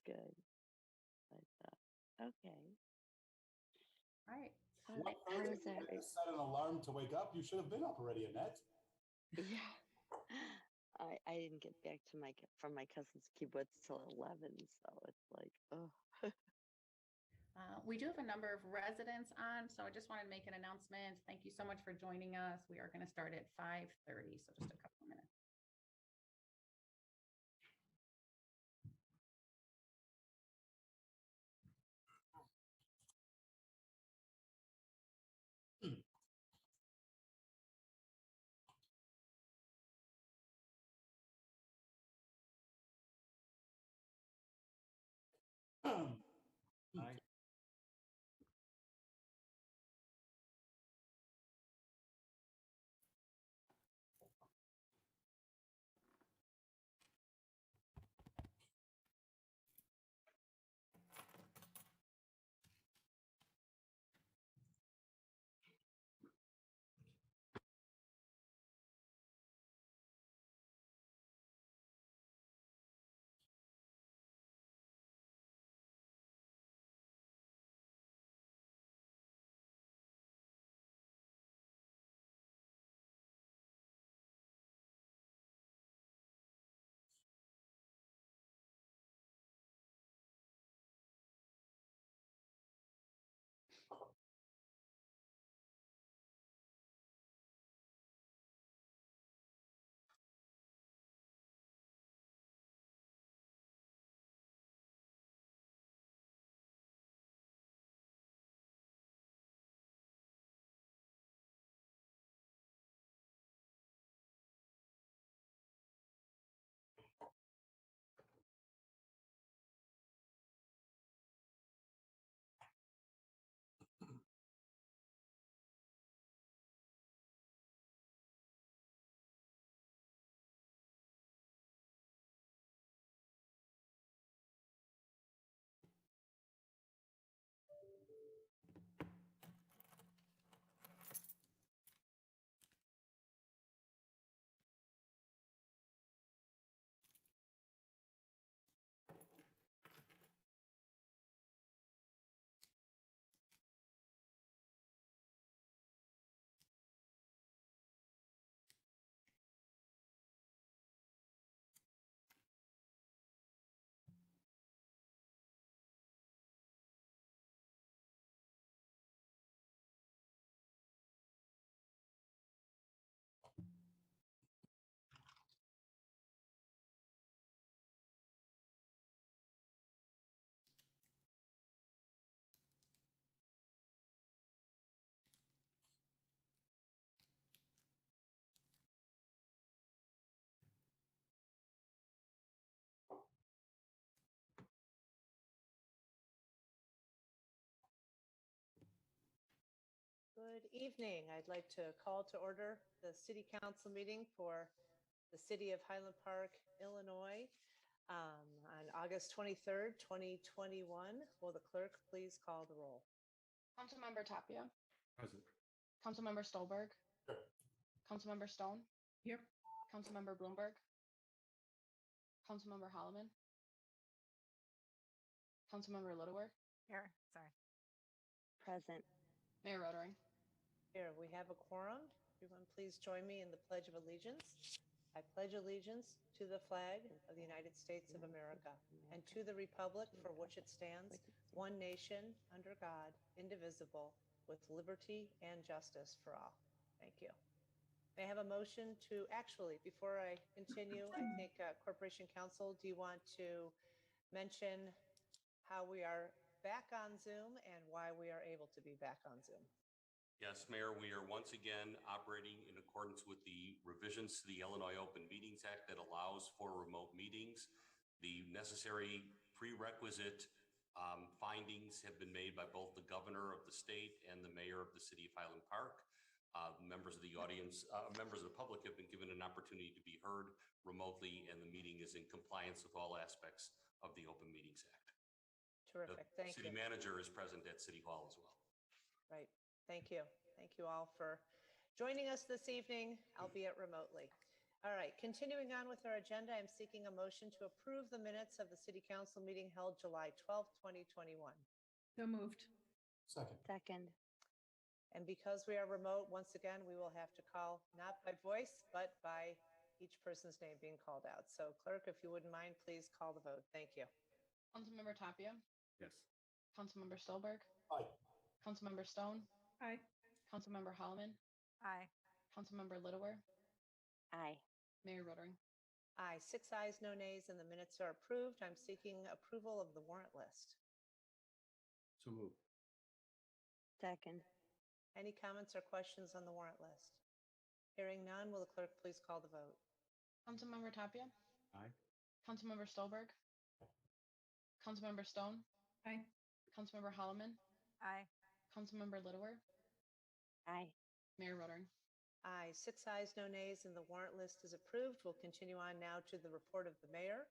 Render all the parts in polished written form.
good. But, okay. All right. How is that? Set an alarm to wake up. You should have been up already, Annette. Yeah. I didn't get back to from my cousin's kibbutz till 11, so it's like, oh. We do have a number of residents on, so I just wanted to make an announcement. Thank you so much for joining us. We are going to start at 5:30, so just a couple of minutes. Hi. Good evening. I'd like to call to order the City Council meeting for the City of Highland Park, Illinois, on August 23rd, 2021. Will the clerk please call the roll? Councilmember Tapia. Present. Councilmember Stolberg. Here. Councilmember Stone. Here. Councilmember Bloomberg. Councilmember Holloman. Councilmember Littleworth. Here, sorry. Present. Mayor Rotering. Here, we have a quorum. Everyone please join me in the Pledge of Allegiance. I pledge allegiance to the flag of the United States of America and to the republic for which it stands, one nation, under God, indivisible, with liberty and justice for all. Thank you. May I have a motion to, actually, before I continue, I think Corporation Counsel, do you want to mention how we are back on Zoom and why we are able to be back on Zoom? Yes, Mayor, we are once again operating in accordance with the revisions to the Illinois Open Meetings Act that allows for remote meetings. The necessary prerequisite findings have been made by both the governor of the state and the mayor of the city of Highland Park. Members of the audience, members of the public have been given an opportunity to be heard remotely, and the meeting is in compliance with all aspects of the Open Meetings Act. Terrific. Thank you. The city manager is present at City Hall as well. Right. Thank you. Thank you all for joining us this evening, albeit remotely. All right, continuing on with our agenda, I'm seeking a motion to approve the minutes of the City Council meeting held July 12th, 2021. So moved. Second. Second. And because we are remote, once again, we will have to call not by voice, but by each person's name being called out. So clerk, if you wouldn't mind, please call the vote. Thank you. Councilmember Tapia, Yes. Councilmember Stolberg, Aye. Councilmember Stone, Aye. Councilmember Holloman, Aye. Councilmember Littlewer, Aye. Mayor Rotering. Aye, 6 ayes, no nays, and the minutes are approved. I'm seeking approval of the warrant list. So moved. Second. Any comments or questions on the warrant list? Hearing none, will the clerk please call the vote? Councilmember Tapia, Aye. Councilmember Stolberg, Councilmember Stone, Aye. Councilmember Holloman, Aye. Councilmember Littlewer, Aye. Mayor Rotering. Aye, 6 ayes, no nays, and the warrant list is approved. We'll continue on now to the report of the mayor.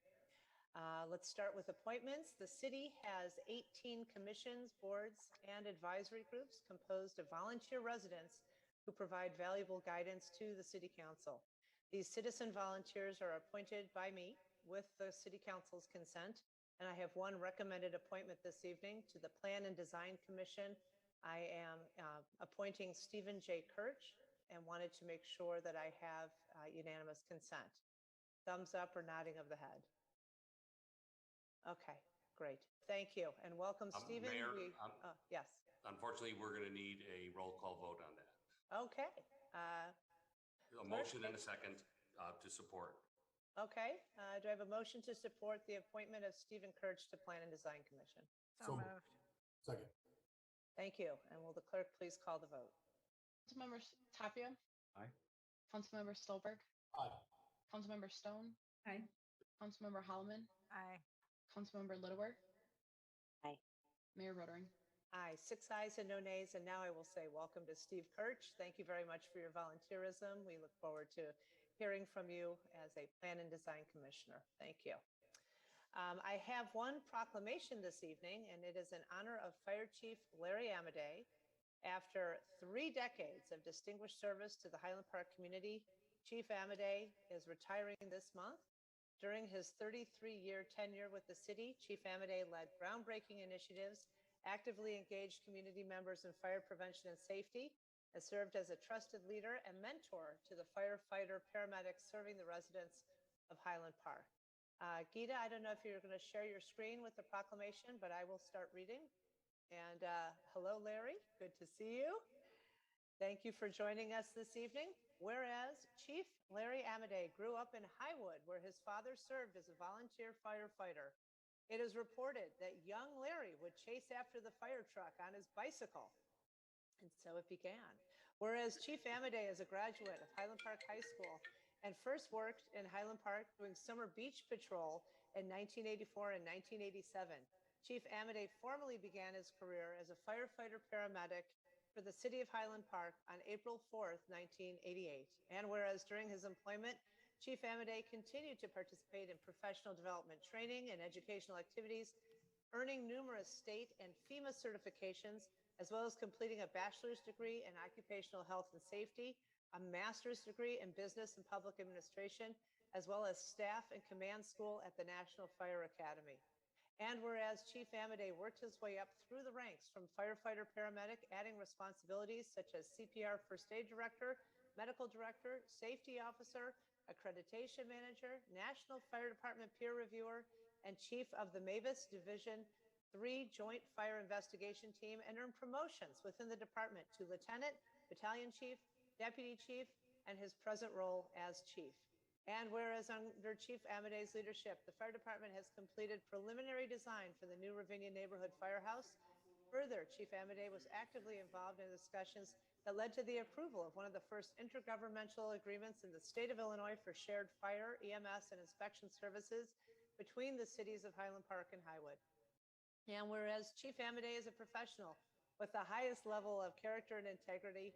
Let's start with appointments. The city has 18 commissions, boards, and advisory groups composed of volunteer residents who provide valuable guidance to the city council. These citizen volunteers are appointed by me with the city council's consent, and I have one recommended appointment this evening to the Plan and Design Commission. I am appointing Stephen J. Kirch and wanted to make sure that I have unanimous consent. Thumbs up or nodding of the head. Okay, great. Thank you. And welcome, Stephen. Mayor, Yes. Unfortunately, we're going to need a roll call vote on that. Okay. A motion and a second to support. Okay. Do I have a motion to support the appointment of Stephen Kirch to Plan and Design Commission? So moved. moved. Second. Thank you. And will the clerk please call the vote? Councilmember Tapia. Aye. Councilmember Stolberg, Aye. Councilmember Stone, Aye. Councilmember Holloman, Aye. Councilmember Littlewer, Aye. Mayor Rotering. Aye, 6 ayes and no nays. And now I will say welcome to Steve Kirch. Thank you very much for your volunteerism. We look forward to hearing from you as a Plan and Design Commissioner. Thank you. I have one proclamation this evening, and it is in honor of Fire Chief Larry Amadei. After 3 decades of distinguished service to the Highland Park community, Chief Amadei is retiring this month. During his 33-year tenure with the city, Chief Amadei led groundbreaking initiatives, actively engaged community members in fire prevention and safety, and served as a trusted leader and mentor to the firefighter paramedics serving the residents of Highland Park. Gita, I don't know if you're going to share your screen with the proclamation, but I will start reading. And hello, Larry. Good to see you. Thank you for joining us this evening. Whereas Chief Larry Amadei grew up in Highwood, where his father served as a volunteer firefighter. It is reported that young Larry would chase after the fire truck on his bicycle. And so it began. Whereas Chief Amadei is a graduate of Highland Park High School and first worked in Highland Park doing summer beach patrol in 1984 and 1987. Chief Amadei formally began his career as a firefighter paramedic for the city of Highland Park on April 4th, 1988. And whereas during his employment, Chief Amadei continued to participate in professional development training and educational activities, earning numerous state and FEMA certifications, as well as completing a bachelor's degree in occupational health and safety, a master's degree in business and public administration, as well as staff and command school at the National Fire Academy. And whereas Chief Amadei worked his way up through the ranks from firefighter paramedic, adding responsibilities such as CPR first aid director, medical director, safety officer, accreditation manager, National Fire Department peer reviewer, and chief of the Mavis Division 3 Joint Fire Investigation Team, and earned promotions within the department to lieutenant, battalion chief, deputy chief, and his present role as chief. And whereas under Chief Amadei's leadership, the fire department has completed preliminary design for the new Ravinia Neighborhood Firehouse. Further, Chief Amadei was actively involved in discussions that led to the approval of one of the first intergovernmental agreements in the state of Illinois for shared fire, EMS, and inspection services between the cities of Highland Park and Highwood. And whereas Chief Amadei is a professional with the highest level of character and integrity,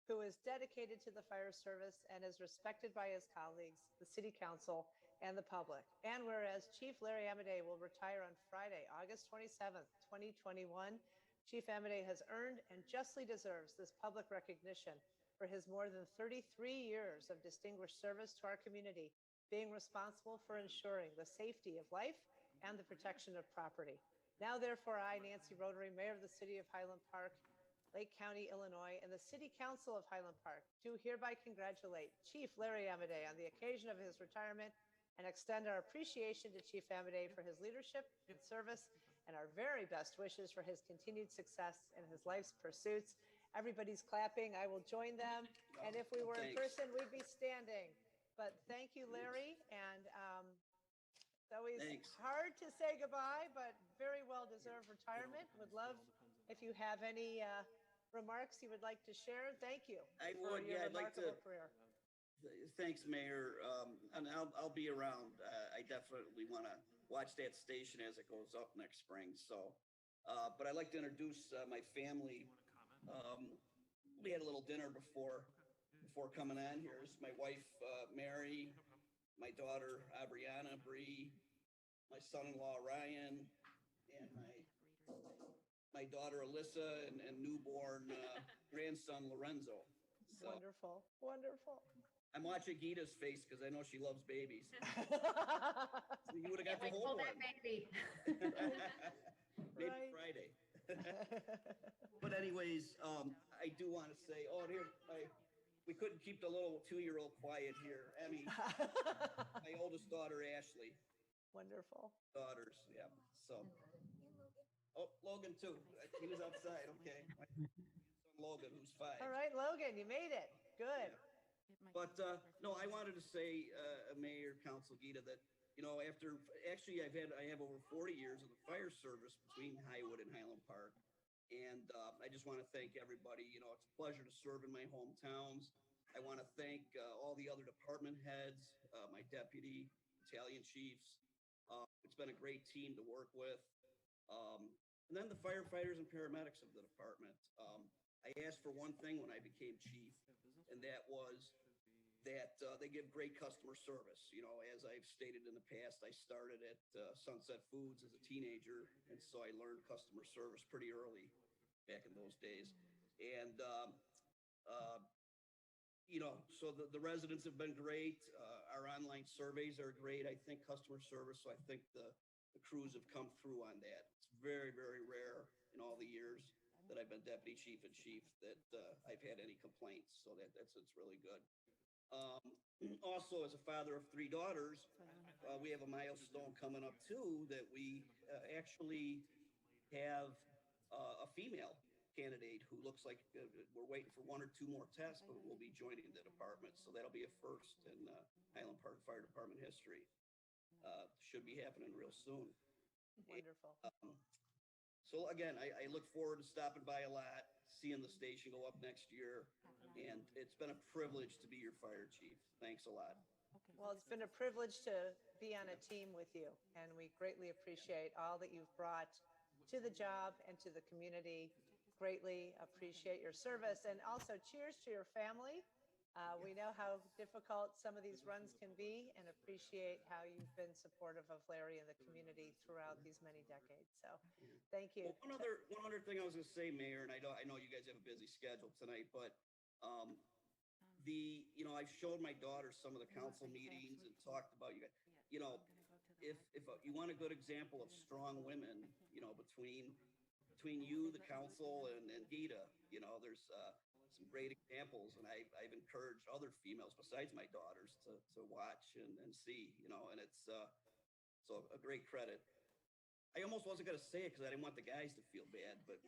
who is dedicated to the fire service and is respected by his colleagues, the city council, and the public. And whereas Chief Larry Amadei will retire on Friday, August 27th, 2021, Chief Amadei has earned and justly deserves this public recognition for his more than 33 years of distinguished service to our community, being responsible for ensuring the safety of life and the protection of property. Now, therefore, I, Nancy Rotary, Mayor of the City of Highland Park, Lake County, Illinois, and the City Council of Highland Park, do hereby congratulate Chief Larry Amadei on the occasion of his retirement and extend our appreciation to Chief Amadei for his leadership and service, and our very best wishes for his continued success in his life's pursuits. Everybody's clapping. I will join them. And if we were in person, we'd be standing. But thank you, Larry. And it's always hard to say goodbye, but very well-deserved retirement. Would love if you have any remarks you would like to share. Thank you. I would, yeah, I'd like to. Career. Thanks, Mayor. And I'll be around. I definitely want to watch that station as it goes up next spring. So, but I'd like to introduce my family. We had a little dinner before coming on here. This is my wife, Mary, my daughter, Abriana Bree, my son-in-law, Ryan, and my daughter, Alyssa, and newborn grandson, Lorenzo. So, wonderful, wonderful. I'm watching Gita's face because I know she loves babies. So you would have got the whole one. Baby. Maybe right. Friday. But anyways, I do want to say, we couldn't keep the little 2-year-old quiet here. Emmy, my oldest daughter, Ashley. Wonderful. Daughters, yeah. So, Logan too. He was outside. Okay. My son Logan, who's 5. All right, Logan, you made it. Good. Yeah. But no, I wanted to say, Mayor, Council, Gita, that I have over 40 years of the fire service between Highwood and Highland Park, and I just want to thank everybody. It's a pleasure to serve in my hometowns. I want to thank all the other department heads, my deputy, battalion chiefs. It's been a great team to work with, and then the firefighters and paramedics of the department. I asked for one thing when I became chief, and that was that they give great customer service. As I've stated in the past, I started at Sunset Foods as a teenager, and so I learned customer service pretty early back in those days. And, so the residents have been great. Our online surveys are great. I think customer service, so I think the crews have come through on that. It's very, very rare in all the years that I've been deputy chief and chief that I've had any complaints. So it's really good. Also, as a father of 3 daughters, we have a milestone coming up too, that we actually have a female candidate who looks like we're waiting for 1 or 2 more tests, but will be joining the department. So that'll be a first in Highland Park Fire Department history. Should be happening real soon. Wonderful. So again, I look forward to stopping by a lot, seeing the station go up next year. And it's been a privilege to be your fire chief. Thanks a lot. Well, it's been a privilege to be on a team with you, and we greatly appreciate all that you've brought to the job and to the community. Greatly appreciate your service, and also cheers to your family. We know how difficult some of these runs can be, and appreciate how you've been supportive of Larry and the community throughout these many decades. So thank you. Well, one other thing I was going to say, Mayor, and I know you guys have a busy schedule tonight, but I've showed my daughter some of the council meetings and talked about you guys. If you want a good example of strong women, between you, the council, and Gita, there's some great examples, and I've encouraged other females besides my daughters to watch and see, and it's so a great credit. I almost wasn't going to say it because I didn't want the guys to feel bad, but.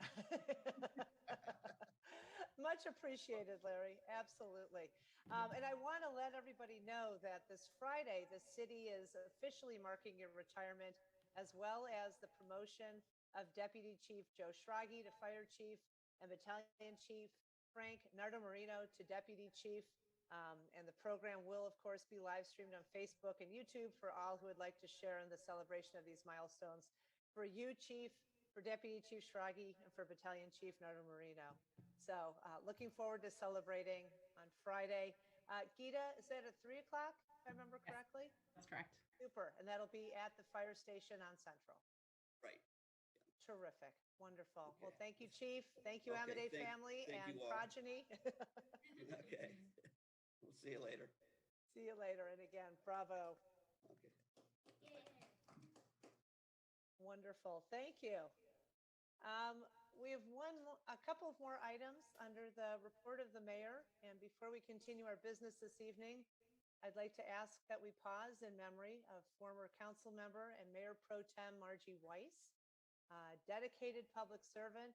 Much appreciated, Larry. Absolutely. And I want to let everybody know that this Friday, the city is officially marking your retirement, as well as the promotion of Deputy Chief Joe Schrage to Fire Chief and Battalion Chief Frank Nardo-Marino to Deputy Chief. And the program will, of course, be live streamed on Facebook and YouTube for all who would like to share in the celebration of these milestones. For you, Chief, for Deputy Chief Schrage, and for Battalion Chief Nardo-Marino. So looking forward to celebrating on Friday. Gita, is that at 3 o'clock, if I remember correctly? That's correct. Super. And that'll be at the fire station on Central. Right. Terrific. Wonderful. Well, Okay. thank you, Chief. Thank you, Okay, Amade thank- family thank and you all. progeny. Okay. We'll see you later. See you later. And again, bravo. Okay. Wonderful. Thank you. We have a couple of more items under the report of the mayor. And before we continue our business this evening, I'd like to ask that we pause in memory of former council member and Mayor Pro Tem Margie Weiss, dedicated public servant.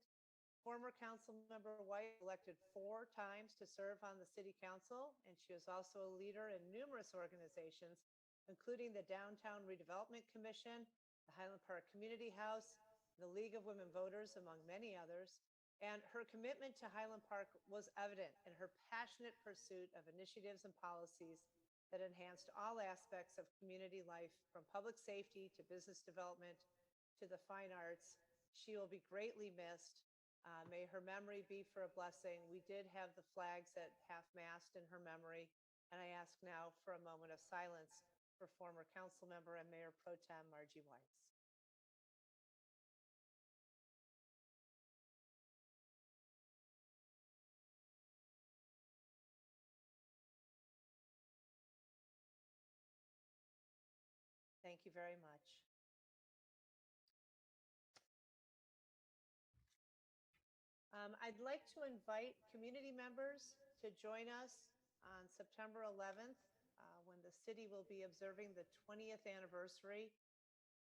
Former council member Weiss elected 4 times to serve on the city council, and she was also a leader in numerous organizations, including the Downtown Redevelopment Commission, the Highland Park Community House, the League of Women Voters, among many others. And her commitment to Highland Park was evident in her passionate pursuit of initiatives and policies that enhanced all aspects of community life, from public safety to business development to the fine arts. She will be greatly missed. May her memory be for a blessing. We did have the flags at half-mast in her memory, and I ask now for a moment of silence for former council member and Mayor Pro Tem Margie Weiss. Thank you very much. I'd like to invite community members to join us on September 11th, when the city will be observing the 20th anniversary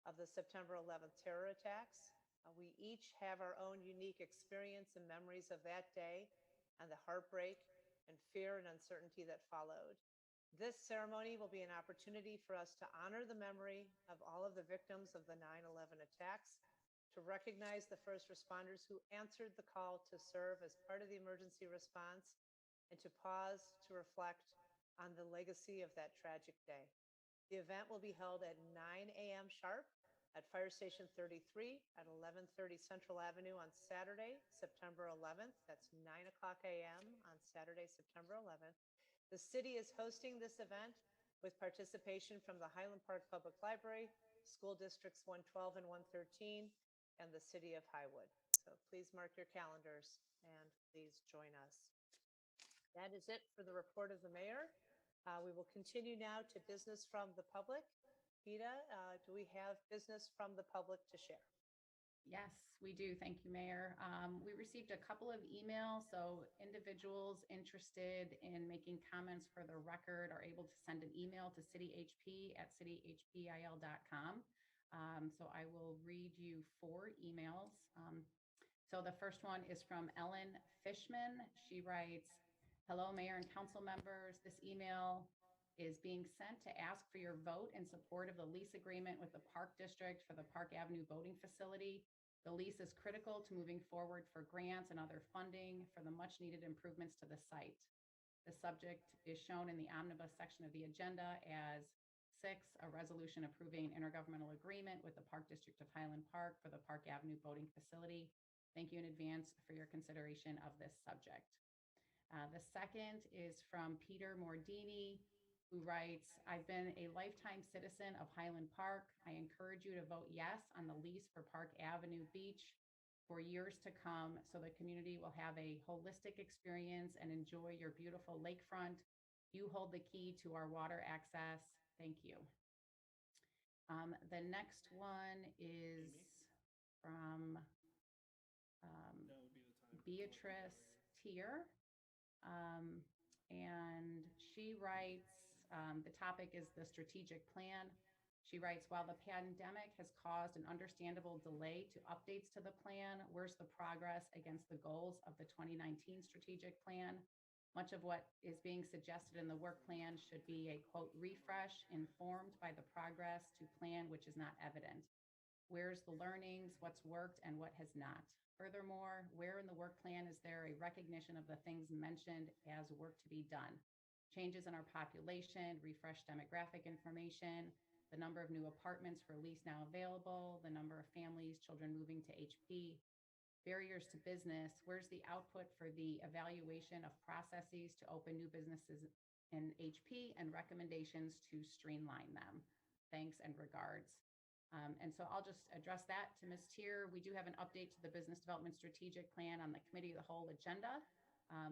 of the September 11th terror attacks. We each have our own unique experience and memories of that day and the heartbreak and fear and uncertainty that followed. This ceremony will be an opportunity for us to honor the memory of all of the victims of the 9/11 attacks, to recognize the first responders who answered the call to serve as part of the emergency response, and to pause to reflect on the legacy of that tragic day. The event will be held at 9 a.m. sharp at Fire Station 33 at 1130 Central Avenue on Saturday, September 11th. That's 9 o'clock a.m. on Saturday, September 11th. The city is hosting this event with participation from the Highland Park Public Library, School Districts 112 and 113, and the City of Highwood. So please mark your calendars and please join us. That is it for the report of the mayor. We will continue now to business from the public. Vita, do we have business from the public to share? Yes, we do. Thank you, Mayor. We received a couple of emails, so individuals interested in making comments for the record are able to send an email to cityhp@cityhpil.com. So I will read you 4 emails. So the first one is from Ellen Fishman. She writes, "Hello, Mayor and council members. This email is being sent to ask for your vote in support of the lease agreement with the Park District for the Park Avenue boating facility. The lease is critical to moving forward for grants and other funding for the much needed improvements to the site. The subject is shown in the omnibus section of the agenda as 6, a resolution approving an intergovernmental agreement with the Park District of Highland Park for the Park Avenue boating facility. Thank you in advance for your consideration of this subject." The second is from Peter Mordini, who writes, "I've been a lifetime citizen of Highland Park. I encourage you to vote yes on the lease for Park Avenue Beach for years to come, so the community will have a holistic experience and enjoy your beautiful lakefront. You hold the key to our water access. Thank you." The next one is from Beatrice Tier. And she writes, the topic is the strategic plan. She writes, "While the pandemic has caused an understandable delay to updates to the plan, where's the progress against the goals of the 2019 strategic plan? Much of what is being suggested in the work plan should be a, quote, refresh informed by the progress to plan which is not evident. Where's the learnings, what's worked and what has not? Furthermore, where in the work plan is there a recognition of the things mentioned as work to be done? Changes in our population, refreshed demographic information, the number of new apartments for lease now available, the number of families, children moving to HP, barriers to business. Where's the output for the evaluation of processes to open new businesses in HP and recommendations to streamline them? Thanks and regards." And so I'll just address that to Ms. Tier. We do have an update to the Business Development Strategic Plan on the Committee of the Whole agenda.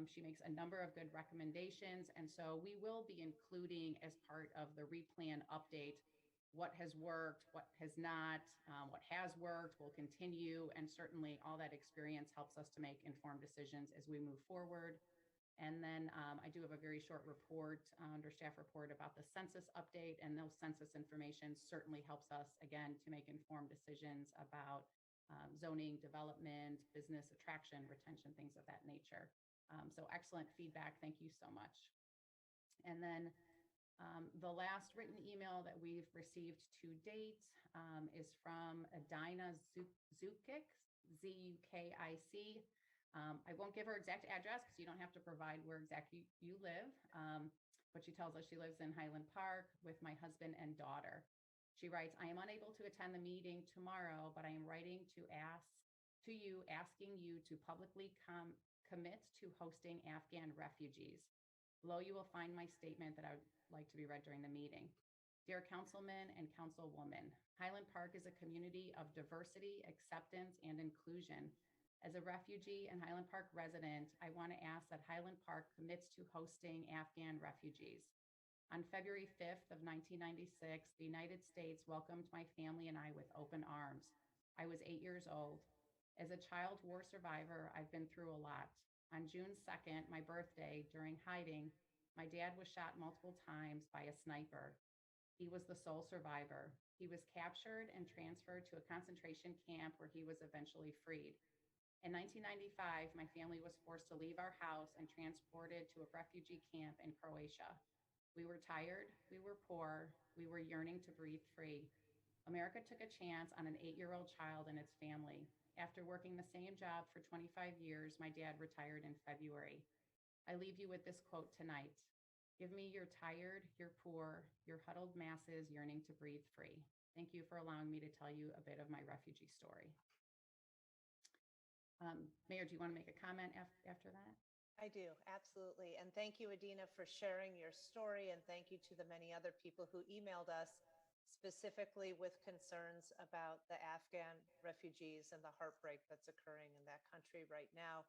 She makes a number of good recommendations, and so we will be including as part of the replan update what has worked, what has not, what has worked, will continue, and certainly all that experience helps us to make informed decisions as we move forward. And then I do have a very short report under staff report about the census update, and those census information certainly helps us, again, to make informed decisions about zoning, development, business attraction, retention, things of that nature. So excellent feedback. Thank you so much. And then the last written email that we've received to date is from Adina Zukic, Z-U-K-I-C. I won't give her exact address because you don't have to provide where exactly you live, but she tells us she lives in Highland Park with my husband and daughter. She writes, I am unable to attend the meeting tomorrow, but I am writing to you, asking you to publicly commit to hosting Afghan refugees. Below you will find my statement that I would like to be read during the meeting. Dear Councilman and Councilwoman, Highland Park is a community of diversity, acceptance, and inclusion. As a refugee and Highland Park resident, I want to ask that Highland Park commits to hosting Afghan refugees. On February 5th of 1996, the United States welcomed my family and I with open arms. I was 8 years old. As a child war survivor, I've been through a lot. On June 2nd, my birthday, during hiding, my dad was shot multiple times by a sniper. He was the sole survivor. He was captured and transferred to a concentration camp where he was eventually freed. In 1995, my family was forced to leave our house and transported to a refugee camp in Croatia. We were tired, we were poor, we were yearning to breathe free. America took a chance on an 8-year-old child and its family. After working the same job for 25 years, my dad retired in February. I leave you with this quote tonight. Give me your tired, your poor, your huddled masses yearning to breathe free. Thank you for allowing me to tell you a bit of my refugee story. Mayor, do you want to make a comment after that? I do, absolutely. And thank you, Adina, for sharing your story. And thank you to the many other people who emailed us specifically with concerns about the Afghan refugees and the heartbreak that's occurring in that country right now.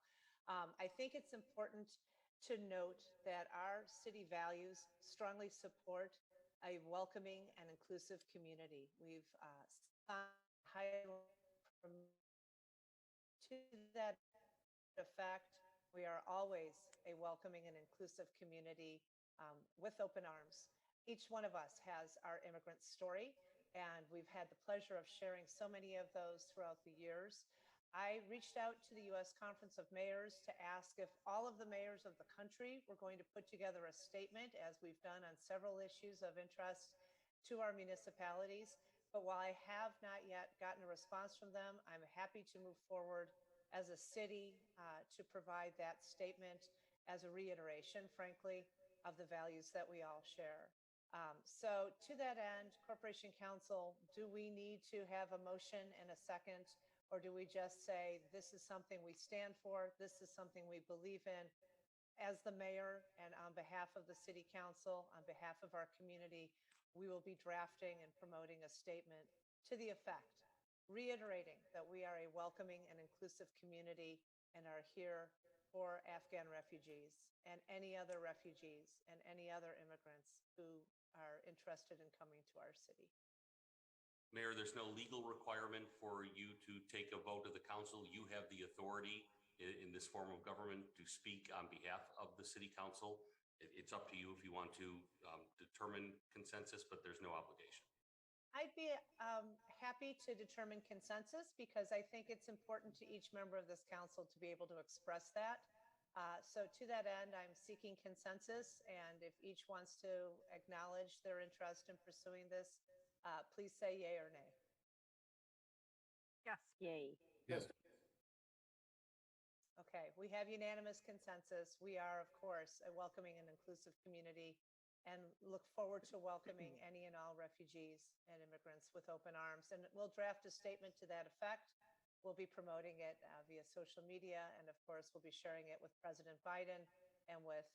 I think it's important to note that our city values strongly support a welcoming and inclusive community. We've highlighted to that effect, we are always a welcoming and inclusive community with open arms. Each one of us has our immigrant story, and we've had the pleasure of sharing so many of those throughout the years. I reached out to the U.S. Conference of Mayors to ask if all of the mayors of the country were going to put together a statement, as we've done on several issues of interest to our municipalities. But while I have not yet gotten a response from them, I'm happy to move forward as a city to provide that statement as a reiteration, frankly, of the values that we all share. So to that end, Corporation Council, do we need to have a motion and a second, or do we just say, this is something we stand for, this is something we believe in? As the mayor and on behalf of the city council, on behalf of our community, we will be drafting and promoting a statement to the effect, reiterating that we are a welcoming and inclusive community and are here for Afghan refugees and any other refugees and any other immigrants who are interested in coming to our city. Mayor, there's no legal requirement for you to take a vote of the council. You have the authority in this form of government to speak on behalf of the city council. It's up to you if you want to determine consensus, but there's no obligation. I'd be happy to determine consensus because I think it's important to each member of this council to be able to express that. So to that end, I'm seeking consensus, and if each wants to acknowledge their interest in pursuing this, please say yay or nay. Yes. Yay. Yes. Okay, we have unanimous consensus. We are, of course, a welcoming and inclusive community and look forward to welcoming any and all refugees and immigrants with open arms. And we'll draft a statement to that effect. We'll be promoting it via social media. And of course, we'll be sharing it with President Biden and with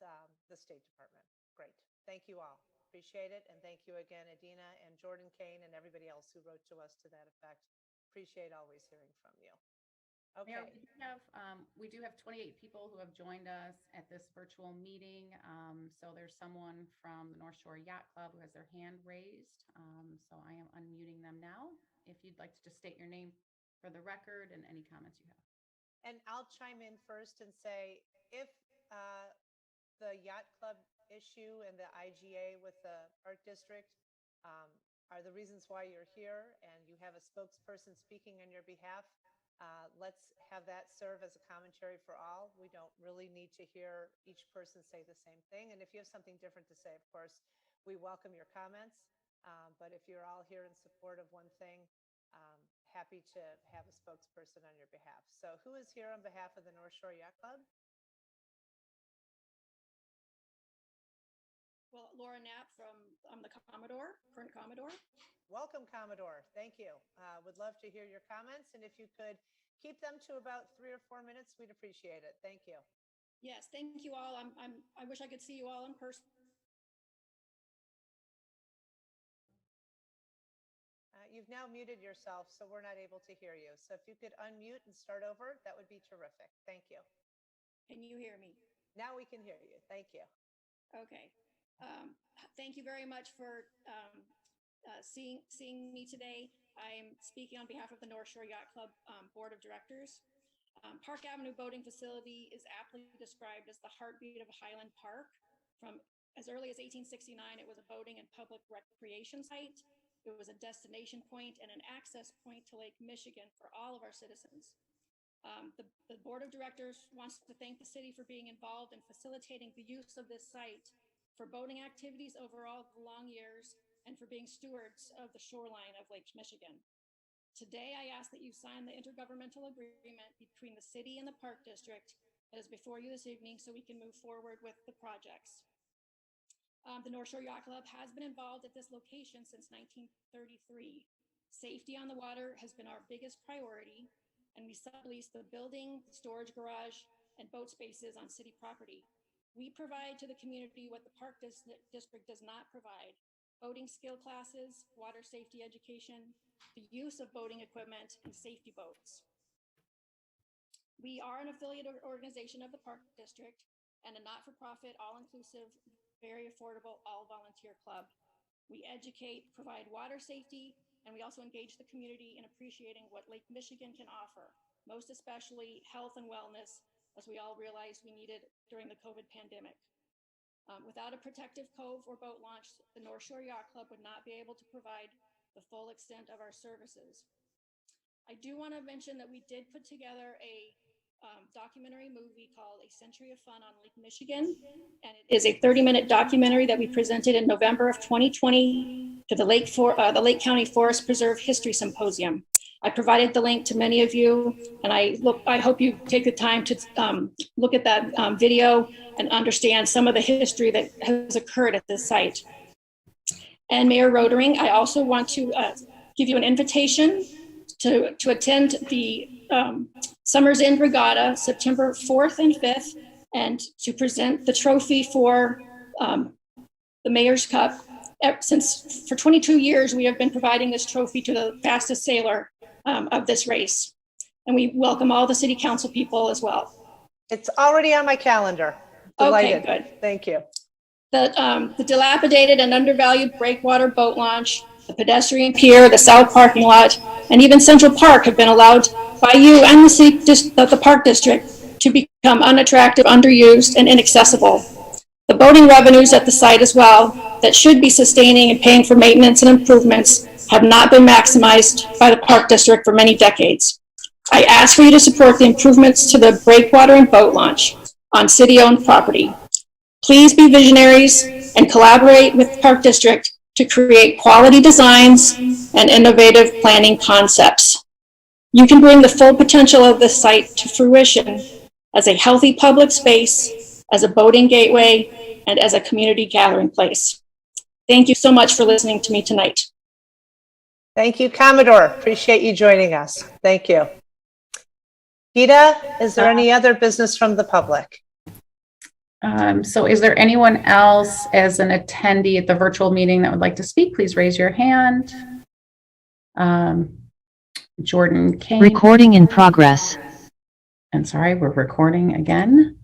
the State Department. Great. Thank you all. Appreciate it. And thank you again, Adina and Jordan Kane and everybody else who wrote to us to that effect. Appreciate always hearing from you. Okay. Mayor, we do have 28 people who have joined us at this virtual meeting. So there's someone from the North Shore Yacht Club who has their hand raised. So I am unmuting them now. If you'd like to just state your name for the record and any comments you have. And I'll chime in first and say, if the yacht club issue and the IGA with the Park District are the reasons why you're here and you have a spokesperson speaking on your behalf, let's have that serve as a commentary for all. We don't really need to hear each person say the same thing. And if you have something different to say, of course, we welcome your comments. But if you're all here in support of one thing, happy to have a spokesperson on your behalf. So who is here on behalf of the North Shore Yacht Club? Well, Laura Knapp I'm the Commodore, current Commodore. Welcome, Commodore. Thank you. Would love to hear your comments. And if you could keep them to about 3 or 4 minutes, we'd appreciate it. Thank you. Yes, thank you all. I wish I could see you all in person. You've now muted yourself, so we're not able to hear you. So if you could unmute and start over, that would be terrific. Thank you. Can you hear me? Now we can hear you. Thank you. Okay. Thank you very much for seeing me today. I'm speaking on behalf of the North Shore Yacht Club Board of Directors. Park Avenue Boating Facility is aptly described as the heartbeat of Highland Park. From as early as 1869, it was a boating and public recreation site. It was a destination point and an access point to Lake Michigan for all of our citizens. The Board of Directors wants to thank the city for being involved in facilitating the use of this site for boating activities over all the long years and for being stewards of the shoreline of Lake Michigan. Today, I ask that you sign the intergovernmental agreement between the city and the Park District that is before you this evening so we can move forward with the projects. The North Shore Yacht Club has been involved at this location since 1933. Safety on the water has been our biggest priority, and we sublease the building, storage garage, and boat spaces on city property. We provide to the community what the Park District does not provide: boating skill classes, water safety education, the use of boating equipment, and safety boats. We are an affiliate organization of the Park District and a not-for-profit, all-inclusive, very affordable, all-volunteer club. We educate, provide water safety, and we also engage the community in appreciating what Lake Michigan can offer, most especially health and wellness, as we all realized we needed during the COVID pandemic. Without a protective cove or boat launch, the North Shore Yacht Club would not be able to provide the full extent of our services. I do want to mention that we did put together a documentary movie called A Century of Fun on Lake Michigan, and it is a 30-minute documentary that we presented in November of 2020 to the Lake County Forest Preserve History Symposium. I provided the link to many of you, and I hope you take the time to look at that video and understand some of the history that has occurred at this site. And Mayor Rodering, I also want to give you an invitation to attend the Summer's End Regatta, September 4th and 5th, and to present the trophy for the Mayor's Cup. Since for 22 years, we have been providing this trophy to the fastest sailor of this race. And we welcome all the city council people as well. It's already on my calendar. Delighted. Okay, good. Thank you. The dilapidated and undervalued breakwater boat launch, the pedestrian pier, the south parking lot, and even Central Park have been allowed by you and the Park District to become unattractive, underused, and inaccessible. The boating revenues at the site as well, that should be sustaining and paying for maintenance and improvements, have not been maximized by the Park District for many decades. I ask for you to support the improvements to the breakwater and boat launch on city-owned property. Please be visionaries and collaborate with the Park District to create quality designs and innovative planning concepts. You can bring the full potential of this site to fruition as a healthy public space, as a boating gateway, and as a community gathering place. Thank you so much for listening to me tonight. Thank you, Commodore. Appreciate you joining us. Thank you. Gita, is there any other business from the public? So is there anyone else as an attendee at the virtual meeting that would like to speak? Please raise your hand. Jordan Kane. Recording in progress. And sorry, we're recording again.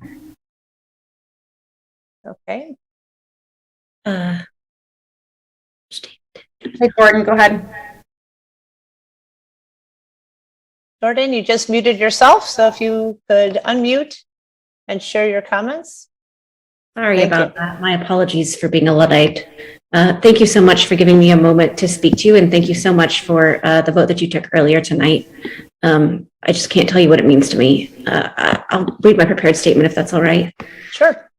Okay. Hey, Jordan, go ahead. Jordan, you just muted yourself, so if you could unmute and share your comments. Sorry Thank about you. that. My apologies for being a Luddite. Thank you so much for giving me a moment to speak to you, and thank you so much for the vote that you took earlier tonight. I just can't tell you what it means to me. I'll read my prepared statement if that's all right. Sure.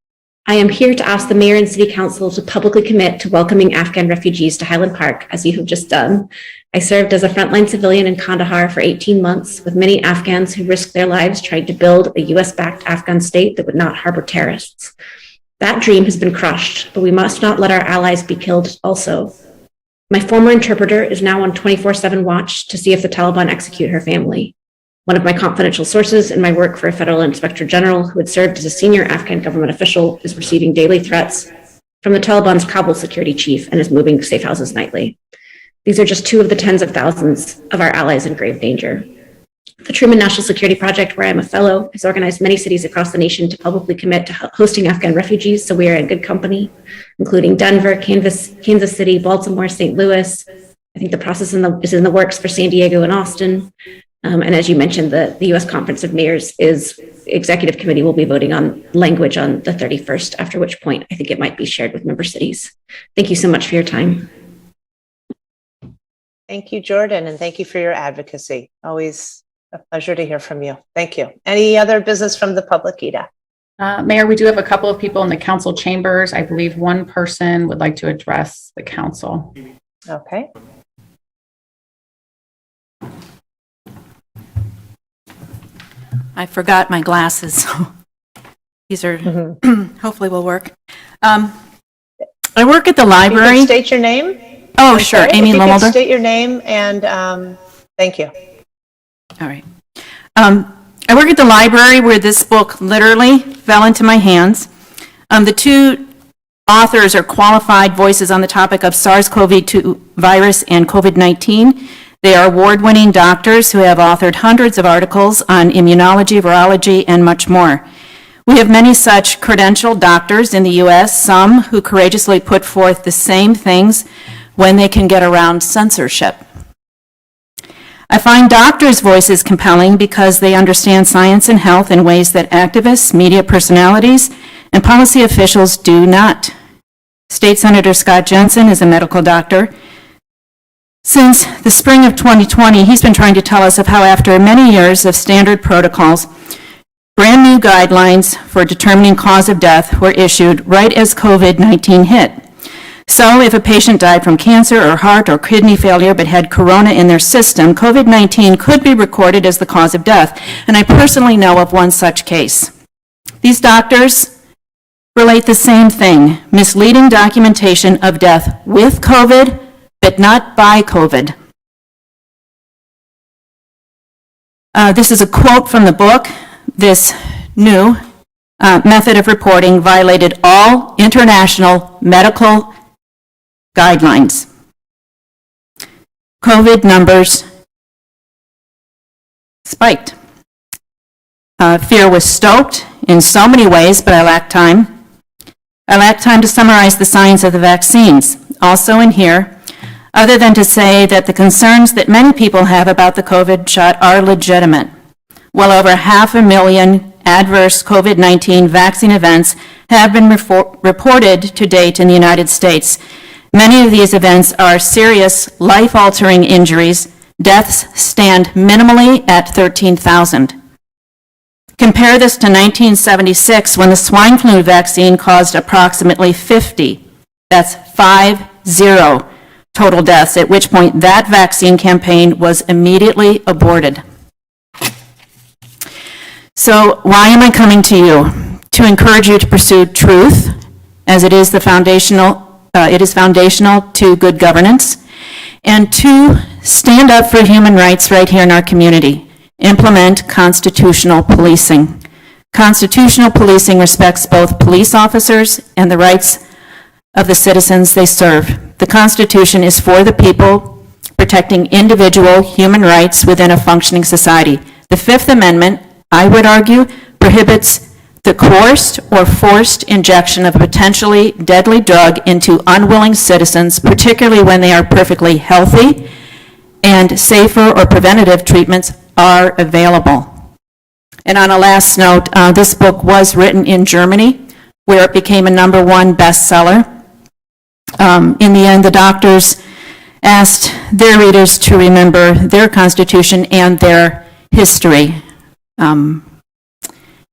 I am here to ask the Mayor and City Council to publicly commit to welcoming Afghan refugees to Highland Park, as you have just done. I served as a frontline civilian in Kandahar for 18 months with many Afghans who risked their lives trying to build a US-backed Afghan state that would not harbor terrorists. That dream has been crushed, but we must not let our allies be killed also. My former interpreter is now on 24/7 watch to see if the Taliban execute her family. One of my confidential sources in my work for a federal inspector general who had served as a senior Afghan government official is receiving daily threats from the Taliban's Kabul security chief and is moving safe houses nightly. These are just two of the tens of thousands of our allies in grave danger. The Truman National Security Project, where I'm a fellow, has organized many cities across the nation to publicly commit to hosting Afghan refugees, so we are in good company, including Denver, Kansas City, Baltimore, St. Louis. I think the process is in the works for San Diego and Austin. And as you mentioned, the U.S. Conference of Mayors executive committee will be voting on language on the 31st, after which point I think it might be shared with member cities. Thank you so much for your time. Thank you, Jordan, and thank you for your advocacy. Always a pleasure to hear from you. Thank you. Any other business from the public, Ida? Mayor, we do have a couple of people in the council chambers. I believe one person would like to address the council. Okay. I forgot my glasses. These are hopefully will work. I work at the You library. can state your name. Oh, sure, Okay, Amy if you could Lumulder. state your name and thank you. All right. I work at the library where this book literally fell into my hands. The two authors are qualified voices on the topic of SARS-CoV-2 virus and COVID-19. They are award-winning doctors who have authored hundreds of articles on immunology, virology, and much more. We have many such credentialed doctors in the U.S., some who courageously put forth the same things when they can get around censorship. I find doctors' voices compelling because they understand science and health in ways that activists, media personalities, and policy officials do not. State Senator Scott Jensen is a medical doctor. Since the spring of 2020, he's been trying to tell us of how after many years of standard protocols, brand new guidelines for determining cause of death were issued right as COVID-19 hit. So if a patient died from cancer or heart or kidney failure but had corona in their system, COVID-19 could be recorded as the cause of death. And I personally know of one such case. These doctors relate the same thing, misleading documentation of death with COVID, but not by COVID. This is a quote from the book. This new method of reporting violated all international medical guidelines. COVID numbers spiked. Fear was stoked in so many ways, but I lack time. I lack time to summarize the science of the vaccines. Also in here, other than to say that the concerns that many people have about the COVID shot are legitimate. Well over 500,000 adverse COVID-19 vaccine events have been reported to date in the United States. Many of these events are serious, life-altering injuries. Deaths stand minimally at 13,000. Compare this to 1976 when the swine flu vaccine caused approximately 50. That's 50 total deaths, at which point that vaccine campaign was immediately aborted. So why am I coming to you? To encourage you to pursue truth, as it is foundational to good governance, and to stand up for human rights right here in our community. Implement constitutional policing. Constitutional policing respects both police officers and the rights of the citizens they serve. The Constitution is for the people, protecting individual human rights within a functioning society. The Fifth Amendment, I would argue, prohibits the coerced or forced injection of a potentially deadly drug into unwilling citizens, particularly when they are perfectly healthy and safer or preventative treatments are available. And on a last note, this book was written in Germany, where it became a #1 bestseller. In the end, the doctors asked their readers to remember their Constitution and their history.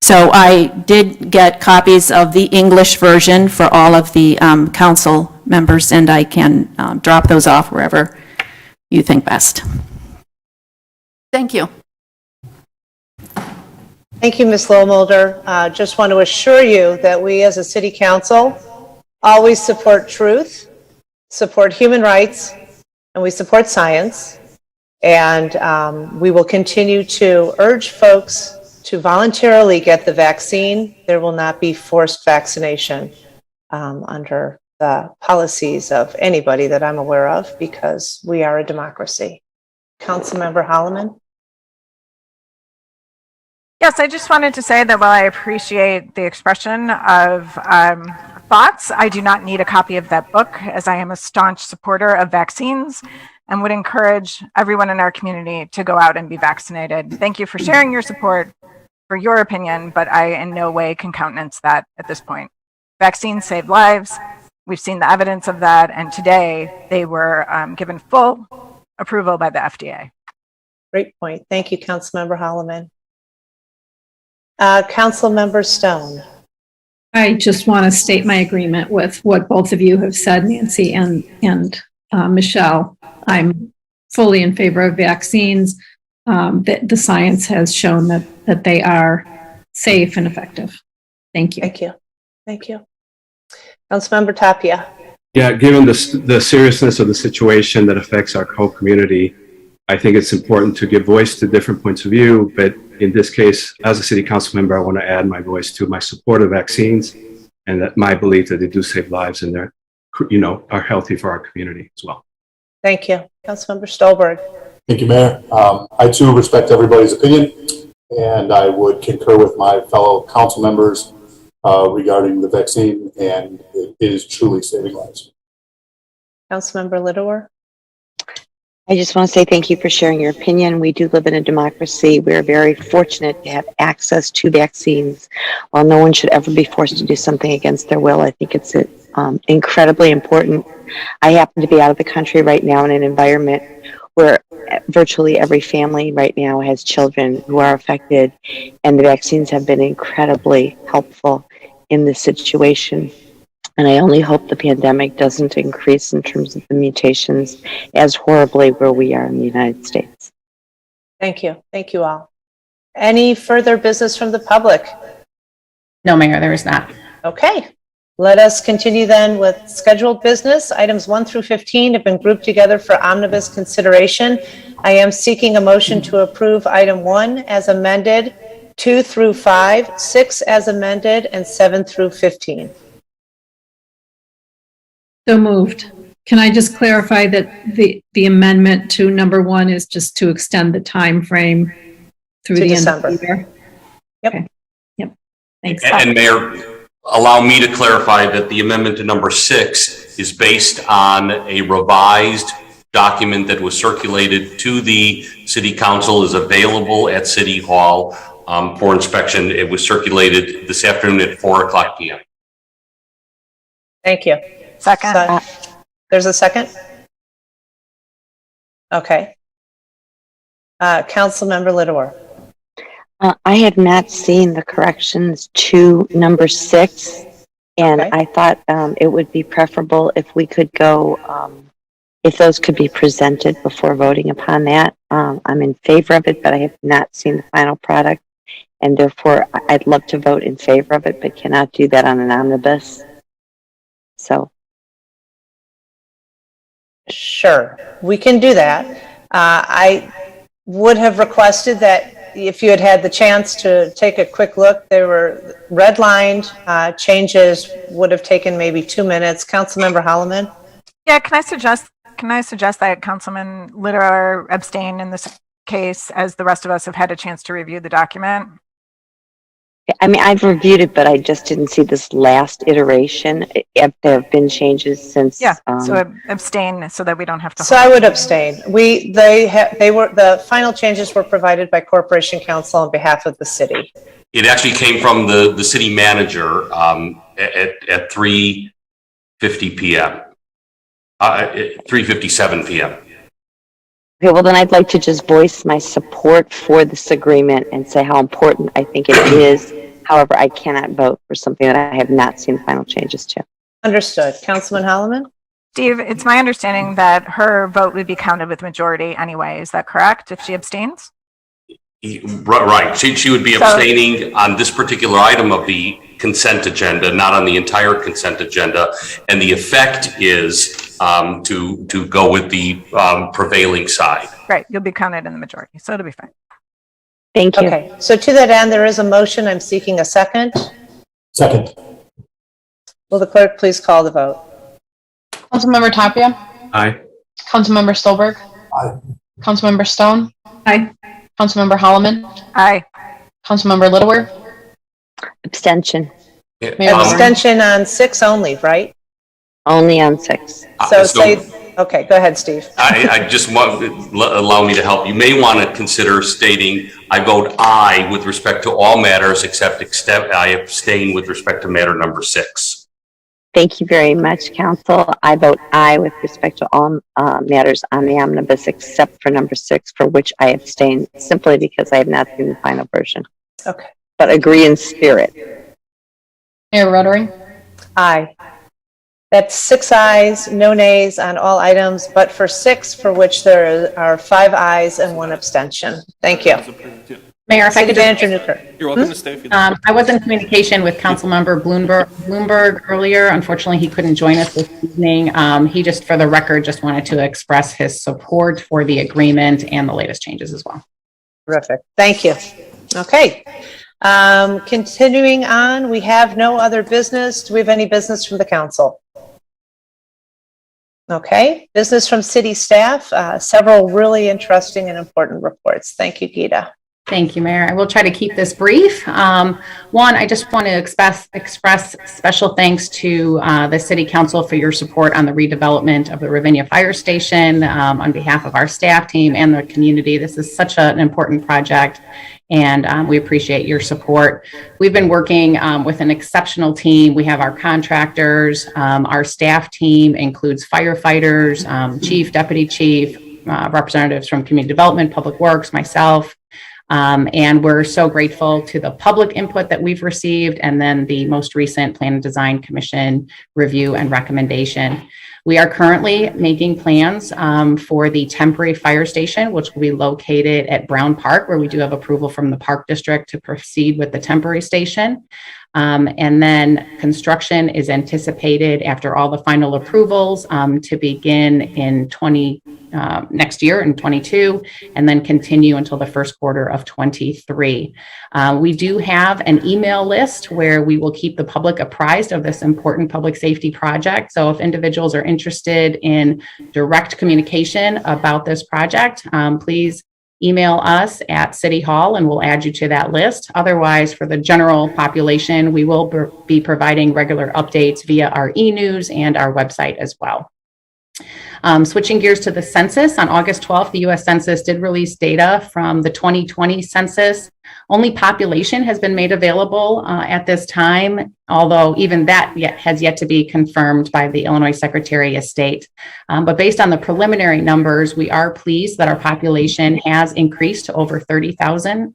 So I did get copies of the English version for all of the council members, and I can drop those off wherever you think best. Thank you. Thank you, Ms. Lowmulder. Just want to assure you that we as a city council always support truth, support human rights, and we support science. And we will continue to urge folks to voluntarily get the vaccine. There will not be forced vaccination under the policies of anybody that I'm aware of, because we are a democracy. Councilmember Holloman. Yes, I just wanted to say that while I appreciate the expression of thoughts, I do not need a copy of that book, as I am a staunch supporter of vaccines and would encourage everyone in our community to go out and be vaccinated. Thank you for sharing your support for your opinion, but I in no way can countenance that at this point. Vaccines save lives. We've seen the evidence of that, and today they were given full approval by the FDA. Great point. Thank you, Councilmember Holloman. Councilmember Stone. I just want to state my agreement with what both of you have said, Nancy and Michelle. I'm fully in favor of vaccines. That the science has shown that they are safe and effective. Thank you. Thank you. Thank you. Councilmember Tapia. Yeah, given the seriousness of the situation that affects our whole community, I think it's important to give voice to different points of view. But in this case, as a city council member, I want to add my voice to my support of vaccines and that my belief that they do save lives and they're, are healthy for our community as well. Thank you. Councilmember Stolberg. Thank you, Mayor. I too respect everybody's opinion, and I would concur with my fellow council members regarding the vaccine, and it is truly saving lives. Councilmember Lidower. I just want to say thank you for sharing your opinion. We do live in a democracy. We're very fortunate to have access to vaccines. While no one should ever be forced to do something against their will, I think it's incredibly important. I happen to be out of the country right now in an environment where virtually every family right now has children who are affected, and the vaccines have been incredibly helpful in this situation. And I only hope the pandemic doesn't increase in terms of the mutations as horribly where we are in the United States. Thank you. Thank you all. Any further business from the public? No, Mayor, there is not. Okay. Let us continue then with scheduled business. Items 1 through 15 have been grouped together for omnibus consideration. I am seeking a motion to approve item 1 as amended, 2 through 5, 6 as amended, and 7 through 15. So moved. Can I just clarify that the amendment to number 1 is just to extend the time frame through the December. end of the year? Yep. Okay. Yep. Thanks. And Mayor, allow me to clarify that the amendment to number 6 is based on a revised document that was circulated to the City Council, is available at City Hall for inspection. It was circulated this afternoon at 4:00 p.m. Thank you. Second. There's a second? Okay. Councilmember Lidower. I have not seen the corrections to number 6, and Okay. I thought it would be preferable if we could go, if those could be presented before voting upon that. I'm in favor of it, but I have not seen the final product, and therefore I'd love to vote in favor of it, but cannot do that on an omnibus. So. Sure, we can do that. I would have requested that if you had had the chance to take a quick look, they were redlined. Changes would have taken maybe 2 minutes. Councilmember Holloman? Yeah, can I suggest that Councilman Litter abstain in this case, as the rest of us have had a chance to review the document? I mean, I've reviewed it, but I just didn't see this last iteration. If there have been changes since. Yeah, so abstain so that we don't have to. So I would abstain. The final changes were provided by Corporation Counsel on behalf of the city. It actually came from the city manager at 3:50 p.m. 3:57 p.m. Okay, well then I'd like to just voice my support for this agreement and say how important I think it is. However, I cannot vote for something that I have not seen the final changes to. Understood. Councilman Holloman? Steve, it's my understanding that her vote would be counted with majority anyway. Is that correct if she abstains? Right. She would be abstaining on this particular item of the consent agenda, not on the entire consent agenda. And the effect is to go with the prevailing side. Right. You'll be counted in the majority, so it'll be fine. Thank you. Okay. So to that end, there is a motion. I'm seeking a second. Second. Will the clerk please call the vote? Councilmember Tapia? Aye. Councilmember Stolberg? Aye. Councilmember Stone? Aye. Councilmember Holloman? Aye. Councilmember Littleworth? Abstention. Abstention on 6 only, right? Only on 6. So okay, go ahead, Steve. I just want allow me to help. You may want to consider stating, I vote aye with respect to all matters except I abstain with respect to matter number 6. Thank you very much, Council. I vote aye with respect to all matters on the omnibus except for number 6, for which I abstain simply because I have not seen the final version. Okay. But agree in spirit. Mayor Rotary? Aye. That's 6 ayes, no nays on all items, but for 6 for which there are 5 ayes and 1 abstention. Thank you. Mayor, if I could just, You're welcome to stay if you'd I was in communication with Councilmember Bloomberg earlier. Unfortunately, he couldn't join us this evening. He just, for the record, just wanted to express his support for the agreement and the latest changes as well. Terrific. Thank you. Okay. Continuing on, we have no other business. Do we have any business from the council? Okay. Business from city staff. Several really interesting and important reports. Thank you, Geeta. Thank you, Mayor. I will try to keep this brief. One, I just want to express special thanks to the City Council for your support on the redevelopment of the Ravinia Fire Station on behalf of our staff team and the community. This is such an important project, and we appreciate your support. We've been working with an exceptional team. We have our contractors. Our staff team includes firefighters, chief, deputy chief, representatives from community development, public works, myself. And we're so grateful to the public input that we've received, and then the most recent Plan and Design Commission review and recommendation. We are currently making plans for the temporary fire station, which will be located at Brown Park, where we do have approval from the Park District to proceed with the temporary station. And then construction is anticipated after all the final approvals to begin in next year in 22, and then continue until the first quarter of 23. We do have an email list where we will keep the public apprised of this important public safety project. So if individuals are interested in direct communication about this project, please email us at City Hall and we'll add you to that list. Otherwise, for the general population, we will be providing regular updates via our e-news and our website as well. Switching gears to the census, on August 12th, the U.S. Census did release data from the 2020 census. Only population has been made available at this time, although even that has yet to be confirmed by the Illinois Secretary of State. But based on the preliminary numbers, we are pleased that our population has increased to over 30,000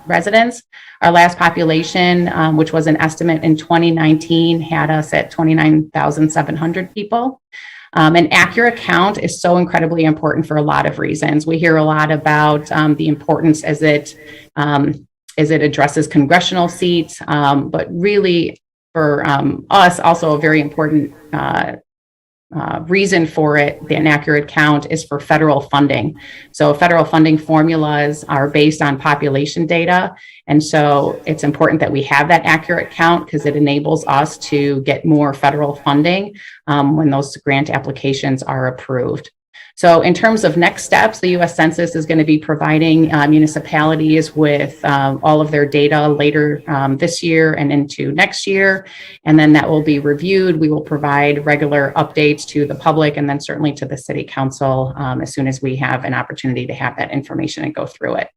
residents. Our last population, which was an estimate in 2019, had us at 29,700 people. An accurate count is so incredibly important for a lot of reasons. We hear a lot about the importance as it addresses congressional seats, but really for us also a very important reason for it, the inaccurate count, is for federal funding. So federal funding formulas are based on population data. And so it's important that we have that accurate count because it enables us to get more federal funding when those grant applications are approved. So in terms of next steps, the U.S. Census is going to be providing municipalities with all of their data later this year and into next year. And then that will be reviewed. We will provide regular updates to the public and then certainly to the City Council as soon as we have an opportunity to have that information and go through it.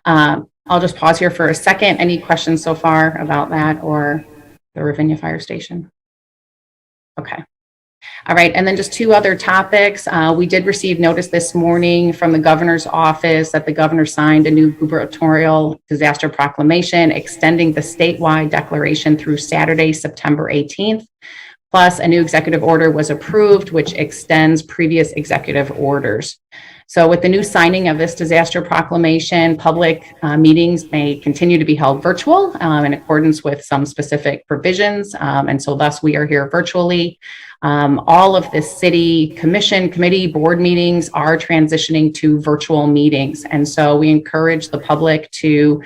I'll just pause here for a second. Any questions so far about that or the Ravinia Fire Station? Okay. All right, and then just two other topics. We did receive notice this morning from the governor's office that the governor signed a new gubernatorial disaster proclamation extending the statewide declaration through Saturday, September 18th. Plus, a new executive order was approved, which extends previous executive orders. So with the new signing of this disaster proclamation, public meetings may continue to be held virtual in accordance with some specific provisions. And so thus we are here virtually. All of the city commission, committee, board meetings are transitioning to virtual meetings. And so we encourage the public to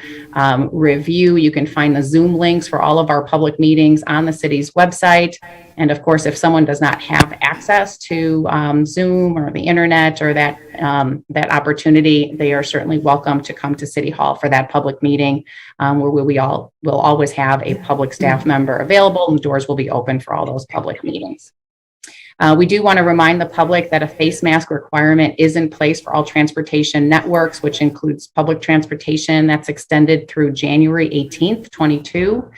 review. You can find the Zoom links for all of our public meetings on the city's website. And of course, if someone does not have access to Zoom or the internet or that opportunity, they are certainly welcome to come to City Hall for that public meeting where we all will always have a public staff member available and the doors will be open for all those public meetings. We do want to remind the public that a face mask requirement is in place for all transportation networks, which includes public transportation. That's extended through January 18th, 22.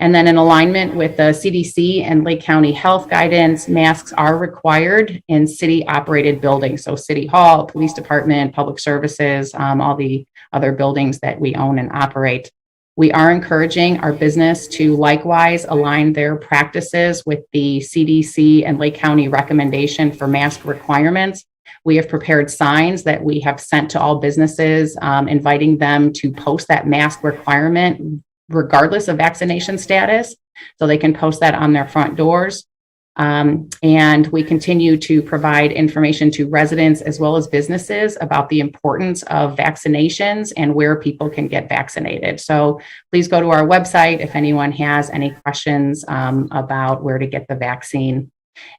And then in alignment with the CDC and Lake County health guidance, masks are required in city operated buildings. So City Hall, Police Department, Public Services, all the other buildings that we own and operate. We are encouraging our business to likewise align their practices with the CDC and Lake County recommendation for mask requirements. We have prepared signs that we have sent to all businesses, inviting them to post that mask requirement regardless of vaccination status. So they can post that on their front doors. And we continue to provide information to residents as well as businesses about the importance of vaccinations and where people can get vaccinated. So please go to our website if anyone has any questions about where to get the vaccine.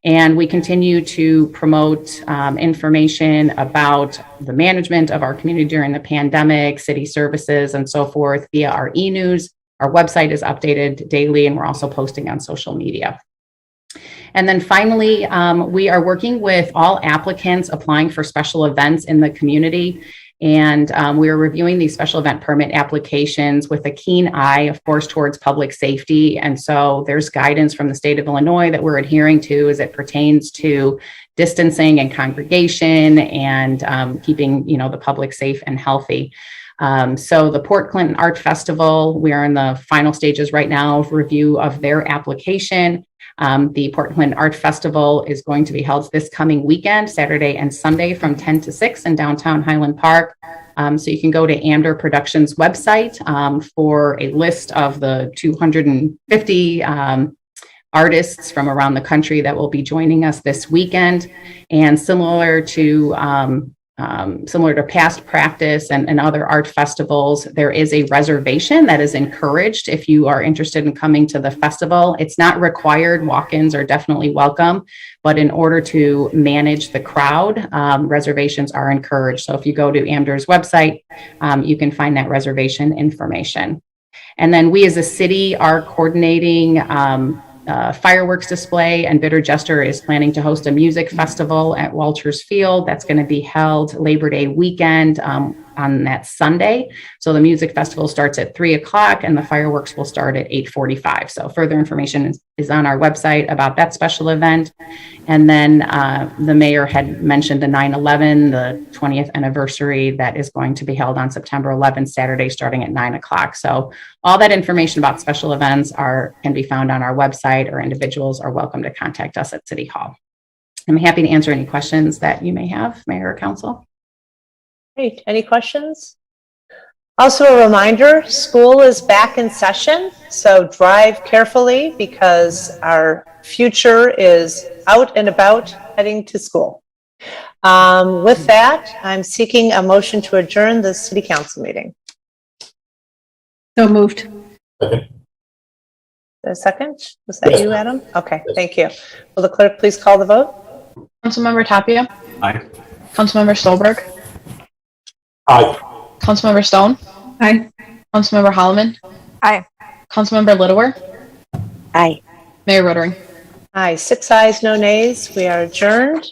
And we continue to promote information about the management of our community during the pandemic, city services, and so forth via our e-news. Our website is updated daily, and we're also posting on social media. And then finally, we are working with all applicants applying for special events in the community. And we are reviewing these special event permit applications with a keen eye, of course, towards public safety. And so there's guidance from the state of Illinois that we're adhering to as it pertains to distancing and congregation and keeping, the public safe and healthy. So the Port Clinton Art Festival, we are in the final stages right now of review of their application. The Port Clinton Art Festival is going to be held this coming weekend, Saturday and Sunday from 10 to 6 in downtown Highland Park. So you can go to Amder Productions website for a list of the 250 artists from around the country that will be joining us this weekend. And similar to past practice and other art festivals, there is a reservation that is encouraged if you are interested in coming to the festival. It's not required. Walk-ins are definitely welcome, but in order to manage the crowd, reservations are encouraged. So if you go to Amder's website, you can find that reservation information. And then we as a city are coordinating fireworks display, and Bitter Jester is planning to host a music festival at Walters Field. That's going to be held Labor Day weekend on that Sunday. So the music festival starts at 3:00 and the fireworks will start at 8:45. So further information is on our website about that special event. And then the mayor had mentioned the 9/11, the 20th anniversary that is going to be held on September 11th, Saturday, starting at 9:00. So all that information about special events can be found on our website, or individuals are welcome to contact us at City Hall. I'm happy to answer any questions that you may have, Mayor or Council. Great. Any questions? Also a reminder, school is back in session, so drive carefully because our future is out and about heading to school. With that, I'm seeking a motion to adjourn the city council meeting. So moved. A second? Was that you, Adam? Okay, thank you. Will the clerk please call the vote? Councilmember Tapia. Aye. Councilmember Stolberg. Aye. Councilmember Stone. Aye. Councilmember Holloman. Aye. Councilmember Littlewer. Aye. Mayor Rotary. Aye, 6 ayes, no nays. We are adjourned.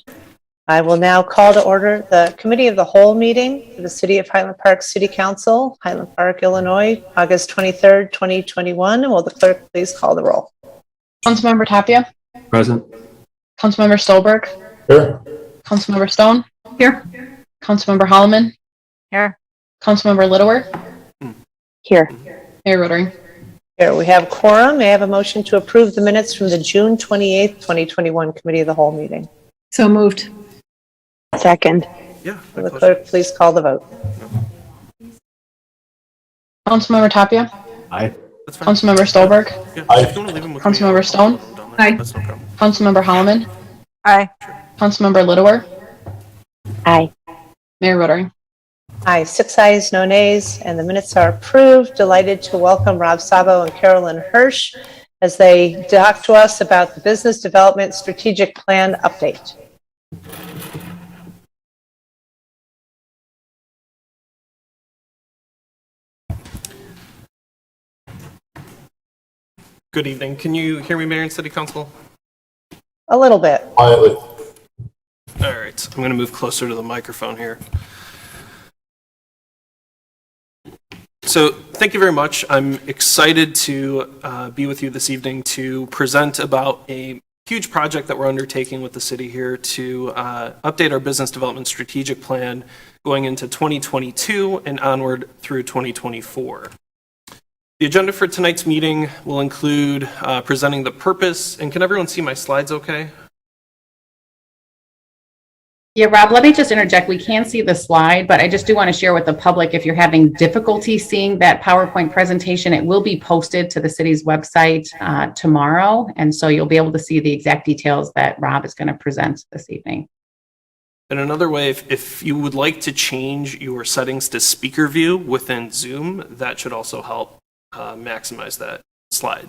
I will now call to order the Committee of the Whole meeting for the City of Highland Park City Council, Highland Park, Illinois, August 23rd, 2021. And will the clerk please call the roll? Councilmember Tapia. Present. Councilmember Stolberg. Here. Councilmember Stone. Here. Councilmember Holloman. Here. Councilmember Littlewer. Here. Mayor Rotary. Here, we have quorum. May I have a motion to approve the minutes from the June 28th, 2021 Committee of the Whole meeting? So moved. Second. Yeah. Will the clerk please call the vote? Councilmember Tapia. Aye. That's fine. Councilmember Stolberg. Yeah. Aye. If you want to leave them with me, Councilmember I'll Stone. put them down there. Aye. That's no problem. Councilmember Holloman. Aye. Councilmember Littlewer. Aye. Mayor Rotary. Aye, 6 ayes, no nays, and the minutes are approved. Delighted to welcome Rob Sabo and Carolyn Hirsch as they talk to us about the Business Development Strategic Plan update. Good evening. Can you hear me, Mayor and City Council? A little bit. Quietly. All right. I'm going to move closer to the microphone here. So thank you very much. I'm excited to be with you this evening to present about a huge project that we're undertaking with the city here to update our business development strategic plan going into 2022 and onward through 2024. The agenda for tonight's meeting will include presenting the purpose, and can everyone see my slides okay? Yeah, Rob, let me just interject. We can see the slide, but I just do want to share with the public, if you're having difficulty seeing that PowerPoint presentation, it will be posted to the city's website tomorrow. And so you'll be able to see the exact details that Rob is going to present this evening. And another way, if you would like to change your settings to speaker view within Zoom, that should also help maximize that slide.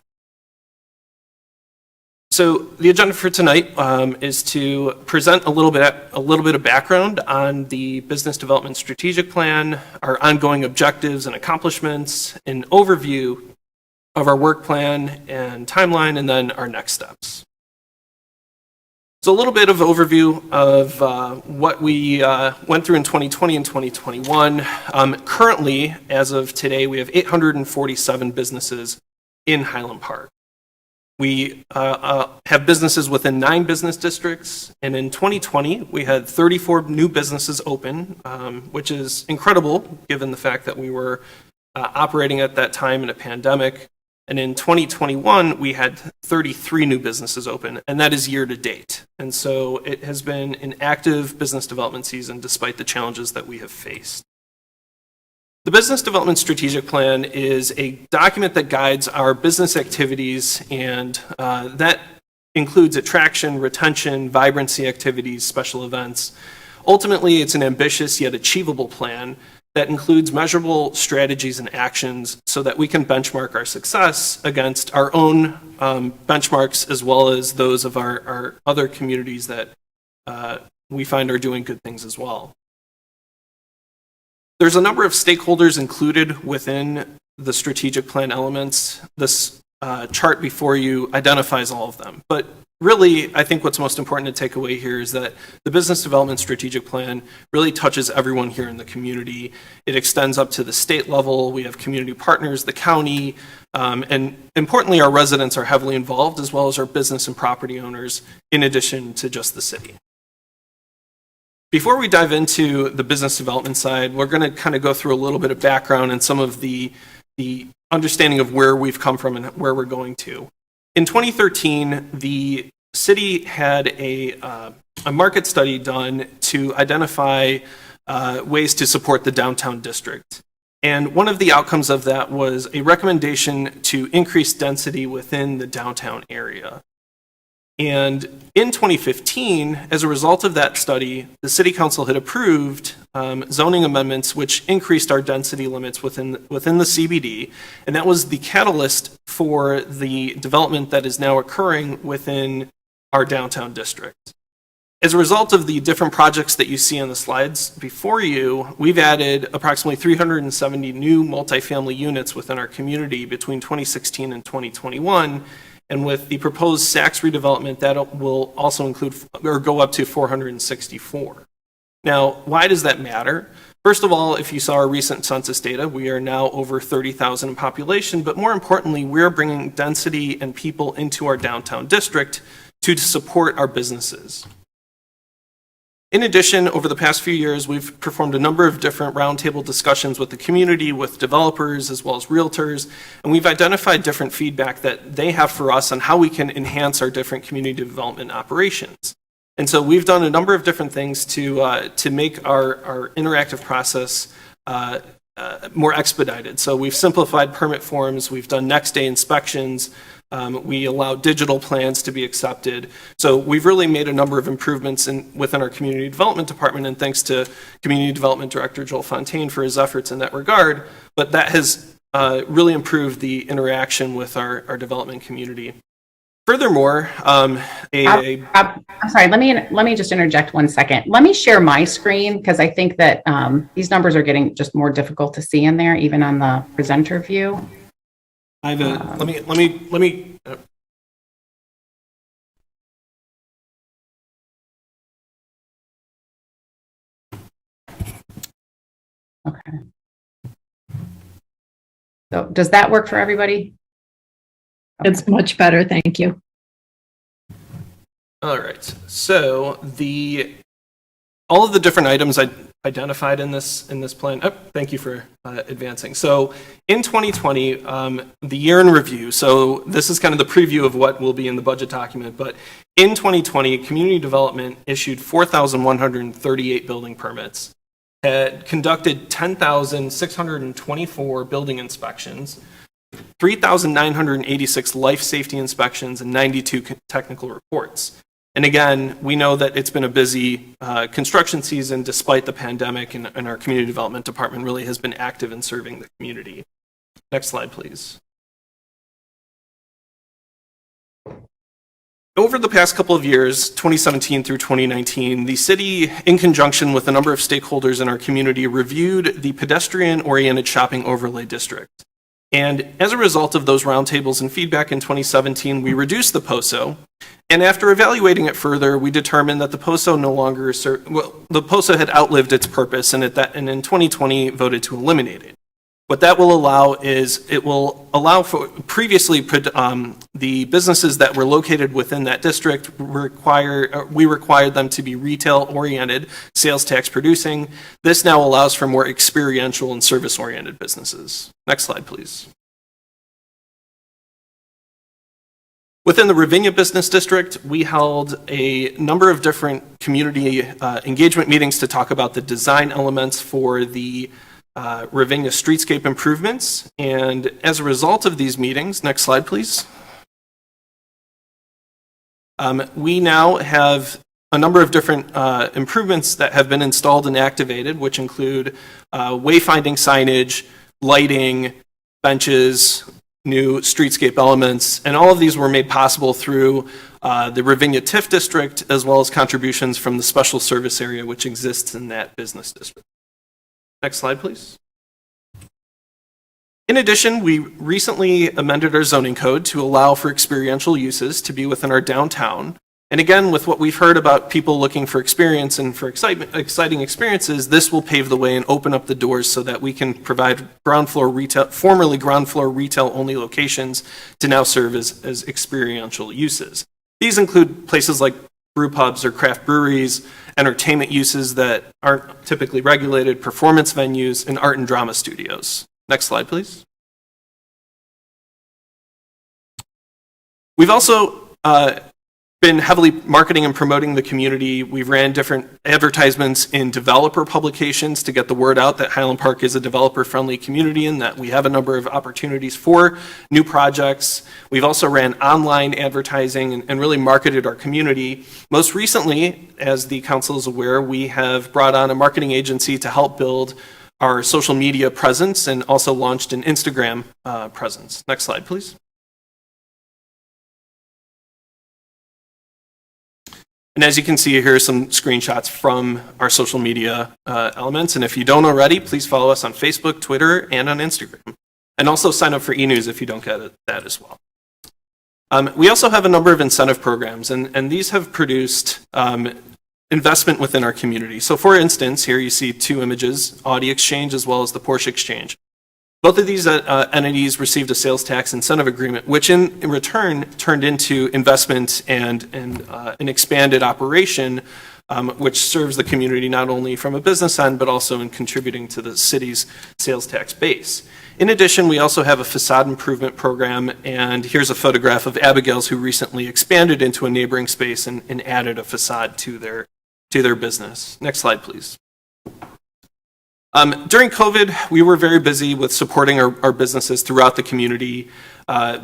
So the agenda for tonight is to present a little bit of background on the business development strategic plan, our ongoing objectives and accomplishments, an overview of our work plan and timeline, and then our next steps. So a little bit of overview of what we went through in 2020 and 2021. Currently, as of today, we have 847 businesses in Highland Park. We have businesses within 9 business districts, and in 2020, we had 34 new businesses open, which is incredible given the fact that we were operating at that time in a pandemic. And in 2021, we had 33 new businesses open, and that is year to date. And so it has been an active business development season despite the challenges that we have faced. The Business Development Strategic Plan is a document that guides our business activities, and that includes attraction, retention, vibrancy activities, special events. Ultimately, it's an ambitious yet achievable plan that includes measurable strategies and actions so that we can benchmark our success against our own benchmarks as well as those of our other communities that we find are doing good things as well. There's a number of stakeholders included within the strategic plan elements. This chart before you identifies all of them. But really, I think what's most important to take away here is that the business development strategic plan really touches everyone here in the community. It extends up to the state level. We have community partners, the county, and importantly, our residents are heavily involved, as well as our business and property owners, in addition to just the city. Before we dive into the business development side, we're going to kind of go through a little bit of background and some of the understanding of where we've come from and where we're going to. In 2013, the city had a market study done to identify ways to support the downtown district. And one of the outcomes of that was a recommendation to increase density within the downtown area. And in 2015, as a result of that study, the City Council had approved zoning amendments which increased our density limits within the CBD, and that was the catalyst for the development that is now occurring within our downtown district. As a result of the different projects that you see on the slides before you, we've added approximately 370 new multifamily units within our community between 2016 and 2021. And with the proposed Saks redevelopment, that will also include or go up to 464. Now, why does that matter? First of all, if you saw our recent census data, we are now over 30,000 in population, but more importantly, we're bringing density and people into our downtown district to support our businesses. In addition, over the past few years, we've performed a number of different roundtable discussions with the community, with developers, as well as realtors, and we've identified different feedback that they have for us on how we can enhance our different community development operations. And so we've done a number of different things to make our interactive process more expedited. So we've simplified permit forms, we've done next day inspections, we allow digital plans to be accepted. So we've really made a number of improvements within our community development department, and thanks to Community Development Director Joel Fontaine for his efforts in that regard. But that has really improved the interaction with our development community. Furthermore, I'm sorry, let me just interject 1 second. Let me share my screen because I think that these numbers are getting just more difficult to see in there, even on the presenter view. I have a, let me. Okay. So does that work for everybody? Okay. It's much better, thank you. All right. So all of the different items I identified in this plan. Oh, thank you for advancing. So in 2020, the year in review. So this is kind of the preview of what will be in the budget document. But in 2020, community development issued 4,138 building permits, had conducted 10,624 building inspections, 3,986 life safety inspections, and 92 technical reports. And again, we know that it's been a busy construction season despite the pandemic, and our community development department really has been active in serving the community. Next slide, please. Over the past couple of years, 2017 through 2019, the city, in conjunction with a number of stakeholders in our community, reviewed the pedestrian-oriented shopping overlay district. And as a result of those roundtables and feedback in 2017, we reduced the POSO. And after evaluating it further, we determined that the POSO the POSO had outlived its purpose, and in 2020 voted to eliminate it. What that will allow is it will allow for previously the businesses that were located within that district we required them to be retail oriented, sales tax producing. This now allows for more experiential and service oriented businesses. Next slide, please. Within the Ravinia Business District, we held a number of different community engagement meetings to talk about the design elements for the Ravinia streetscape improvements. And as a result of these meetings, next slide, please. We now have a number of different improvements that have been installed and activated, which include wayfinding signage, lighting, benches, new streetscape elements, and all of these were made possible through the Ravinia TIF district, as well as contributions from the special service area which exists in that business district. Next slide, please. In addition, we recently amended our zoning code to allow for experiential uses to be within our downtown. And again, with what we've heard about people looking for experience and for exciting experiences, this will pave the way and open up the doors so that we can provide formerly ground floor retail only locations to now serve as experiential uses. These include places like brew pubs or craft breweries, entertainment uses that aren't typically regulated, performance venues, and art and drama studios. Next slide, please. We've also been heavily marketing and promoting the community. We've ran different advertisements in developer publications to get the word out that Highland Park is a developer-friendly community and that we have a number of opportunities for new projects. We've also ran online advertising and really marketed our community. Most recently, as the council is aware, we have brought on a marketing agency to help build our social media presence and also launched an Instagram presence. Next slide, please. And as you can see, here are some screenshots from our social media elements. And if you don't already, please follow us on Facebook, Twitter, and on Instagram. And also sign up for e-news if you don't get that as well. We also have a number of incentive programs, and these have produced investment within our community. So for instance, here you see two images, Audi Exchange as well as the Porsche Exchange. Both of these entities received a sales tax incentive agreement, which in return turned into investment and an expanded operation, which serves the community not only from a business end, but also in contributing to the city's sales tax base. In addition, we also have a facade improvement program, and here's a photograph of Abigail's, who recently expanded into a neighboring space and added a facade to their business. Next slide, please. During COVID, we were very busy with supporting our businesses throughout the community.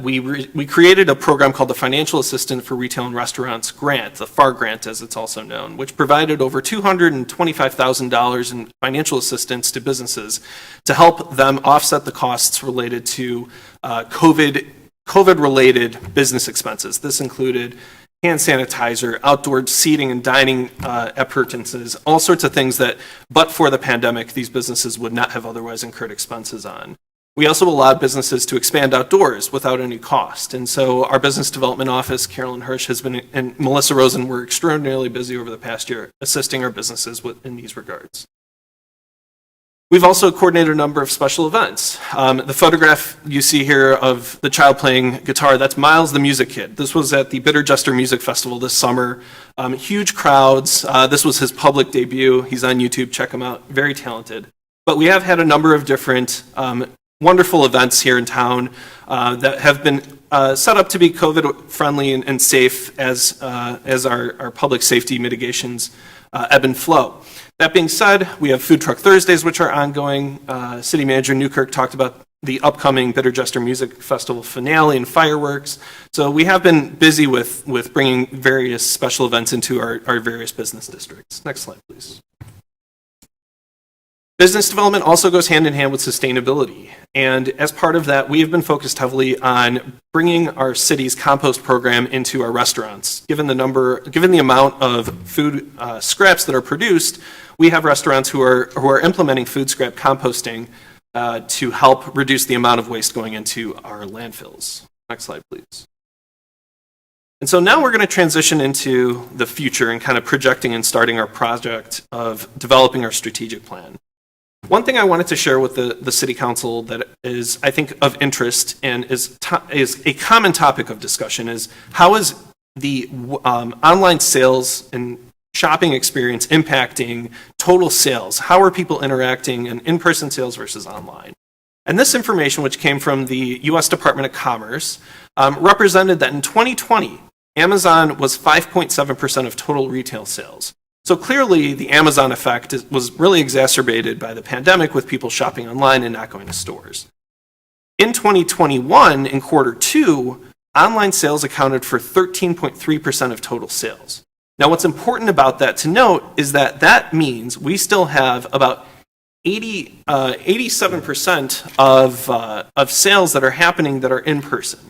We created a program called the Financial Assistance for Retail and Restaurants Grant, the FAR grant as it's also known, which provided over $225,000 in financial assistance to businesses to help them offset the costs related to COVID-related business expenses. This included hand sanitizer, outdoor seating and dining appurtenances, all sorts of things that, but for the pandemic, these businesses would not have otherwise incurred expenses on. We also allowed businesses to expand outdoors without any cost. And so our business development office, Carolyn Hirsch, and Melissa Rosen were extraordinarily busy over the past year assisting our businesses in these regards. We've also coordinated a number of special events. The photograph you see here of the child playing guitar, that's Miles the Music Kid. This was at the Bitter Jester Music Festival this summer. Huge crowds. This was his public debut. He's on YouTube. Check him out. Very talented. But we have had a number of different wonderful events here in town that have been set up to be COVID friendly and safe as our public safety mitigations ebb and flow. That being said, we have Food Truck Thursdays, which are ongoing. City Manager Newkirk talked about the upcoming Bitter Jester Music Festival finale and fireworks. So we have been busy with bringing various special events into our various business districts. Next slide, please. Business development also goes hand in hand with sustainability. And as part of that, we have been focused heavily on bringing our city's compost program into our restaurants. Given the amount of food scraps that are produced, we have restaurants who are implementing food scrap composting to help reduce the amount of waste going into our landfills. Next slide, please. And so now we're going to transition into the future and kind of projecting and starting our project of developing our strategic plan. One thing I wanted to share with the City Council that is, I think, of interest and is a common topic of discussion is how is the online sales and shopping experience impacting total sales? How are people interacting in in-person sales versus online? And this information, which came from the U.S. Department of Commerce, represented that in 2020, Amazon was 5.7% of total retail sales. So clearly, the Amazon effect was really exacerbated by the pandemic with people shopping online and not going to stores. In 2021, in quarter two, online sales accounted for 13.3% of total sales. Now, what's important about that to note is that means we still have about 87% of sales that are happening that are in person.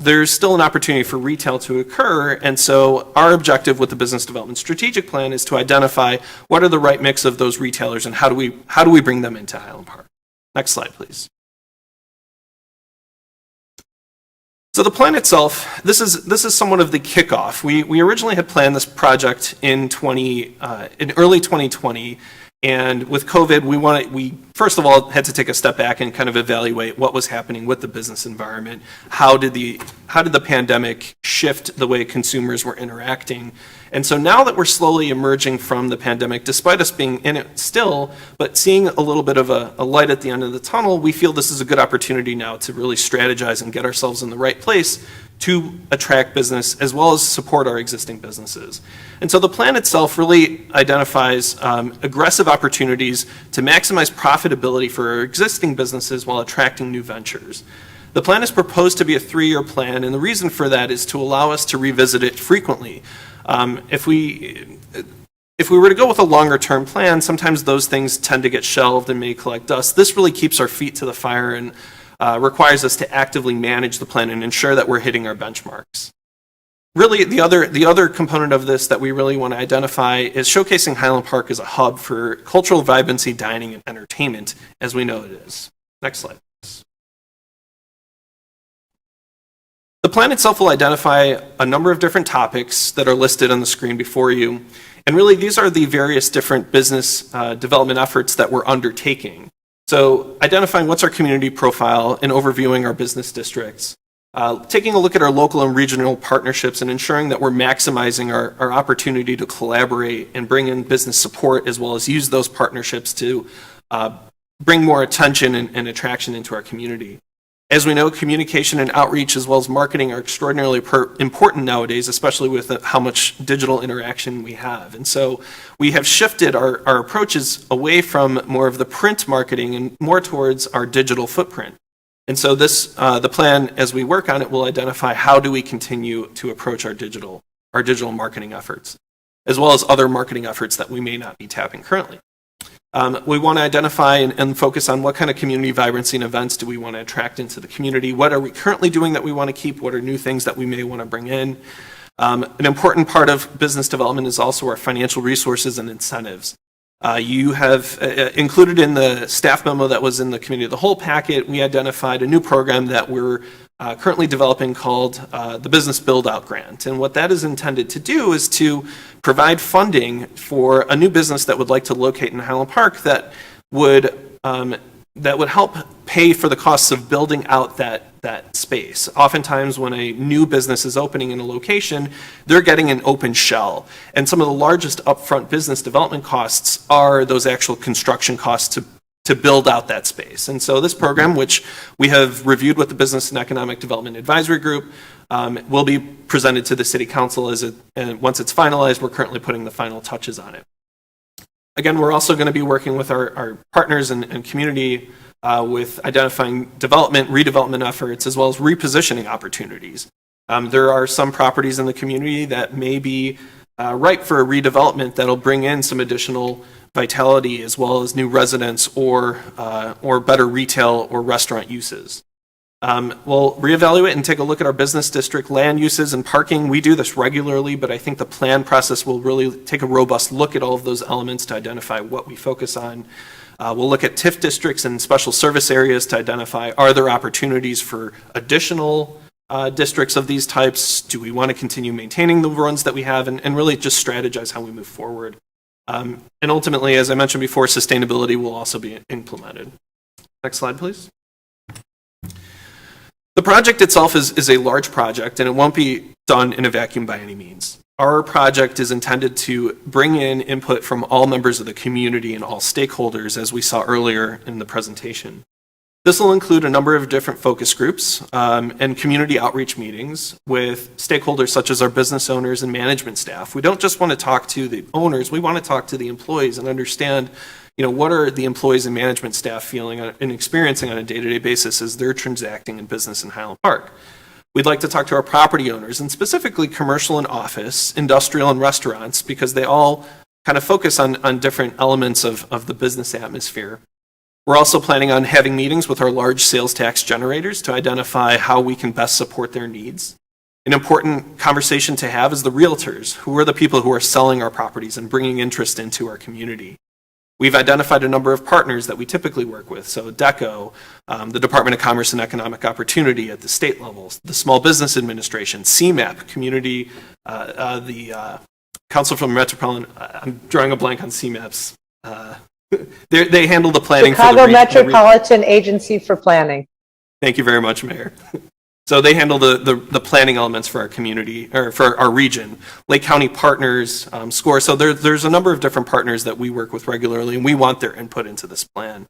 There's still an opportunity for retail to occur, and so our objective with the business development strategic plan is to identify what are the right mix of those retailers and how do we bring them into Highland Park. Next slide, please. So the plan itself, this is somewhat of the kickoff. We originally had planned this project in early 2020. And with COVID, we first of all, had to take a step back and kind of evaluate what was happening with the business environment. How did the pandemic shift the way consumers were interacting? And so now that we're slowly emerging from the pandemic, despite us being in it still, but seeing a little bit of a light at the end of the tunnel, we feel this is a good opportunity now to really strategize and get ourselves in the right place to attract business as well as support our existing businesses. And so the plan itself really identifies aggressive opportunities to maximize profitability for our existing businesses while attracting new ventures. The plan is proposed to be a 3-year plan, and the reason for that is to allow us to revisit it frequently. If we were to go with a longer term plan, sometimes those things tend to get shelved and may collect dust. This really keeps our feet to the fire and requires us to actively manage the plan and ensure that we're hitting our benchmarks. Really, the other component of this that we really want to identify is showcasing Highland Park as a hub for cultural vibrancy, dining, and entertainment, as we know it is. Next slide, please. The plan itself will identify a number of different topics that are listed on the screen before you. And really, these are the various different business development efforts that we're undertaking. So identifying what's our community profile and overviewing our business districts. Taking a look at our local and regional partnerships and ensuring that we're maximizing our opportunity to collaborate and bring in business support, as well as use those partnerships to bring more attention and attraction into our community. As we know, communication and outreach as well as marketing are extraordinarily important nowadays, especially with how much digital interaction we have. And so we have shifted our approaches away from more of the print marketing and more towards our digital footprint. And so the plan, as we work on it, will identify how do we continue to approach our digital marketing efforts, as well as other marketing efforts that we may not be tapping currently. We want to identify and focus on what kind of community vibrancy and events do we want to attract into the community. What are we currently doing that we want to keep? What are new things that we may want to bring in? An important part of business development is also our financial resources and incentives. You have included in the staff memo that was in the committee of the whole packet, we identified a new program that we're currently developing called the Business Build-Out Grant. And what that is intended to do is to provide funding for a new business that would like to locate in Highland Park that would help pay for the costs of building out that space. Oftentimes when a new business is opening in a location, they're getting an open shell. And some of the largest upfront business development costs are those actual construction costs to build out that space. And so this program, which we have reviewed with the Business and Economic Development Advisory Group, will be presented to the City Council and once it's finalized. We're currently putting the final touches on it. Again, we're also going to be working with our partners and community with identifying development, redevelopment efforts, as well as repositioning opportunities. There are some properties in the community that may be ripe for a redevelopment that'll bring in some additional vitality as well as new residents or better retail or restaurant uses. We'll reevaluate and take a look at our business district land uses and parking. We do this regularly, but I think the plan process will really take a robust look at all of those elements to identify what we focus on. We'll look at TIF districts and special service areas to identify, are there opportunities for additional districts of these types? Do we want to continue maintaining the ones that we have, and really just strategize how we move forward? And ultimately, as I mentioned before, sustainability will also be implemented. Next slide, please. The project itself is a large project, and it won't be done in a vacuum by any means. Our project is intended to bring in input from all members of the community and all stakeholders, as we saw earlier in the presentation. This will include a number of different focus groups and community outreach meetings with stakeholders such as our business owners and management staff. We don't just want to talk to the owners, we want to talk to the employees and understand, what are the employees and management staff feeling and experiencing on a day-to-day basis as they're transacting in business in Highland Park. We'd like to talk to our property owners, and specifically commercial and office, industrial and restaurants, because they all kind of focus on different elements of the business atmosphere. We're also planning on having meetings with our large sales tax generators to identify how we can best support their needs. An important conversation to have is the realtors, who are the people who are selling our properties and bringing interest into our community. We've identified a number of partners that we typically work with, so DECO, the Department of Commerce and Economic Opportunity at the state levels, the Small Business Administration, CMAP, Community, the Council from Metropolitan, I'm drawing a blank on CMAP's They handle the planning for Chicago the Metropolitan Agency for Planning. Thank you very much, Mayor. So they handle the planning elements for our community, or for our region. Lake County Partners, SCORE. So there's a number of different partners that we work with regularly, and we want their input into this plan.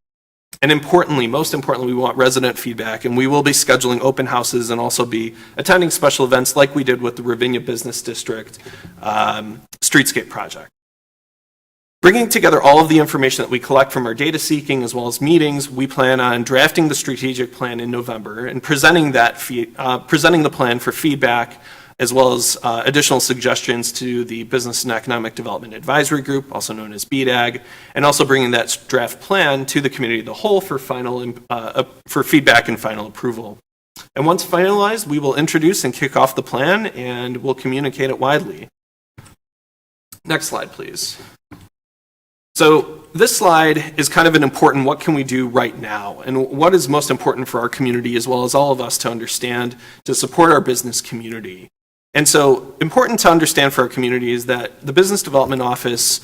And importantly, most importantly, we want resident feedback, and we will be scheduling open houses and also be attending special events like we did with the Ravinia Business District Streetscape project. Bringing together all of the information that we collect from our data seeking as well as meetings, we plan on drafting the strategic plan in November and presenting the plan for feedback as well as additional suggestions to the Business and Economic Development Advisory Group, also known as BDAG, and also bringing that draft plan to the community as a whole for feedback and final approval. And once finalized, we will introduce and kick off the plan, and we'll communicate it widely. Next slide, please. So this slide is kind of an important what can we do right now, and what is most important for our community as well as all of us to understand to support our business community. And so important to understand for our community is that the Business Development Office,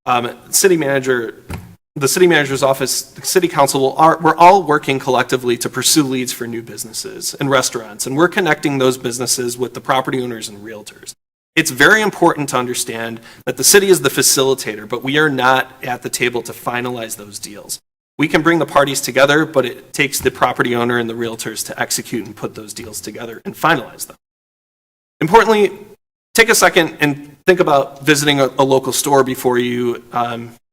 the City Manager's Office, the City Council, we're all working collectively to pursue leads for new businesses and restaurants, and we're connecting those businesses with the property owners and realtors. It's very important to understand that the city is the facilitator, but we are not at the table to finalize those deals. We can bring the parties together, but it takes the property owner and the realtors to execute and put those deals together and finalize them. Importantly, take a second and think about visiting a local store before you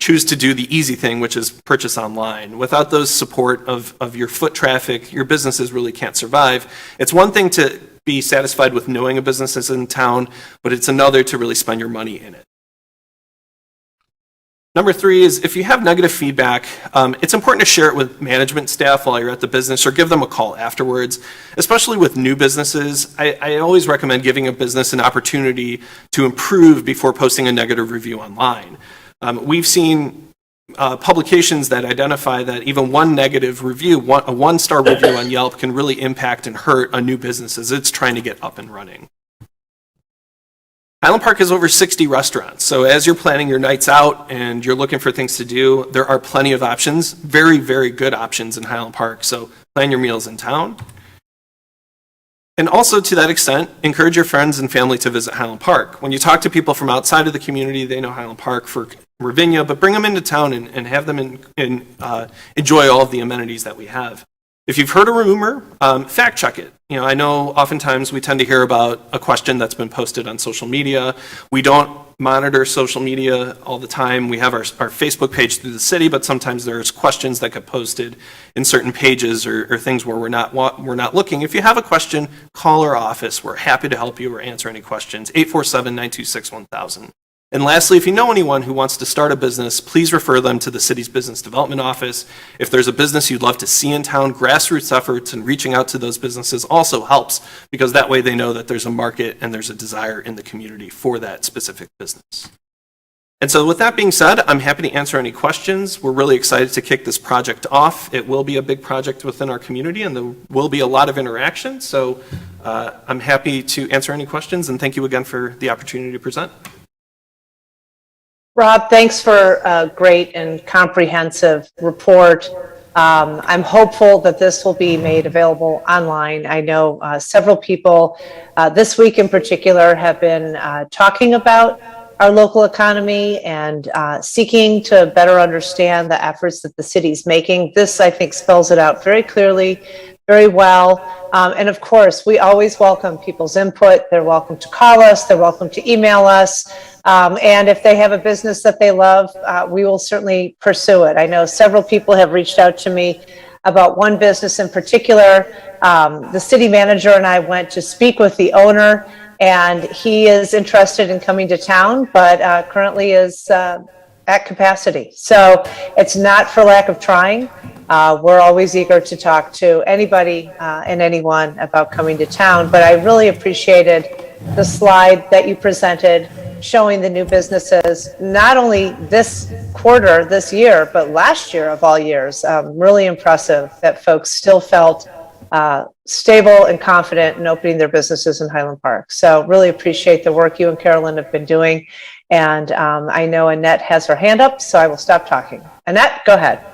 choose to do the easy thing, which is purchase online. Without those support of your foot traffic, your businesses really can't survive. It's one thing to be satisfied with knowing a business is in town, but it's another to really spend your money in it. Number 3 is if you have negative feedback, it's important to share it with management staff while you're at the business or give them a call afterwards, especially with new businesses. I always recommend giving a business an opportunity to improve before posting a negative review online. We've seen publications that identify that even one negative review, a one-star review on Yelp can really impact and hurt a new business as it's trying to get up and running. Highland Park has over 60 restaurants, so as you're planning your nights out and you're looking for things to do, there are plenty of options, very, very good options in Highland Park, so plan your meals in town. And also, to that extent, encourage your friends and family to visit Highland Park. When you talk to people from outside of the community, they know Highland Park for Ravinia, but bring them into town and have them enjoy all of the amenities that we have. If you've heard a rumor, fact check it. I know oftentimes we tend to hear about a question that's been posted on social media. We don't monitor social media all the time. We have our Facebook page through the city, but sometimes there's questions that get posted in certain pages or things where we're not looking. If you have a question, call our office. We're happy to help you or answer any questions. 847-926-1000. And lastly, if you know anyone who wants to start a business, please refer them to the city's business development office. If there's a business you'd love to see in town, grassroots efforts and reaching out to those businesses also helps, because that way they know that there's a market and there's a desire in the community for that specific business. And so with that being said, I'm happy to answer any questions. We're really excited to kick this project off. It will be a big project within our community and there will be a lot of interaction. So I'm happy to answer any questions, and thank you again for the opportunity to present. Rob, thanks for a great and comprehensive report. I'm hopeful that this will be made available online. I know several people this week in particular have been talking about our local economy and seeking to better understand the efforts that the city's making. This, I think, spells it out very clearly, very well. And of course, we always welcome people's input. They're welcome to call us. They're welcome to email us. And if they have a business that they love, we will certainly pursue it. I know several people have reached out to me about one business in particular. The city manager and I went to speak with the owner, and he is interested in coming to town, but currently is at capacity. So it's not for lack of trying. We're always eager to talk to anybody and anyone about coming to town, but I really appreciated the slide that you presented showing the new businesses, not only this quarter, this year, but last year of all years. Really impressive that folks still felt stable and confident in opening their businesses in Highland Park. So really appreciate the work you and Carolyn have been doing. And I know Annette has her hand up, so I will stop talking. Annette, go ahead.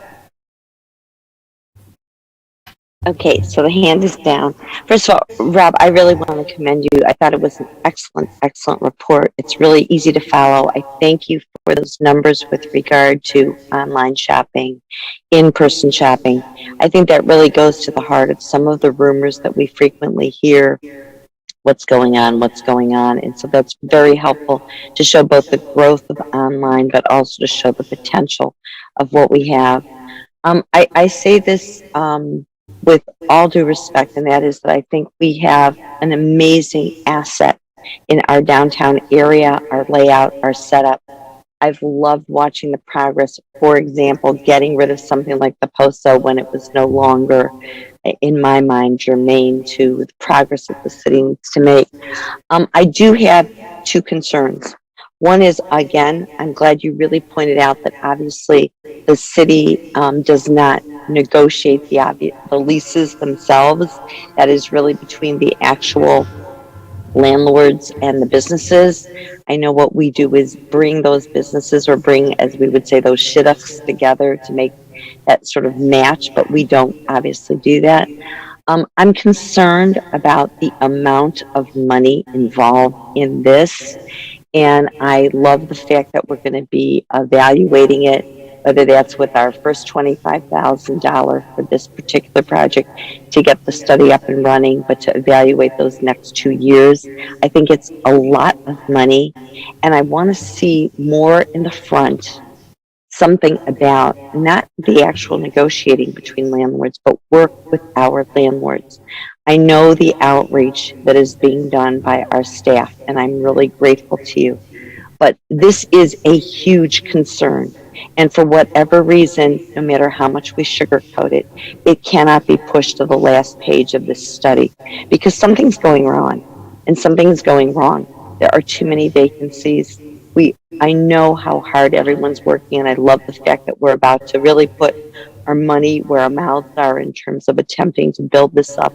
Okay, so the hand is down. First of all, Rob, I really want to commend you. I thought it was an excellent, excellent report. It's really easy to follow. I thank you for those numbers with regard to online shopping, in-person shopping. I think that really goes to the heart of some of the rumors that we frequently hear. What's going on. And so that's very helpful to show both the growth of online, but also to show the potential of what we have. I say this with all due respect, and that is that I think we have an amazing asset in our downtown area, our layout, our setup. I've loved watching the progress, for example, getting rid of something like the POSO when it was no longer, in my mind, germane to the progress that the city needs to make. I do have two concerns. One is, again, I'm glad you really pointed out that obviously the city does not negotiate the leases themselves. That is really between the actual landlords and the businesses. I know what we do is bring those businesses, or bring, as we would say, those shidduchs together to make that sort of match, but we don't obviously do that. I'm concerned about the amount of money involved in this, and I love the fact that we're going to be evaluating it, whether that's with our first $25,000 for this particular project to get the study up and running, but to evaluate those next 2 years. I think it's a lot of money, and I want to see more in the front, something about not the actual negotiating between landlords, but work with our landlords. I know the outreach that is being done by our staff, and I'm really grateful to you. But this is a huge concern. And for whatever reason, no matter how much we sugarcoat it, it cannot be pushed to the last page of this study, because something's going wrong, and something's going wrong. There are too many vacancies. I know how hard everyone's working, and I love the fact that we're about to really put our money where our mouths are in terms of attempting to build this up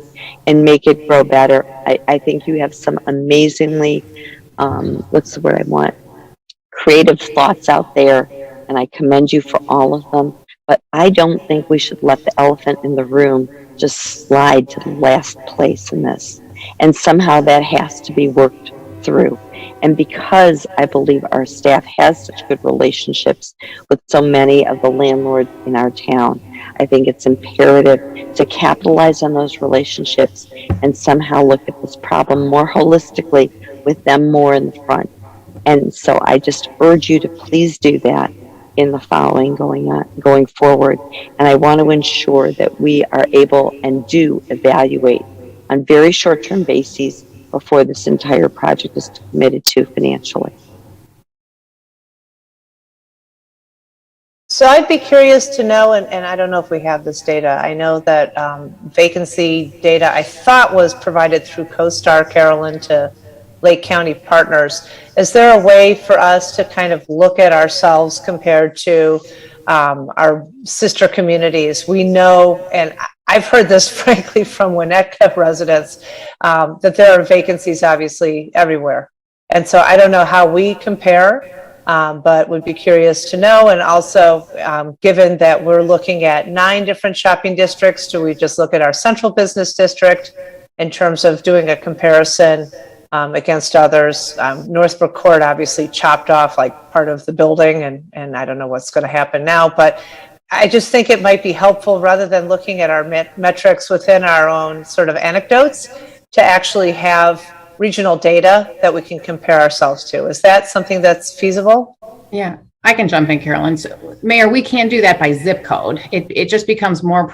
and make it grow better. I think you have some amazingly, what's the word I want? Creative thoughts out there, and I commend you for all of them. But I don't think we should let the elephant in the room just slide to the last place in this. And somehow that has to be worked through. And because I believe our staff has such good relationships with so many of the landlords in our town, I think it's imperative to capitalize on those relationships and somehow look at this problem more holistically, with them more in the front. And so I just urge you to please do that in the following going forward. And I want to ensure that we are able and do evaluate on very short-term bases before this entire project is committed to financially. So I'd be curious to know, and I don't know if we have this data. I know that vacancy data, I thought, was provided through CoStar, Carolyn, to Lake County partners. Is there a way for us to kind of look at ourselves compared to our sister communities? We know, and I've heard this frankly from Winnetka residents, that there are vacancies obviously everywhere. And so I don't know how we compare, but would be curious to know. And also, given that we're looking at 9 different shopping districts, do we just look at our central business district in terms of doing a comparison against others? Northbrook Court obviously chopped off like part of the building, and I don't know what's going to happen now, but I just think it might be helpful, rather than looking at our metrics within our own sort of anecdotes, to actually have regional data that we can compare ourselves to. Is that something that's feasible? Yeah, I can jump in, Carolyn. So, Mayor, we can do that by zip code. It just becomes more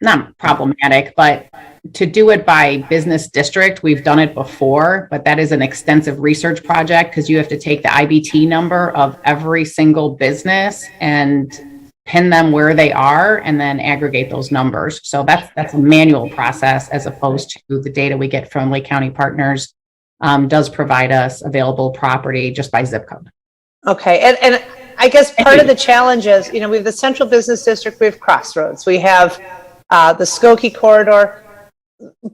not problematic, but to do it by business district, we've done it before, but that is an extensive research project, because you have to take the IBT number of every single business and pin them where they are and then aggregate those numbers. So that's a manual process, as opposed to the data we get from Lake County Partners does provide us available property just by zip code. Okay, and I guess part of the challenge is, we have the Central Business District, we have Crossroads, we have the Skokie Corridor.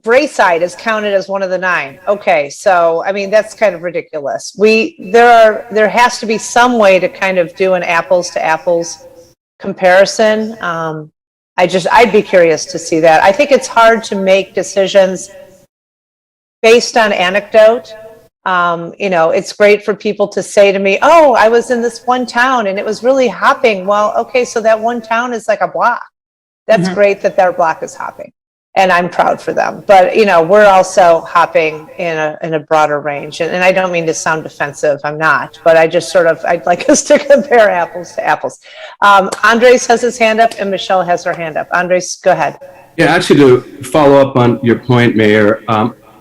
Braeside is counted as one of the 9. Okay, so I mean that's kind of ridiculous. There has to be some way to kind of do an apples to apples comparison. I'd be curious to see that. I think it's hard to make decisions based on anecdote. It's great for people to say to me, "Oh, I was in this one town and it was really hopping." Well, okay, so that one town is like a block. That's great that their block is hopping, and I'm proud for them. But we're also hopping in a broader range, and I don't mean to sound defensive. I'm not, but I'd like us to compare apples to apples. Andres has his hand up, and Michelle has her hand up. Andres, go ahead. Yeah, actually, to follow up on your point, Mayor,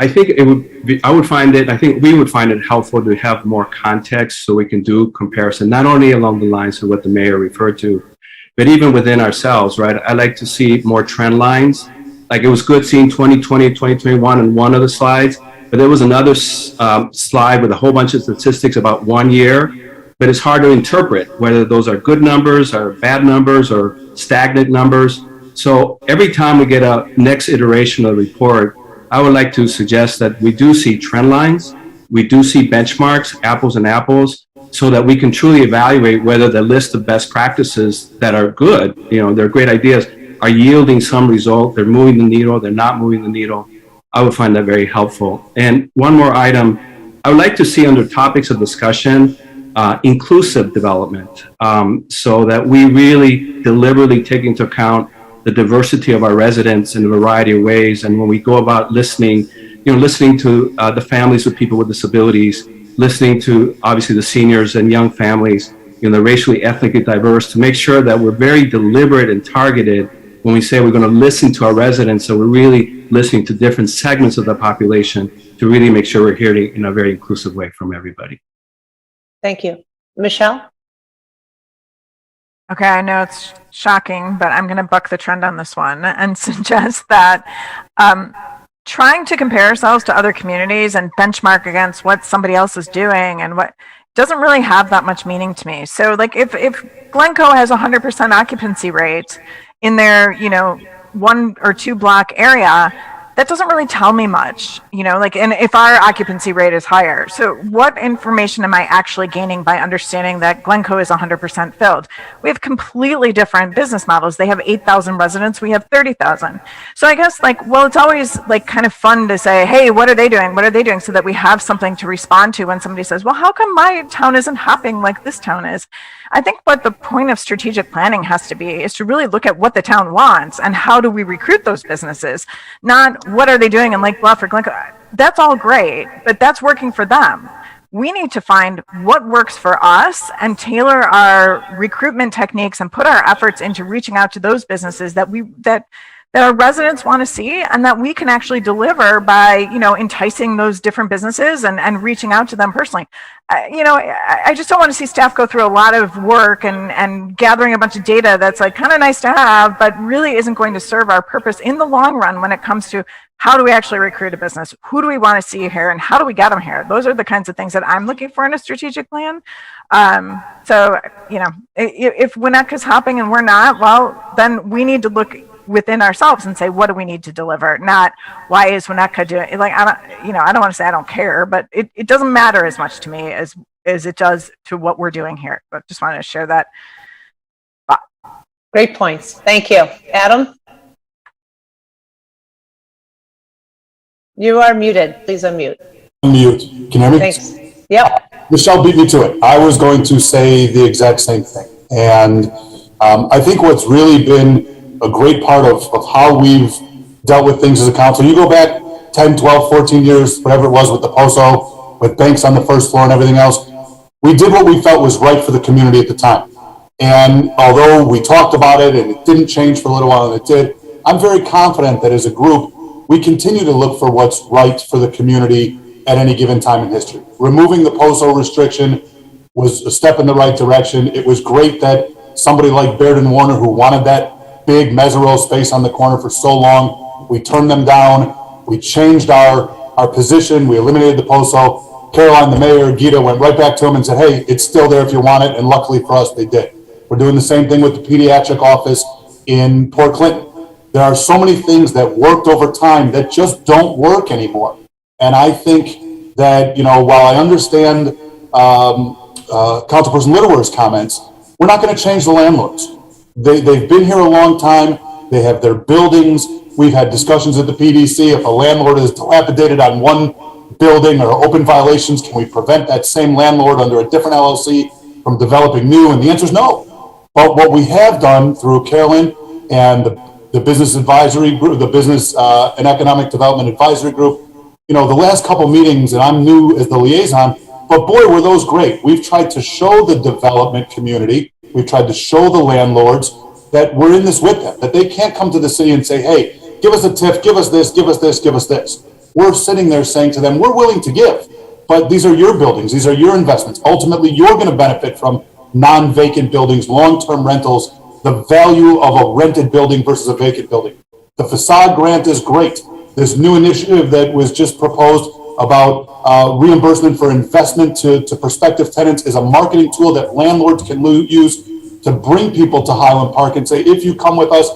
I think I think we would find it helpful to have more context so we can do comparison, not only along the lines of what the mayor referred to, but even within ourselves, right? I like to see more trend lines. Like it was good seeing 2020, 2021 in one of the slides, but there was another slide with a whole bunch of statistics about 1 year, but it's hard to interpret whether those are good numbers or bad numbers or stagnant numbers. So every time we get a next iteration of the report, I would like to suggest that we do see trend lines, we do see benchmarks, apples and apples, so that we can truly evaluate whether the list of best practices that are good, they're great ideas, are yielding some result, they're moving the needle, they're not moving the needle. I would find that very helpful. And one more item, I would like to see under topics of discussion, inclusive development, so that we really deliberately take into account the diversity of our residents in a variety of ways. And when we go about listening to the families of people with disabilities, listening to obviously the seniors and young families, the racially, ethnically diverse, to make sure that we're very deliberate and targeted when we say we're going to listen to our residents. So we're really listening to different segments of the population to really make sure we're hearing in a very inclusive way from everybody. Thank you. Michelle? Okay, I know it's shocking, but I'm going to buck the trend on this one and suggest that trying to compare ourselves to other communities and benchmark against what somebody else is doing and what doesn't really have that much meaning to me. So like if Glencoe has 100% occupancy rate in their, 1 or 2 block area, that doesn't really tell me much, and if our occupancy rate is higher. So what information am I actually gaining by understanding that Glencoe is 100% filled? We have completely different business models. They have 8,000 residents, we have 30,000. So I guess it's always kind of fun to say, hey, what are they doing? What are they doing? So that we have something to respond to when somebody says, well, how come my town isn't hopping like this town is? I think what the point of strategic planning has to be is to really look at what the town wants and how do we recruit those businesses, not what are they doing in Lake Bluff or Glencoe. That's all great, but that's working for them. We need to find what works for us and tailor our recruitment techniques and put our efforts into reaching out to those businesses that our residents want to see and that we can actually deliver by, enticing those different businesses and reaching out to them personally. I just don't want to see staff go through a lot of work and gathering a bunch of data that's kind of nice to have, but really isn't going to serve our purpose in the long run when it comes to how do we actually recruit a business? Who do we want to see here and how do we get them here? Those are the kinds of things that I'm looking for in a strategic plan. If Winnebago's hopping and we're not, well, then we need to look within ourselves and say, what do we need to deliver? Not why is Winnetka doing it? I don't want to say I don't care, but it doesn't matter as much to me as it does to what we're doing here. But just wanted to share that. Great points. Thank you. Adam? You are muted. Please unmute. Unmute. Can you hear me? Thanks. Yep. Michelle beat me to it. I was going to say the exact same thing. And I think what's really been a great part of how we've dealt with things as a council, you go back 10, 12, 14 years, whatever it was with the POSO, with banks on the first floor and everything else, we did what we felt was right for the community at the time. And although we talked about it and it didn't change for a little while and it did, I'm very confident that as a group, we continue to look for what's right for the community at any given time in history. Removing the POSO restriction was a step in the right direction. It was great that somebody like Baird and Warner, who wanted that big Mesereau space on the corner for so long, we turned them down. We changed our position. We eliminated the POSO. Caroline, the mayor, Gita went right back to them and said, hey, it's still there if you want it. And luckily for us, they did. We're doing the same thing with the pediatric office in Port Clinton. There are so many things that worked over time that just don't work anymore. And I think that, while I understand Councilperson Littleworth's comments, we're not going to change the landlords. They've been here a long time. They have their buildings. We've had discussions at the PDC. If a landlord is dilapidated on one building or open violations, can we prevent that same landlord under a different LLC from developing new? And the answer is no. But what we have done through Carolyn and the Business Advisory Group, the Business and Economic Development Advisory Group, the last couple meetings, and I'm new as the liaison, but boy, were those great. We've tried to show the development community, we've tried to show the landlords that we're in this with them, that they can't come to the city and say, hey, give us a TIF, give us this, give us this, give us this. We're sitting there saying to them, we're willing to give, but these are your buildings, these are your investments. Ultimately, you're going to benefit from non-vacant buildings, long-term rentals, the value of a rented building versus a vacant building. The facade grant is great. This new initiative that was just proposed about reimbursement for investment to prospective tenants is a marketing tool that landlords can use to bring people to Highland Park and say, if you come with us,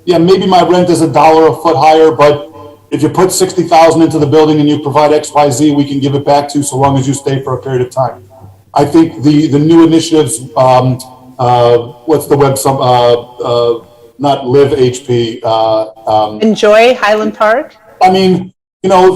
yeah, maybe my rent is $1 a foot higher, but if you put $60,000 into the building and you provide XYZ, we can give it back to you so long as you stay for a period of time. I think the new initiatives, what's the web, not Live HP. Enjoy Highland Park. I mean,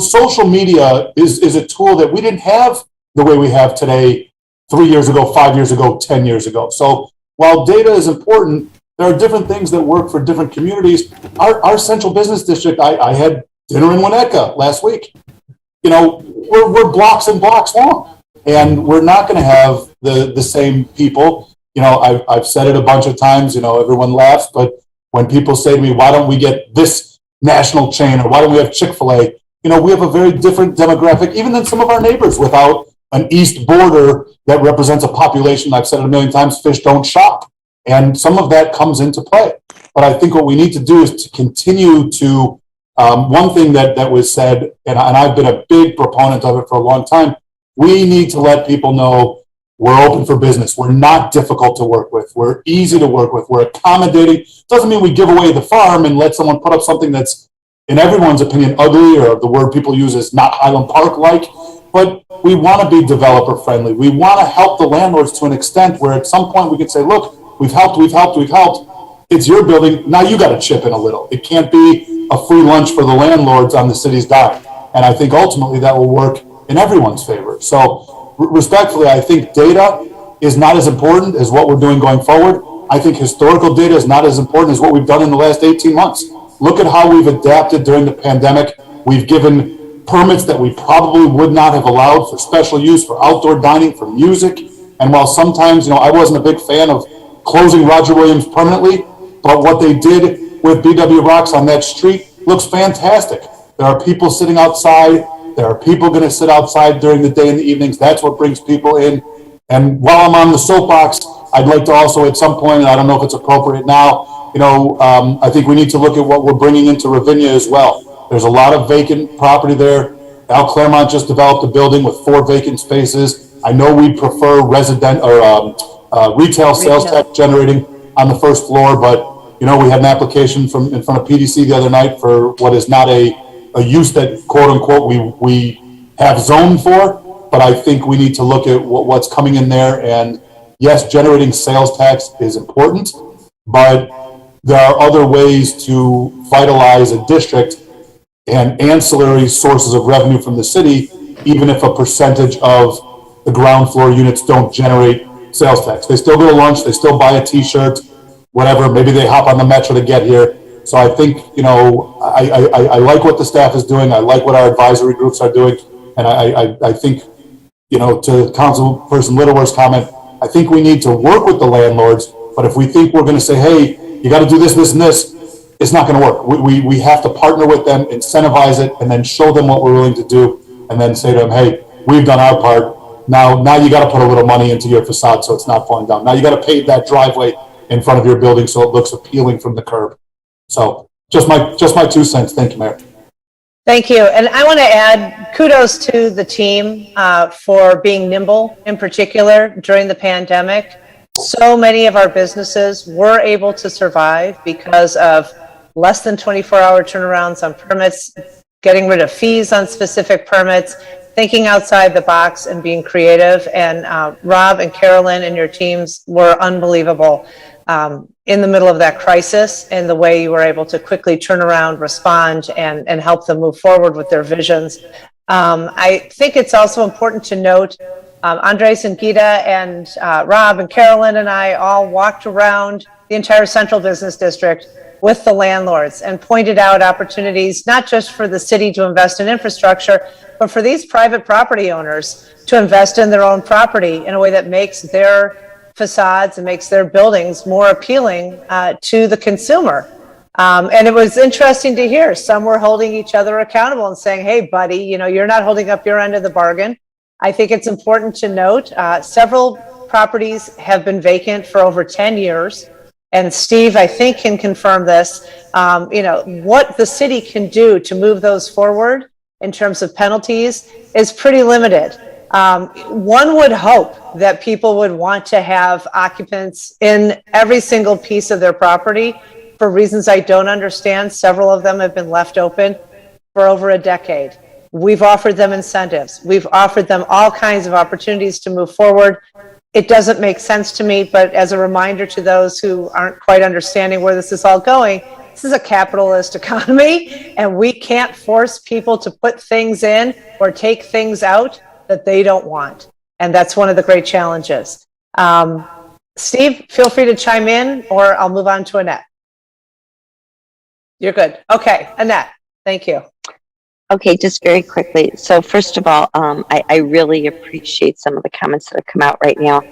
social media is a tool that we didn't have the way we have today 3 years ago, 5 years ago, 10 years ago. So while data is important, there are different things that work for different communities. Our central business district, I had dinner in Winnetka last week. We're blocks and blocks long, and we're not going to have the same people. I've said it a bunch of times, everyone laughs, but when people say to me, why don't we get this national chain, or why don't we have Chick-fil-A? We have a very different demographic, even than some of our neighbors, without an east border that represents a population. I've said it a million times, fish don't shop. And some of that comes into play. But I think what we need to do is to continue to, one thing that was said, and I've been a big proponent of it for a long time, we need to let people know we're open for business. We're not difficult to work with. We're easy to work with. We're accommodating. Doesn't mean we give away the farm and let someone put up something that's, in everyone's opinion, ugly, or the word people use is not Highland Park-like. But we want to be developer-friendly. We want to help the landlords to an extent where at some point we could say, look, we've helped. It's your building. Now you got to chip in a little. It can't be a free lunch for the landlords on the city's dime. And I think ultimately that will work in everyone's favor. So respectfully, I think data is not as important as what we're doing going forward. I think historical data is not as important as what we've done in the last 18 months. Look at how we've adapted during the pandemic. We've given permits that we probably would not have allowed for special use, for outdoor dining, for music. And while sometimes, I wasn't a big fan of closing Roger Williams permanently, but what they did with BW Rocks on that street looks fantastic. There are people sitting outside. There are people going to sit outside during the day and the evenings. That's what brings people in. And while I'm on the soapbox, I'd like to also at some point, and I don't know if it's appropriate now, I think we need to look at what we're bringing into Ravinia as well. There's a lot of vacant property there. Al Claremont just developed a building with 4 vacant spaces. I know we prefer retail sales tax generating on the first floor, but we had an application in front of PDC the other night for what is not a use that quote unquote we have zoned for, but I think we need to look at what's coming in there. And yes, generating sales tax is important, but there are other ways to vitalize a district and ancillary sources of revenue from the city, even if a percentage of the ground floor units don't generate sales tax. They still go to lunch, they still buy a t-shirt, whatever, maybe they hop on the metro to get here. So I think, I like what the staff is doing. I like what our advisory groups are doing. And I think, to Councilperson Littleworth's comment, I think we need to work with the landlords, but if we think we're going to say, hey, you got to do this, this, and this, it's not going to work. We have to partner with them, incentivize it, and then show them what we're willing to do, and then say to them, hey, we've done our part. Now you got to put a little money into your facade so it's not falling down. Now you got to pave that driveway in front of your building so it looks appealing from the curb. So just my 2 cents. Thank you, Mayor. Thank you. And I want to add kudos to the team for being nimble, in particular during the pandemic. So many of our businesses were able to survive because of less than 24-hour turnarounds on permits, getting rid of fees on specific permits, thinking outside the box and being creative. And Rob and Carolyn and your teams were unbelievable in the middle of that crisis, and the way you were able to quickly turn around, respond, and help them move forward with their visions. I think it's also important to note Andres and Gita and Rob and Carolyn and I all walked around the entire Central Business District with the landlords and pointed out opportunities, not just for the city to invest in infrastructure, but for these private property owners to invest in their own property in a way that makes their facades and makes their buildings more appealing to the consumer. And it was interesting to hear some were holding each other accountable and saying, hey, buddy, you're not holding up your end of the bargain. I think it's important to note several properties have been vacant for over 10 years. And Steve, I think, can confirm this. What the city can do to move those forward in terms of penalties is pretty limited. One would hope that people would want to have occupants in every single piece of their property. For reasons I don't understand, several of them have been left open for over a decade. We've offered them incentives. We've offered them all kinds of opportunities to move forward. It doesn't make sense to me, but as a reminder to those who aren't quite understanding where this is all going, this is a capitalist economy, and we can't force people to put things in or take things out that they don't want. And that's one of the great challenges. Steve, feel free to chime in, or I'll move on to Annette. You're good. Okay, Annette, thank you. Okay, just very quickly. So first of all, I really appreciate some of the comments that have come out right now.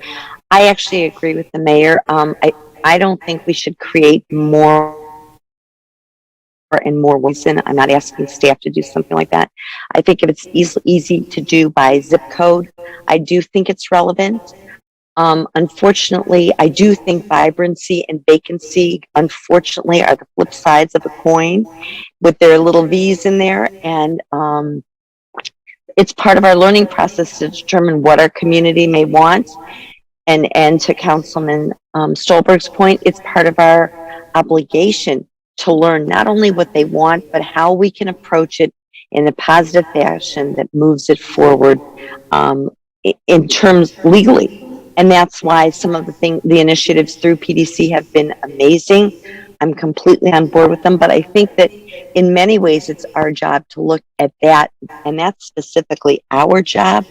I actually agree with the mayor. I don't think we should create more and more ways in. I'm not asking staff to do something like that. I think if it's easy to do by zip code, I do think it's relevant. Unfortunately, I do think vibrancy and vacancy, unfortunately, are the flip sides of a coin with their little V's in there. And it's part of our learning process to determine what our community may want. And to Councilman Stolberg's point, it's part of our obligation to learn not only what they want, but how we can approach it in a positive fashion that moves it forward in terms legally. And that's why some of the initiatives through PDC have been amazing. I'm completely on board with them, but I think that in many ways it's our job to look at that, and that's specifically our job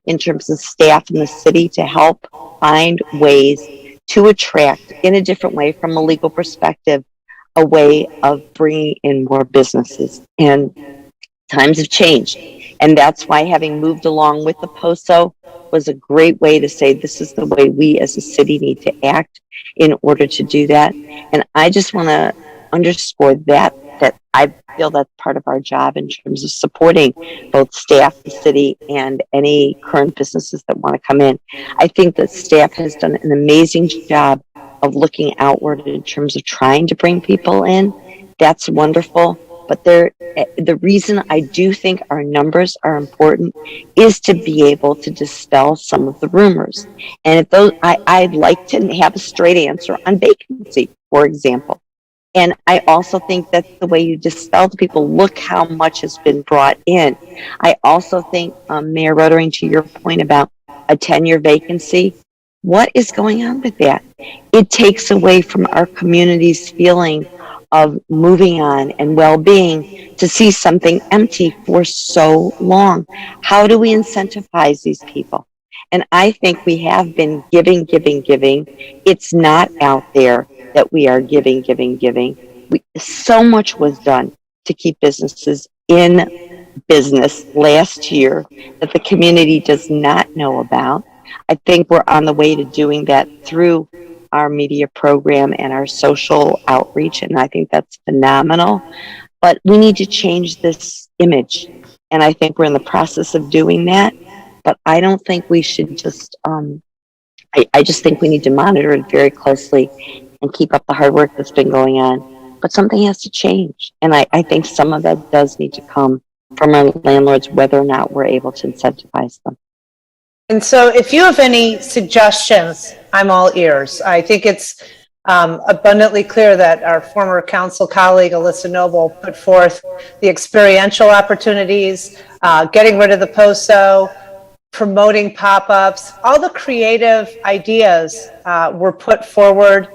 in terms of staff in the city to help find ways to attract in a different way from a legal perspective, a way of bringing in more businesses. And times have changed. And that's why having moved along with the POSO was a great way to say this is the way we as a city need to act in order to do that. And I just want to underscore that I feel that's part of our job in terms of supporting both staff, the city, and any current businesses that want to come in. I think that staff has done an amazing job of looking outward in terms of trying to bring people in. That's wonderful. But the reason I do think our numbers are important is to be able to dispel some of the rumors. And if those, I'd like to have a straight answer on vacancy, for example. And I also think that's the way you dispel to people, look how much has been brought in. I also think, Mayor Rotering, to your point about a 10-year vacancy, what is going on with that? It takes away from our community's feeling of moving on and well-being to see something empty for so long. How do we incentivize these people? And I think we have been giving. It's not out there that we are giving. So much was done to keep businesses in business last year that the community does not know about. I think we're on the way to doing that through our media program and our social outreach, and I think that's phenomenal. But we need to change this image, and I think we're in the process of doing that. But I don't think we should just, I just think we need to monitor it very closely and keep up the hard work that's been going on. But something has to change, and I think some of that does need to come from our landlords, whether or not we're able to incentivize them. And so if you have any suggestions, I'm all ears. I think it's abundantly clear that our former council colleague, Alyssa Noble, put forth the experiential opportunities, getting rid of the POSO, promoting pop-ups, all the creative ideas were put forward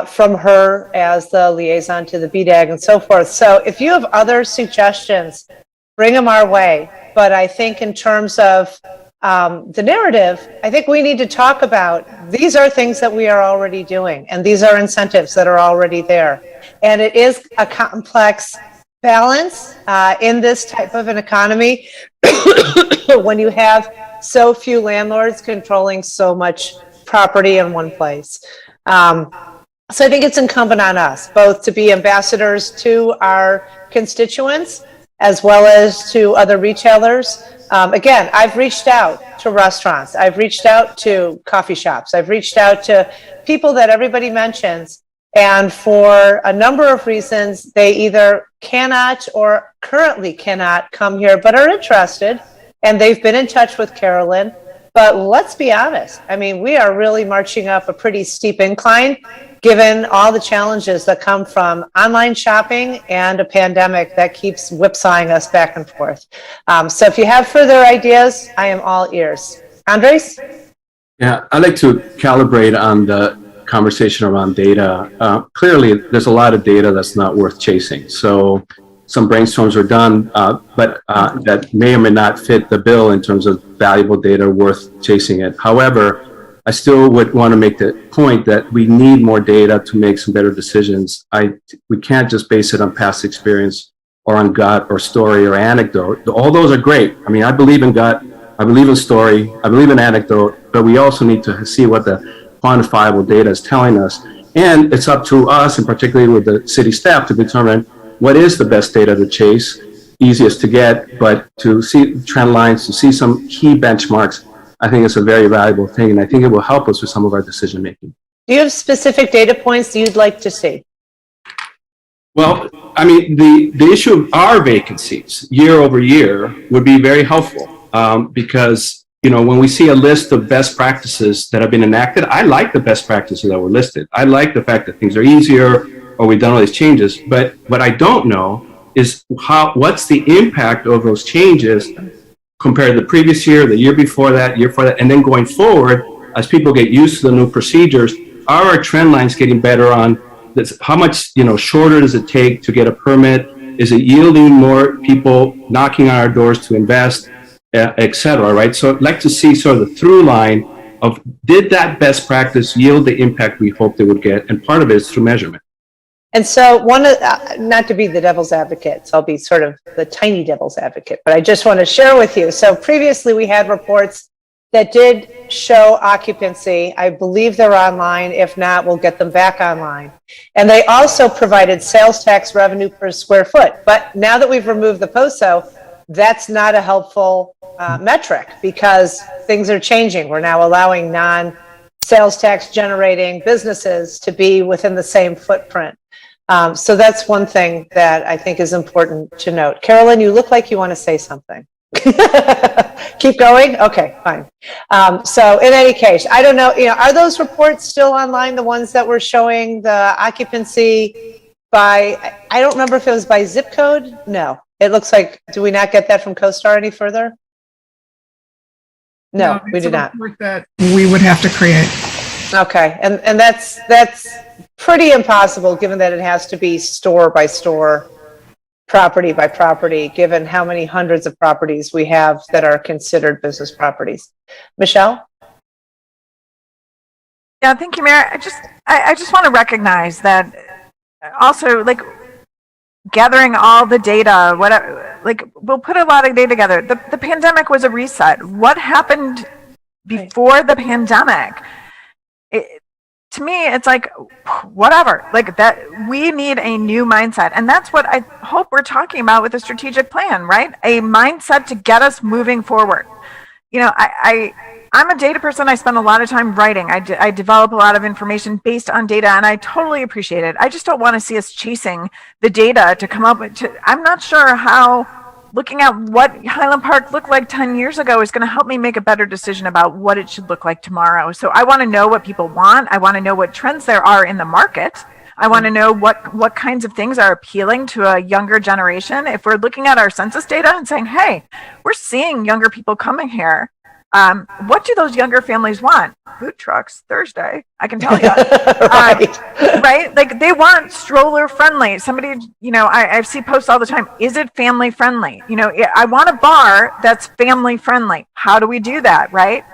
from her as the liaison to the BDAG and so forth. So if you have other suggestions, bring them our way. But I think in terms of the narrative, I think we need to talk about these are things that we are already doing, and these are incentives that are already there. And it is a complex balance in this type of an economy when you have so few landlords controlling so much property in one place. So I think it's incumbent on us both to be ambassadors to our constituents as well as to other retailers. Again, I've reached out to restaurants. I've reached out to coffee shops. I've reached out to people that everybody mentions. And for a number of reasons, they either cannot or currently cannot come here, but are interested. And they've been in touch with Carolyn. But let's be honest. I mean, we are really marching up a pretty steep incline, given all the challenges that come from online shopping and a pandemic that keeps whipsawing us back and forth. So if you have further ideas, I am all ears. Andres? Yeah, I'd like to calibrate on the conversation around data. Clearly, there's a lot of data that's not worth chasing. So some brainstorms were done, but that may or may not fit the bill in terms of valuable data worth chasing it. However, I still would want to make the point that we need more data to make some better decisions. We can't just base it on past experience or on gut or story or anecdote. All those are great. I mean, I believe in gut, I believe in story, I believe in anecdote, but we also need to see what the quantifiable data is telling us. And it's up to us, and particularly with the city staff, to determine what is the best data to chase, easiest to get, but to see trend lines, to see some key benchmarks, I think it's a very valuable thing, and I think it will help us with some of our decision making. Do you have specific data points that you'd like to see? Well, I mean, the issue of our vacancies year over year would be very helpful because, you know, when we see a list of best practices that have been enacted, I like the best practices that were listed. I like the fact that things are easier or we've done all these changes, but what I don't know is what's the impact of those changes compared to the previous year, the year before that, and then going forward, as people get used to the new procedures, are our trend lines getting better on this? How much, you know, shorter does it take to get a permit? Is it yielding more people knocking on our doors to invest, et cetera, right? So I'd like to see sort of the through line of, did that best practice yield the impact we hoped it would get? And part of it is through measurement. And so not to be the devil's advocate, so I'll be sort of the tiny devil's advocate, but I just want to share with you. So previously we had reports that did show occupancy. I believe they're online. If not, we'll get them back online. And they also provided sales tax revenue per square foot. But now that we've removed the POSO, that's not a helpful metric because things are changing. We're now allowing non-sales tax generating businesses to be within the same footprint. So that's one thing that I think is important to note. Carolyn, you look like you want to say something. Keep going? Okay, fine. So in any case, I don't know, are those reports still online, the ones that were showing the occupancy by, I don't remember if it was by zip code? No, it looks like, do we not get that from CoStar any further? No, we do not. That we would have to create. Okay, and that's pretty impossible given that it has to be store by store, property by property, given how many hundreds of properties we have that are considered business properties. Michelle? Yeah, thank you, Mayor. I just want to recognize that also, like, gathering all the data, we'll put a lot of data together. The pandemic was a reset. What happened before the pandemic? To me, it's like, whatever, like that, we need a new mindset. And that's what I hope we're talking about with the strategic plan, right? A mindset to get us moving forward. I'm a data person. I spend a lot of time writing. I develop a lot of information based on data, and I totally appreciate it. I just don't want to see us chasing the data to come up with, I'm not sure how looking at what Highland Park looked like 10 years ago is going to help me make a better decision about what it should look like tomorrow. So I want to know what people want. I want to know what trends there are in the market. I want to know what kinds of things are appealing to a younger generation. If we're looking at our census data and saying, hey, we're seeing younger people coming here, what do those younger families want? Food trucks Thursday, I can tell you. Right? Like they want stroller friendly. Somebody, I see posts all the time. Is it family friendly? I want a bar that's family friendly. How do we do that? Right?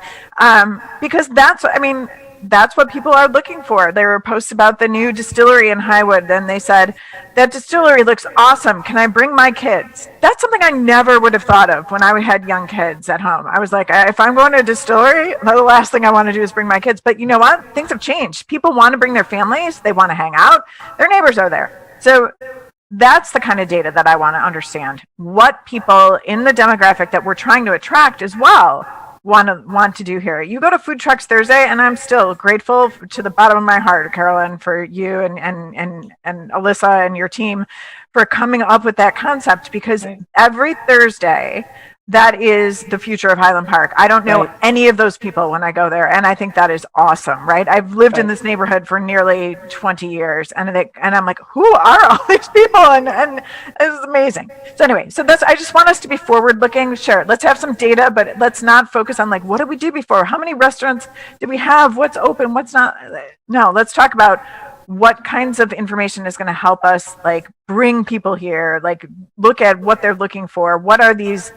Because that's what people are looking for. There were posts about the new distillery in Highwood, and they said, that distillery looks awesome. Can I bring my kids? That's something I never would have thought of when I had young kids at home. I was like, if I'm going to a distillery, the last thing I want to do is bring my kids. But you know what? Things have changed. People want to bring their families. They want to hang out. Their neighbors are there. So that's the kind of data that I want to understand. What people in the demographic that we're trying to attract as well want to do here. You go to Food Trucks Thursday, and I'm still grateful to the bottom of my heart, Carolyn, for you and Alyssa and your team for coming up with that concept, because every Thursday, that is the future of Highland Park. I don't know any of those people when I go there, and I think that is awesome, right? I've lived in this neighborhood for nearly 20 years, and I'm like, who are all these people? And it's amazing. So anyway, I just want us to be forward-looking. Sure, let's have some data, but let's not focus on like, what did we do before? How many restaurants did we have? What's open? What's not? No, let's talk about what kinds of information is going to help us like bring people here, like look at what they're looking for. What are these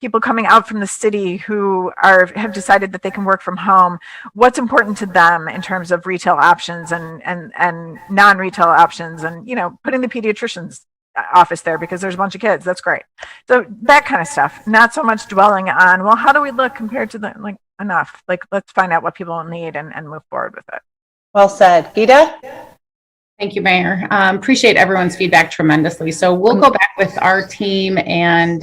people coming out from the city who have decided that they can work from home? What's important to them in terms of retail options and non-retail options, and putting the pediatrician's office there because there's a bunch of kids. That's great. So that kind of stuff, not so much dwelling on, well, how do we look compared to enough, like let's find out what people need and move forward with it. Well said. Gita? Thank you, Mayor. Appreciate everyone's feedback tremendously. So we'll go back with our team and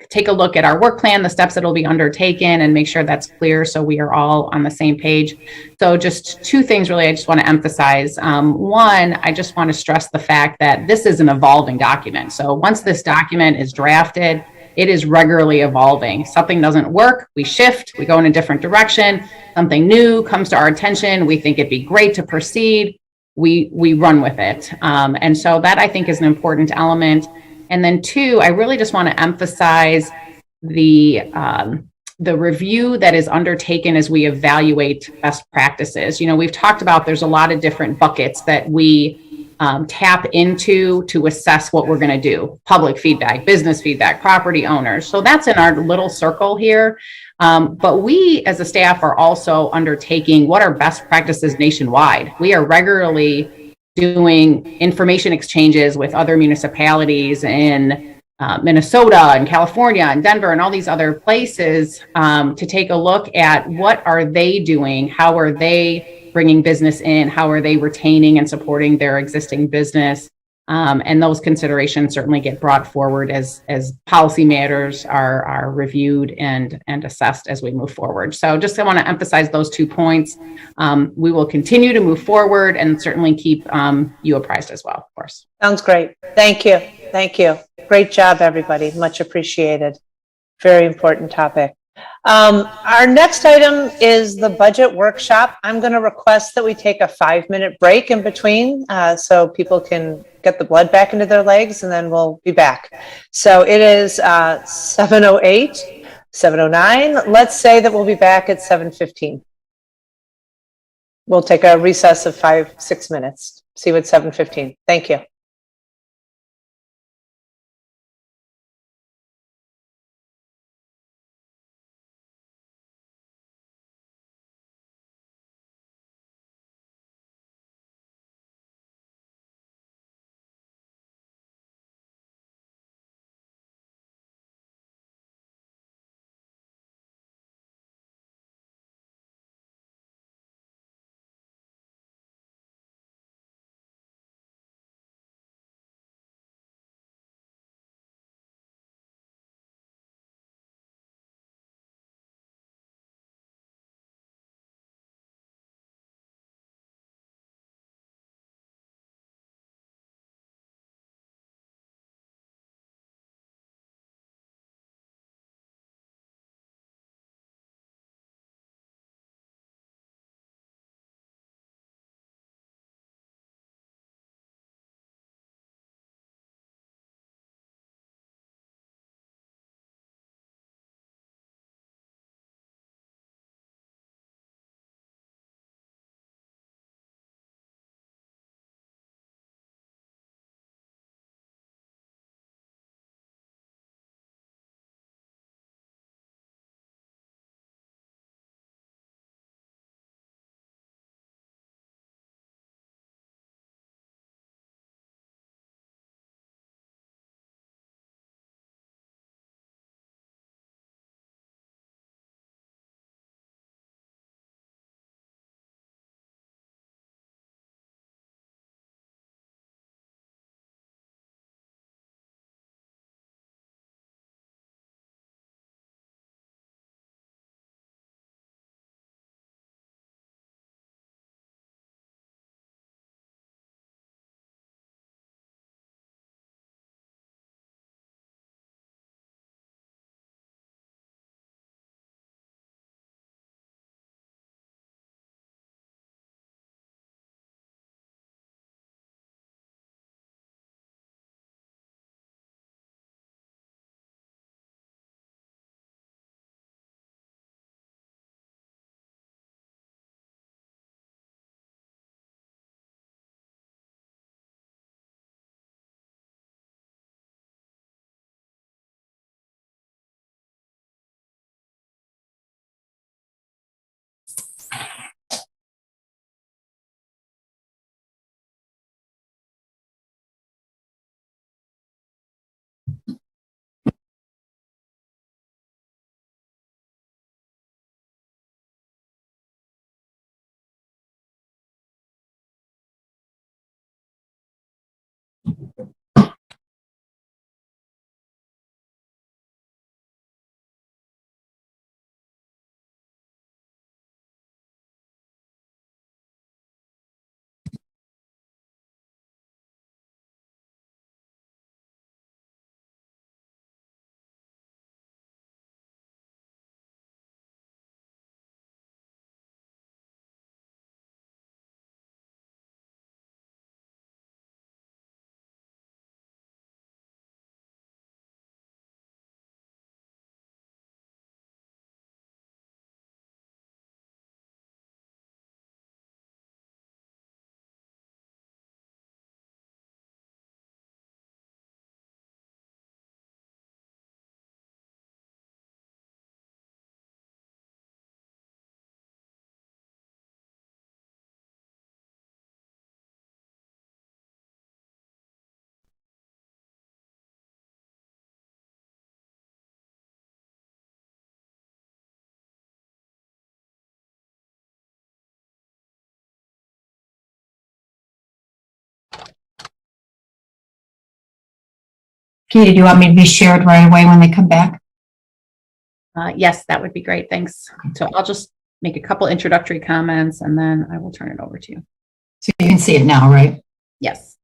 take a look at our work plan, the steps that will be undertaken, and make sure that's clear so we are all on the same page. So just two things really I just want to emphasize. One, I just want to stress the fact that this is an evolving document. So once this document is drafted, it is regularly evolving. Something doesn't work, we shift, we go in a different direction, something new comes to our attention, we think it'd be great to proceed, we run with it. And so that I think is an important element. And then two, I really just want to emphasize the review that is undertaken as we evaluate best practices. We've talked about there's a lot of different buckets that we tap into to assess what we're going to do. Public feedback, business feedback, property owners. So that's in our little circle here. But we as a staff are also undertaking what are best practices nationwide. We are regularly doing information exchanges with other municipalities in Minnesota and California and Denver and all these other places to take a look at what are they doing, how are they bringing business in, how are they retaining and supporting their existing business. And those considerations certainly get brought forward as policy matters are reviewed and assessed as we move forward. So just I want to emphasize those 2 points. We will continue to move forward and certainly keep you apprised as well, of course. Sounds great. Thank you. Thank you. Great job, everybody. Much appreciated. Very important topic. Our next item is the budget workshop. I'm going to request that we take a 5-minute break in between so people can get the blood back into their legs, and then we'll be back. So it is 7:08, 7:09. Let's say that we'll be back at 7:15. We'll take a recess of 5-6 minutes. See you at 7:15. Thank you. Katie, do you want me to be shared right away when they come back? Yes, that would be great. Thanks. So I'll just make a couple introductory comments and then I will turn it over to you. So you can see it now, right? Yes.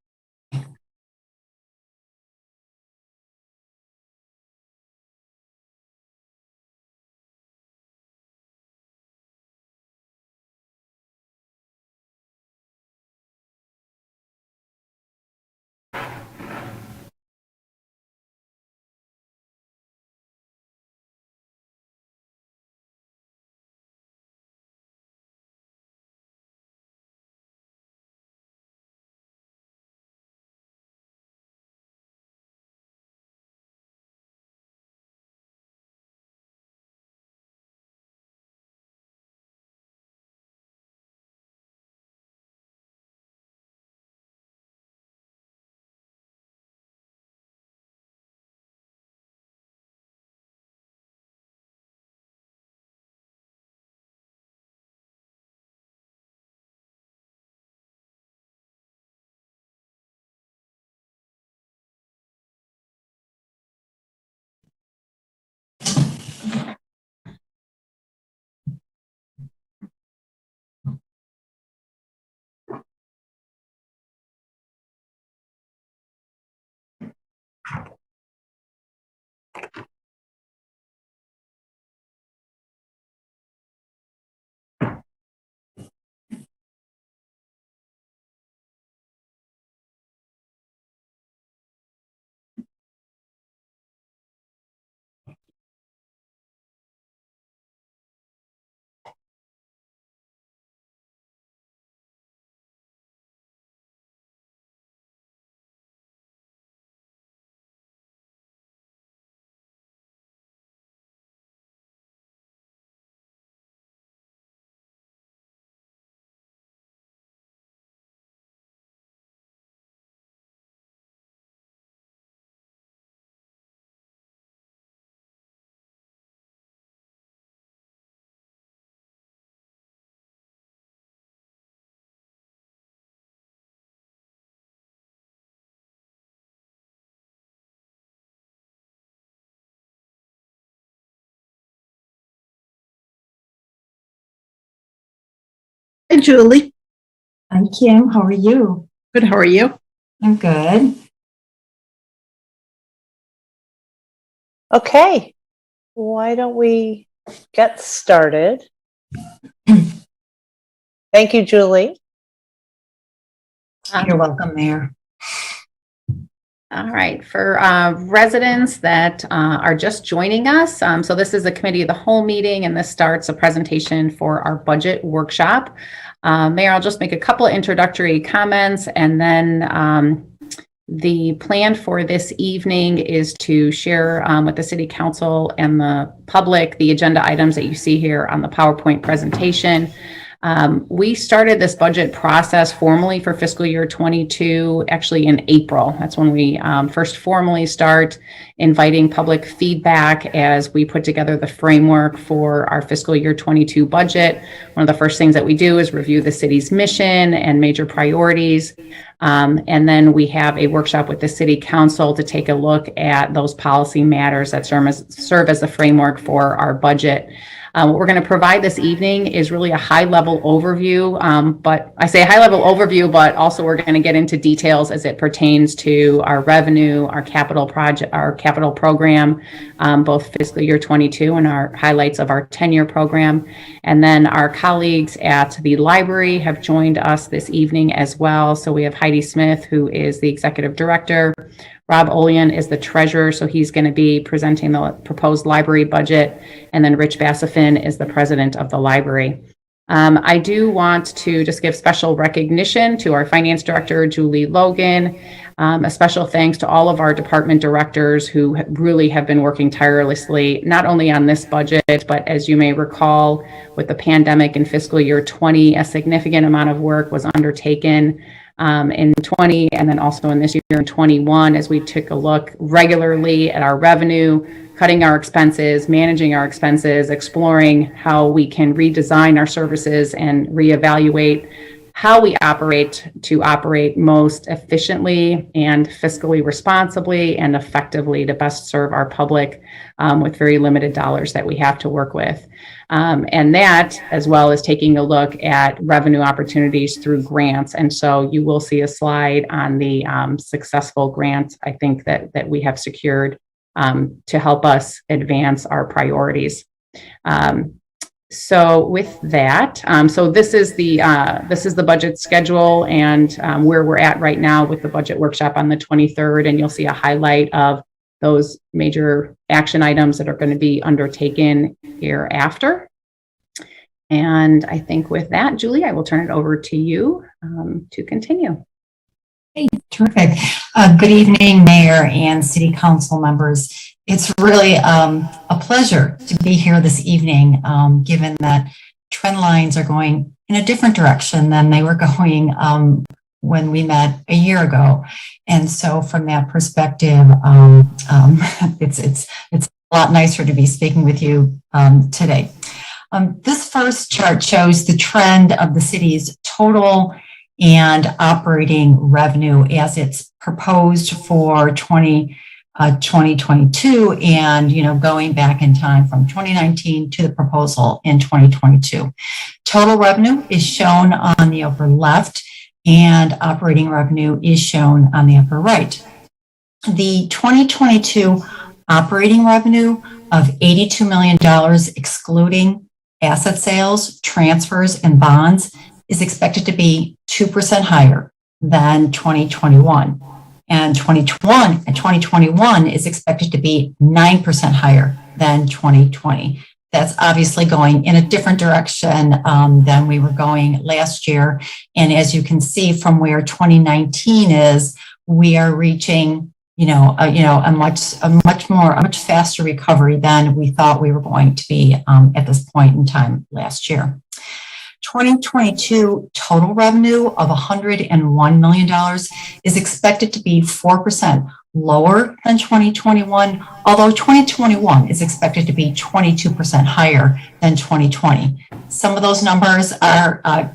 Hi, Julie. Hi, Kim. How are you? Good. How are you? I'm good. Okay, why don't we get started? Thank you, Julie. You're welcome, Mayor. All right, for residents that are just joining us, so this is a committee of the whole meeting and this starts a presentation for our budget workshop. Mayor, I'll just make a couple of introductory comments and then the plan for this evening is to share with the City Council and the public the agenda items that you see here on the PowerPoint presentation. We started this budget process formally for fiscal year 22, actually in April. That's when we first formally start inviting public feedback as we put together the framework for our fiscal year 22 budget. One of the first things that we do is review the city's mission and major priorities. And then we have a workshop with the City Council to take a look at those policy matters that serve as the framework for our budget. What we're going to provide this evening is really a high-level overview, but I say high-level overview, but also we're going to get into details as it pertains to our revenue, our capital project, our capital program, both fiscal year 22 and our highlights of our 10-year program. And then our colleagues at the library have joined us this evening as well. So we have Heidi Smith, who is the executive director. Rob Olian is the treasurer, so he's going to be presenting the proposed library budget. And then Rich Bassafin is the president of the library. I do want to just give special recognition to our finance director, Julie Logan. A special thanks to all of our department directors who really have been working tirelessly, not only on this budget, but as you may recall, with the pandemic in fiscal year 20, a significant amount of work was undertaken in 20 and then also in this year in 21 as we took a look regularly at our revenue, cutting our expenses, managing our expenses, exploring how we can redesign our services and reevaluate how we operate to operate most efficiently and fiscally responsibly and effectively to best serve our public with very limited dollars that we have to work with. And that, as well as taking a look at revenue opportunities through grants. And so you will see a slide on the successful grants, I think, that we have secured to help us advance our priorities. So with that, so this is the budget schedule and where we're at right now with the budget workshop on the 23rd, and you'll see a highlight of those major action items that are going to be undertaken hereafter. And I think with that, Julie, I will turn it over to you to continue. Hey, terrific. Good evening, Mayor and City Council members. It's really a pleasure to be here this evening, given that trend lines are going in a different direction than they were going when we met a year ago. And so from that perspective, it's a lot nicer to be speaking with you today. This first chart shows the trend of the city's total and operating revenue as it's proposed for 2022 and, going back in time from 2019 to the proposal in 2022. Total revenue is shown on the upper left and operating revenue is shown on the upper right. The 2022 operating revenue of $82 million, excluding asset sales, transfers, and bonds, is expected to be 2% higher than 2021. And 2021 is expected to be 9% higher than 2020. That's obviously going in a different direction than we were going last year. And as you can see from where 2019 is, we are reaching, a much faster recovery than we thought we were going to be at this point in time last year. 2022 total revenue of $101 million is expected to be 4% lower than 2021, although 2021 is expected to be 22% higher than 2020. Some of those numbers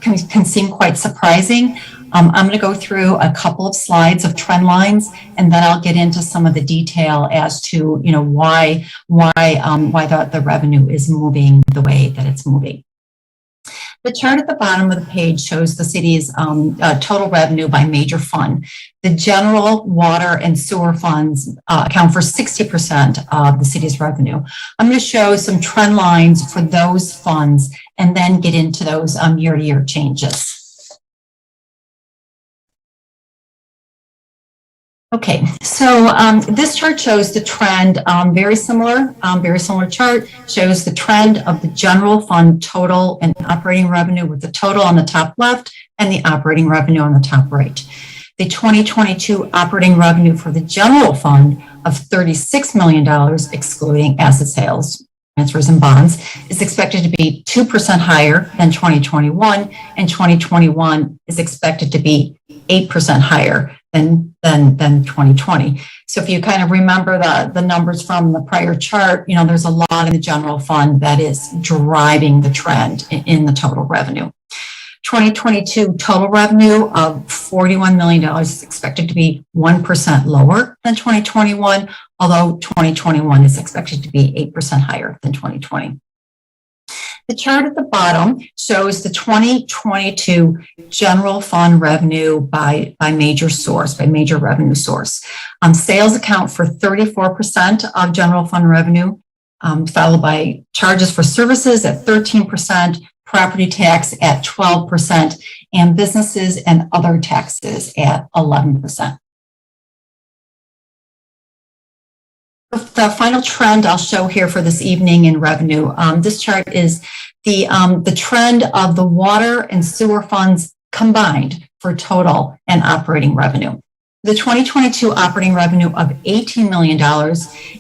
can seem quite surprising. I'm going to go through a couple of slides of trend lines, and then I'll get into some of the detail as to why the revenue is moving the way that it's moving. The chart at the bottom of the page shows the city's total revenue by major fund. The general water and sewer funds account for 60% of the city's revenue. I'm going to show some trend lines for those funds and then get into those year-to-year changes. Okay, so this chart shows the trend, very similar chart, shows the trend of the general fund total and operating revenue with the total on the top left and the operating revenue on the top right. The 2022 operating revenue for the general fund of $36 million, excluding asset sales, transfers, and bonds, is expected to be 2% higher than 2021, and 2021 is expected to be 8% higher than 2020. So if you kind of remember the numbers from the prior chart, there's a lot in the general fund that is driving the trend in the total revenue. 2022 total revenue of $41 million is expected to be 1% lower than 2021, although 2021 is expected to be 8% higher than 2020. The chart at the bottom shows the 2022 general fund revenue by major revenue source. Sales account for 34% of general fund revenue, followed by charges for services at 13%, property tax at 12%, and businesses and other taxes at 11%. The final trend I'll show here for this evening in revenue. This chart is the trend of the water and sewer funds combined for total and operating revenue. The 2022 operating revenue of $18 million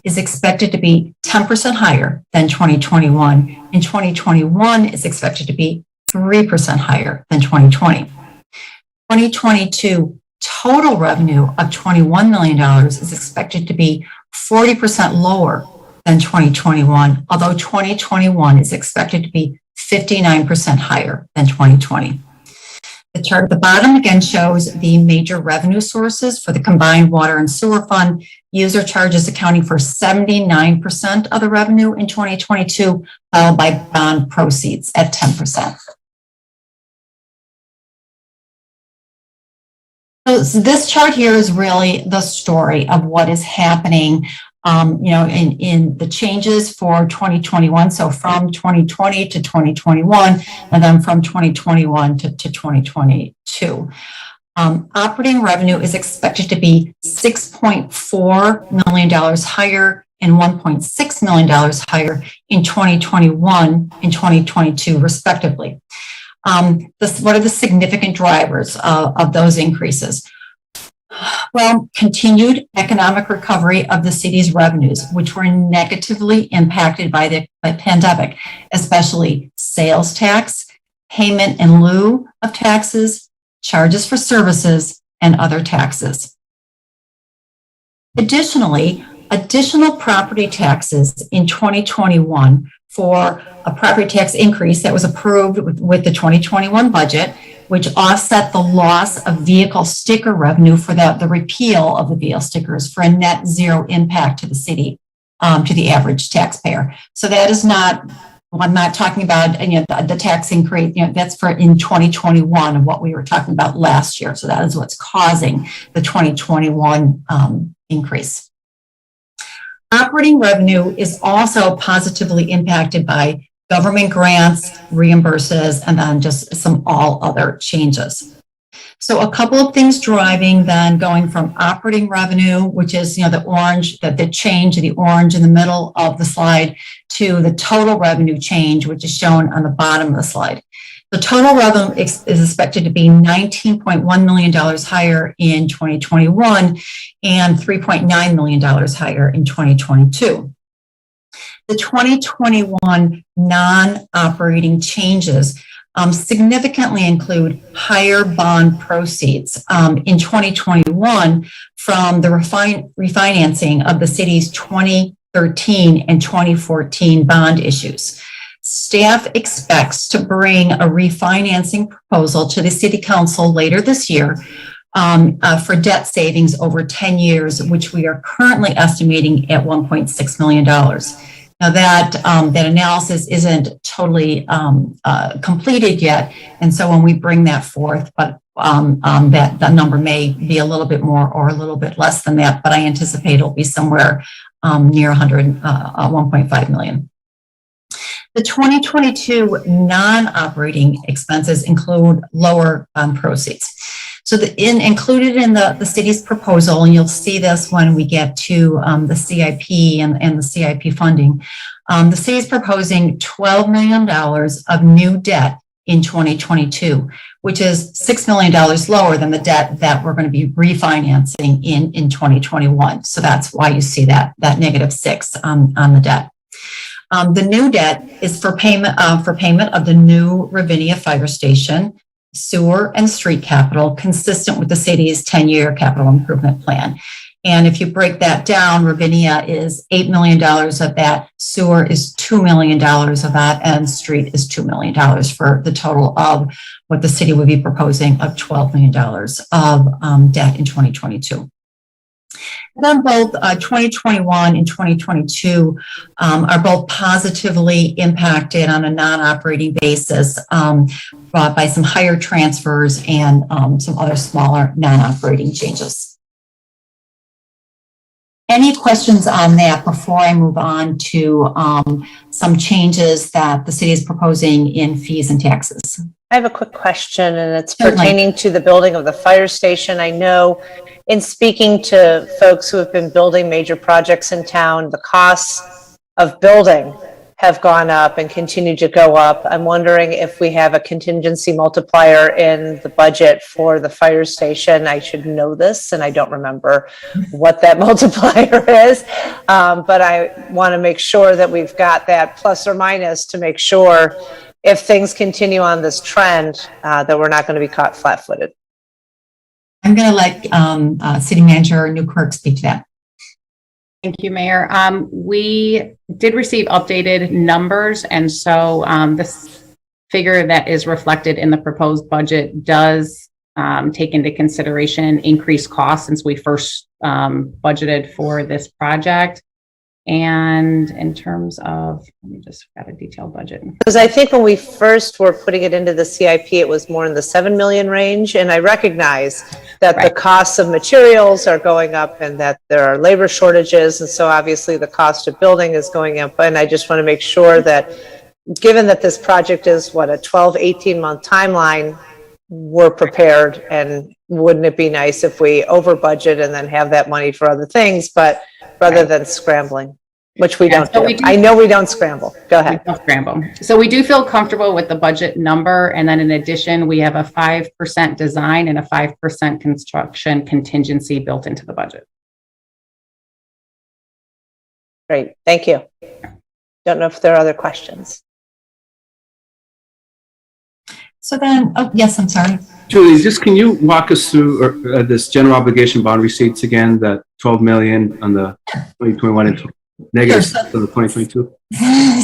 is expected to be 10% higher than 2021, and 2021 is expected to be 3% higher than 2020. 2022 total revenue of $21 million is expected to be 40% lower than 2021, although 2021 is expected to be 59% higher than 2020. The chart at the bottom again shows the major revenue sources for the combined water and sewer fund. User charges accounting for 79% of the revenue in 2022, followed by bond proceeds at 10%. So this chart here is really the story of what is happening, in the changes for 2021. So from 2020 to 2021, and then from 2021 to 2022. Operating revenue is expected to be $6.4 million higher and $1.6 million higher in 2021 and 2022, respectively. What are the significant drivers of those increases? Well, continued economic recovery of the city's revenues, which were negatively impacted by the pandemic, especially sales tax, payment in lieu of taxes, charges for services, and other taxes. Additionally, additional property taxes in 2021 for a property tax increase that was approved with the 2021 budget, which offset the loss of vehicle sticker revenue for the repeal of the vehicle stickers for a net zero impact to the city, to the average taxpayer. So that is not, I'm not talking about the tax increase, that's for in 2021 of what we were talking about last year. So that is what's causing the 2021 increase. Operating revenue is also positively impacted by government grants, reimburses, and then just some all other changes. So a couple of things driving then going from operating revenue, which is the orange, the change, the orange in the middle of the slide, to the total revenue change, which is shown on the bottom of the slide. The total revenue is expected to be $19.1 million higher in 2021 and $3.9 million higher in 2022. The 2021 non-operating changes significantly include higher bond proceeds in 2021 from the refinancing of the city's 2013 and 2014 bond issues. Staff expects to bring a refinancing proposal to the City Council later this year for debt savings over 10 years, which we are currently estimating at $1.6 million. Now that analysis isn't totally completed yet, and so when we bring that forth, but that number may be a little bit more or a little bit less than that, but I anticipate it'll be somewhere near 1.5 million. The 2022 non-operating expenses include lower proceeds. So included in the city's proposal, and you'll see this when we get to the CIP and the CIP funding, the city is proposing $12 million of new debt in 2022, which is $6 million lower than the debt that we're going to be refinancing in 2021. So that's why you see that -6 on the debt. The new debt is for payment of the new Ravinia Fire Station, sewer and street capital consistent with the city's 10-year capital improvement plan. And if you break that down, Ravinia is $8 million of that, sewer is $2 million of that, and street is $2 million for the total of what the city would be proposing of $12 million of debt in 2022. Then both 2021 and 2022 are both positively impacted on a non-operating basis by some higher transfers and some other smaller non-operating changes. Any questions on that before I move on to some changes that the city is proposing in fees and taxes? I have a quick question, and it's pertaining to the building of the fire station. I know in speaking to folks who have been building major projects in town, the costs of building have gone up and continue to go up. I'm wondering if we have a contingency multiplier in the budget for the fire station. I should know this, and I don't remember what that multiplier is, but I want to make sure that we've got that plus or minus to make sure if things continue on this trend, that we're not going to be caught flat-footed. I'm going to let City Manager Newkirk speak to that. Thank you, Mayor. We did receive updated numbers, and so this figure that is reflected in the proposed budget does take into consideration increased costs since we first budgeted for this project. And in terms of, let me just got a detailed budget. Because I think when we first were putting it into the CIP, it was more in the 7 million range. And I recognize that the costs of materials are going up and that there are labor shortages. And so obviously the cost of building is going up. And I just want to make sure that given that this project is what, a 12, 18-month timeline, we're prepared. And wouldn't it be nice if we over budget and then have that money for other things, but rather than scrambling, which we don't do. I know we don't scramble. Go ahead. We don't scramble. So we do feel comfortable with the budget number. And then in addition, we have a 5% design and a 5% construction contingency built into the budget. Great. Thank you. Don't know if there are other questions. So then, oh, yes, I'm sorry. Julie, just can you walk us through this general obligation bond receipts again, that 12 million on the 2021 and negative for the 2022?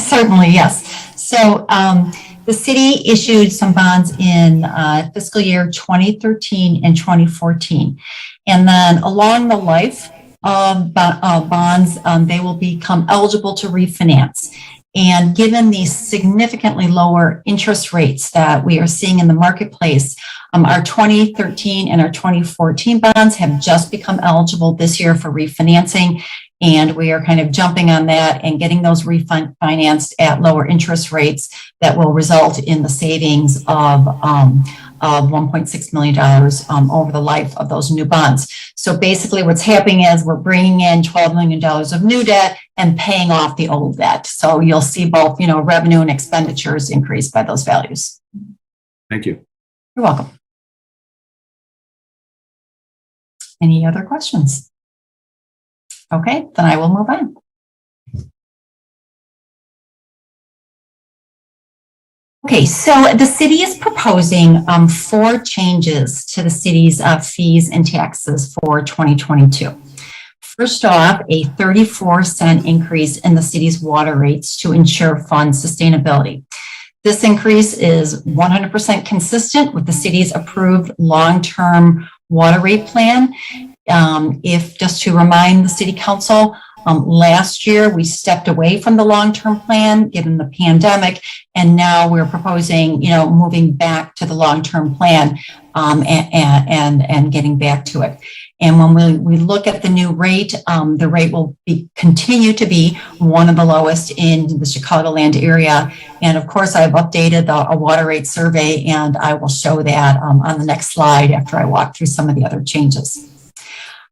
Certainly, yes. So the city issued some bonds in fiscal year 2013 and 2014. And then along the life of bonds, they will become eligible to refinance. And given the significantly lower interest rates that we are seeing in the marketplace, our 2013 and our 2014 bonds have just become eligible this year for refinancing. And we are kind of jumping on that and getting those refinanced at lower interest rates that will result in the savings of $1.6 million over the life of those new bonds. So basically what's happening is we're bringing in $12 million of new debt and paying off the old debt. So you'll see both, revenue and expenditures increase by those values. Thank you. You're welcome. Any other questions? Okay, then I will move on. Okay, so the city is proposing 4 changes to the city's fees and taxes for 2022. First off, a 34-cent increase in the city's water rates to ensure fund sustainability. This increase is 100% consistent with the city's approved long-term water rate plan. If just to remind the city council, last year we stepped away from the long-term plan given the pandemic, and now we're proposing, moving back to the long-term plan and getting back to it. And when we look at the new rate, the rate will continue to be one of the lowest in the Chicagoland area. And of course, I've updated a water rate survey, and I will show that on the next slide after I walk through some of the other changes.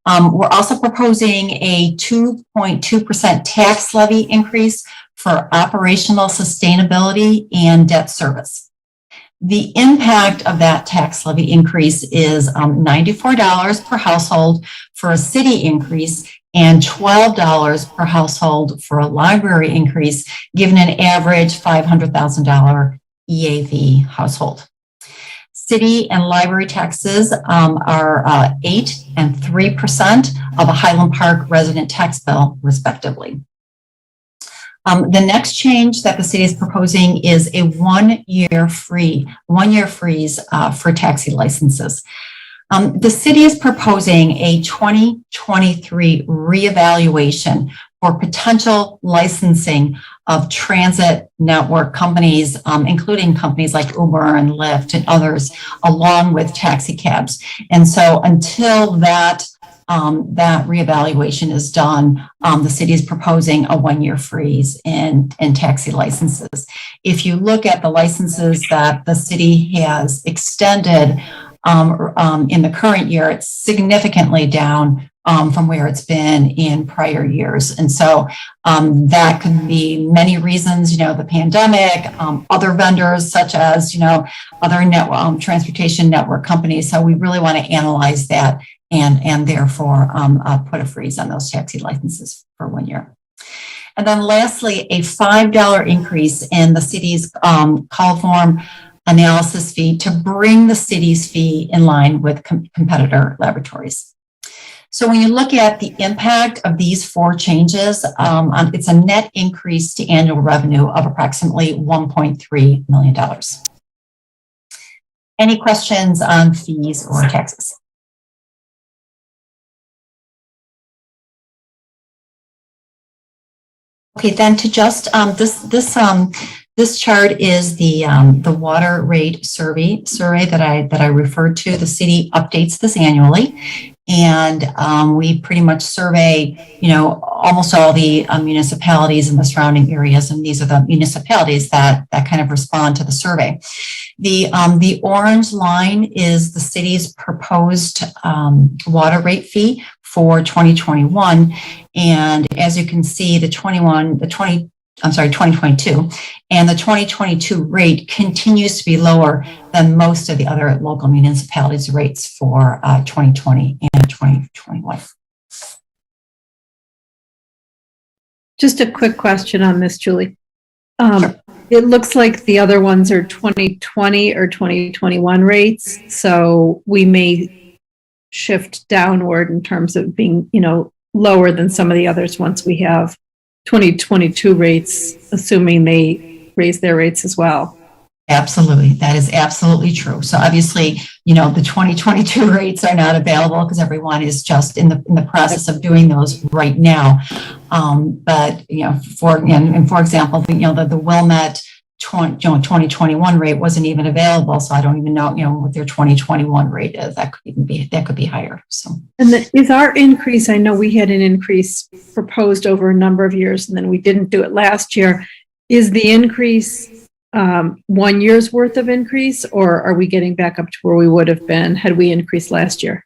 We're also proposing a 2.2% tax levy increase for operational sustainability and debt service. The impact of that tax levy increase is $94 per household for a city increase and $12 per household for a library increase, given an average $500,000 EAV household. City and library taxes are 8% and 3% of a Highland Park resident tax bill, respectively. The next change that the city is proposing is a one-year freeze for taxi licenses. The city is proposing a 2023 reevaluation for potential licensing of transit network companies, including companies like Uber and Lyft and others, along with taxi cabs. And so until that reevaluation is done, the city is proposing a one-year freeze in taxi licenses. If you look at the licenses that the city has extended in the current year, it's significantly down from where it's been in prior years. And so that could be many reasons, the pandemic, other vendors such as, other transportation network companies. So we really want to analyze that and therefore put a freeze on those taxi licenses for 1 year. And then lastly, a $5 increase in the city's call form analysis fee to bring the city's fee in line with competitor laboratories. So when you look at the impact of these 4 changes, it's a net increase to annual revenue of approximately $1.3 million. Any questions on fees or taxes? Okay, then to just this chart is the water rate survey that I referred to. The city updates this annually, and we pretty much survey, almost all the municipalities in the surrounding areas, and these are the municipalities that kind of respond to the survey. The orange line is the city's proposed water rate fee for 2021, and as you can see, 2022 and the 2022 rate continues to be lower than most of the other local municipalities' rates for 2020 and 2021. Just a quick question on this, Julie. It looks like the other ones are 2020 or 2021 rates, so we may shift downward in terms of being, lower than some of the others once we have 2022 rates, assuming they raise their rates as well. Absolutely. That is absolutely true. So obviously, the 2022 rates are not available because everyone is just in the process of doing those right now. But, for example, the Wilmette 2021 rate wasn't even available. So I don't even know, what their 2021 rate is. That could be higher. So. And is our increase, I know we had an increase proposed over a number of years and then we didn't do it last year. Is the increase 1 year's worth of increase, or are we getting back up to where we would have been had we increased last year?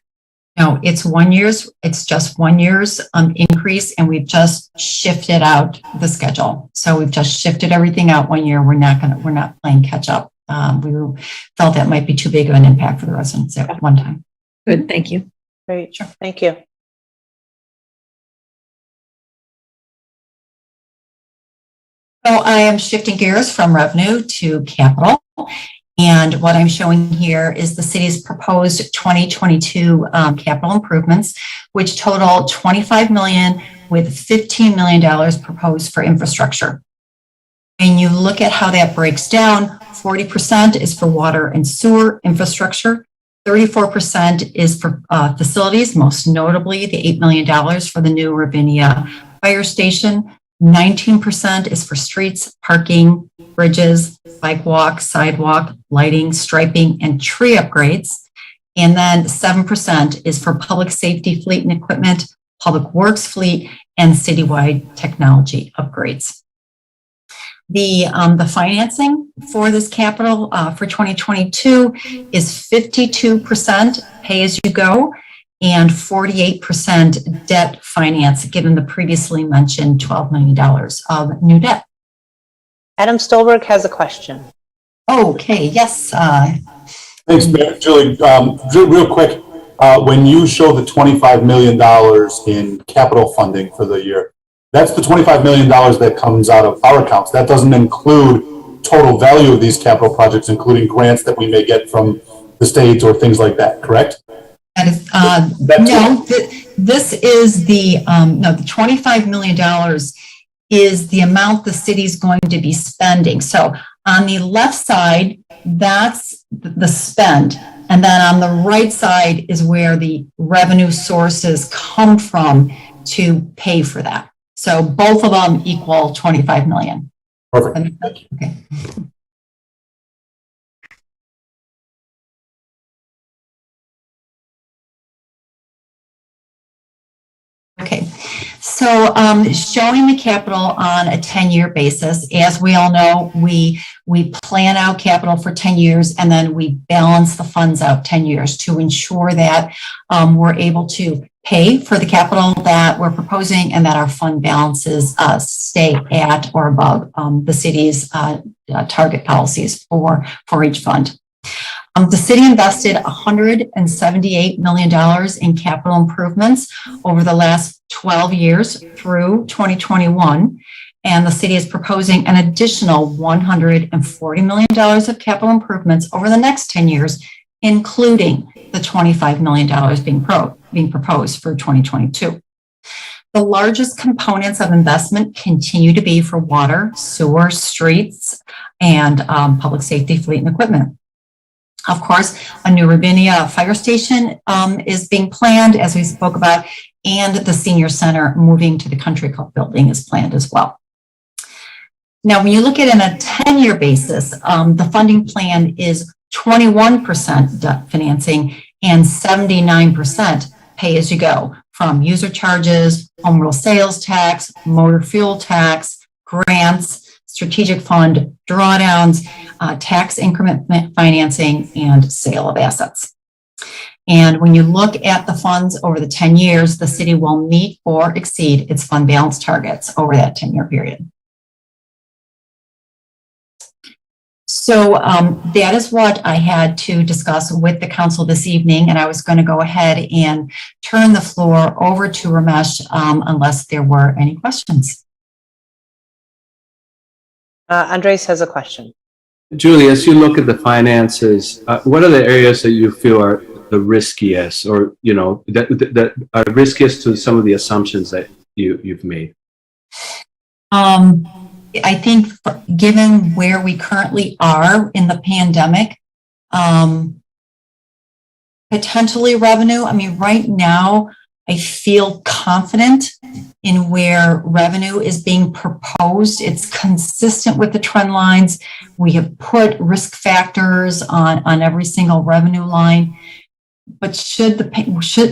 No, it's just 1 year's increase, and we've just shifted out the schedule. So we've just shifted everything out 1 year. We're not playing catch up. We felt that might be too big of an impact for the residents at one time. Good, thank you. Great, sure. Thank you. So I am shifting gears from revenue to capital. And what I'm showing here is the city's proposed 2022 capital improvements, which total $25 million with $15 million proposed for infrastructure. And you look at how that breaks down, 40% is for water and sewer infrastructure, 34% is for facilities, most notably the $8 million for the new Ravinia fire station, 19% is for streets, parking, bridges, bike walk, sidewalk, lighting, striping, and tree upgrades. And then 7% is for public safety fleet and equipment, public works fleet, and citywide technology upgrades. The financing for this capital for 2022 is 52% pay as you go and 48% debt finance, given the previously mentioned $12 million of new debt. Adam Stolberg has a question. Okay, yes. Thanks, Mayor. Julie, real quick, when you show the $25 million in capital funding for the year, that's the $25 million that comes out of our accounts. That doesn't include total value of these capital projects, including grants that we may get from the state or things like that, correct? That is, no, this is the $25 million is the amount the city's going to be spending. So on the left side, that's the spend. And then on the right side is where the revenue sources come from to pay for that. So both of them equal 25 million. Perfect. Okay. Okay, so showing the capital on a 10-year basis. As we all know, we plan out capital for 10 years and then we balance the funds out 10 years to ensure that we're able to pay for the capital that we're proposing and that our fund balances stay at or above the city's target policies for each fund. The city invested $178 million in capital improvements over the last 12 years through 2021, and the city is proposing an additional $140 million of capital improvements over the next 10 years, including the $25 million being being proposed for 2022. The largest components of investment continue to be for water, sewer, streets, and public safety, fleet, and equipment. Of course, a new Ravinia fire station is being planned, as we spoke about, and the senior center moving to the country club building is planned as well. Now, when you look at it on a 10-year basis, the funding plan is 21% debt financing and 79% pay-as-you-go from user charges, home rule sales tax, motor fuel tax, grants, strategic fund drawdowns, tax increment financing, and sale of assets. And when you look at the funds over the 10 years, the city will meet or exceed its fund balance targets over that 10-year period. So that is what I had to discuss with the council this evening, and I was going to go ahead and turn the floor over to Ramesh unless there were any questions. Andres has a question. Julie, as you look at the finances, what are the areas that you feel are the riskiest, or that are riskiest to some of the assumptions that you've made? I think given where we currently are in the pandemic, potentially revenue. I mean, right now, I feel confident in where revenue is being proposed. It's consistent with the trend lines. We have put risk factors on every single revenue line. But should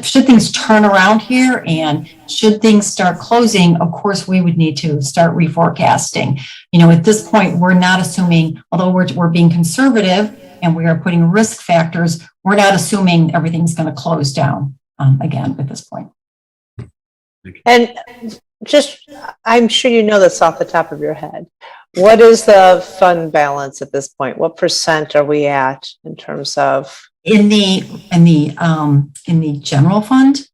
things turn around here and should things start closing, of course, we would need to start reforecasting. At this point, we're not assuming, although we're being conservative and we are putting risk factors, we're not assuming everything's going to close down again at this point. And I'm sure you know this off the top of your head. What is the fund balance at this point? What % are we at in terms of? In the general fund?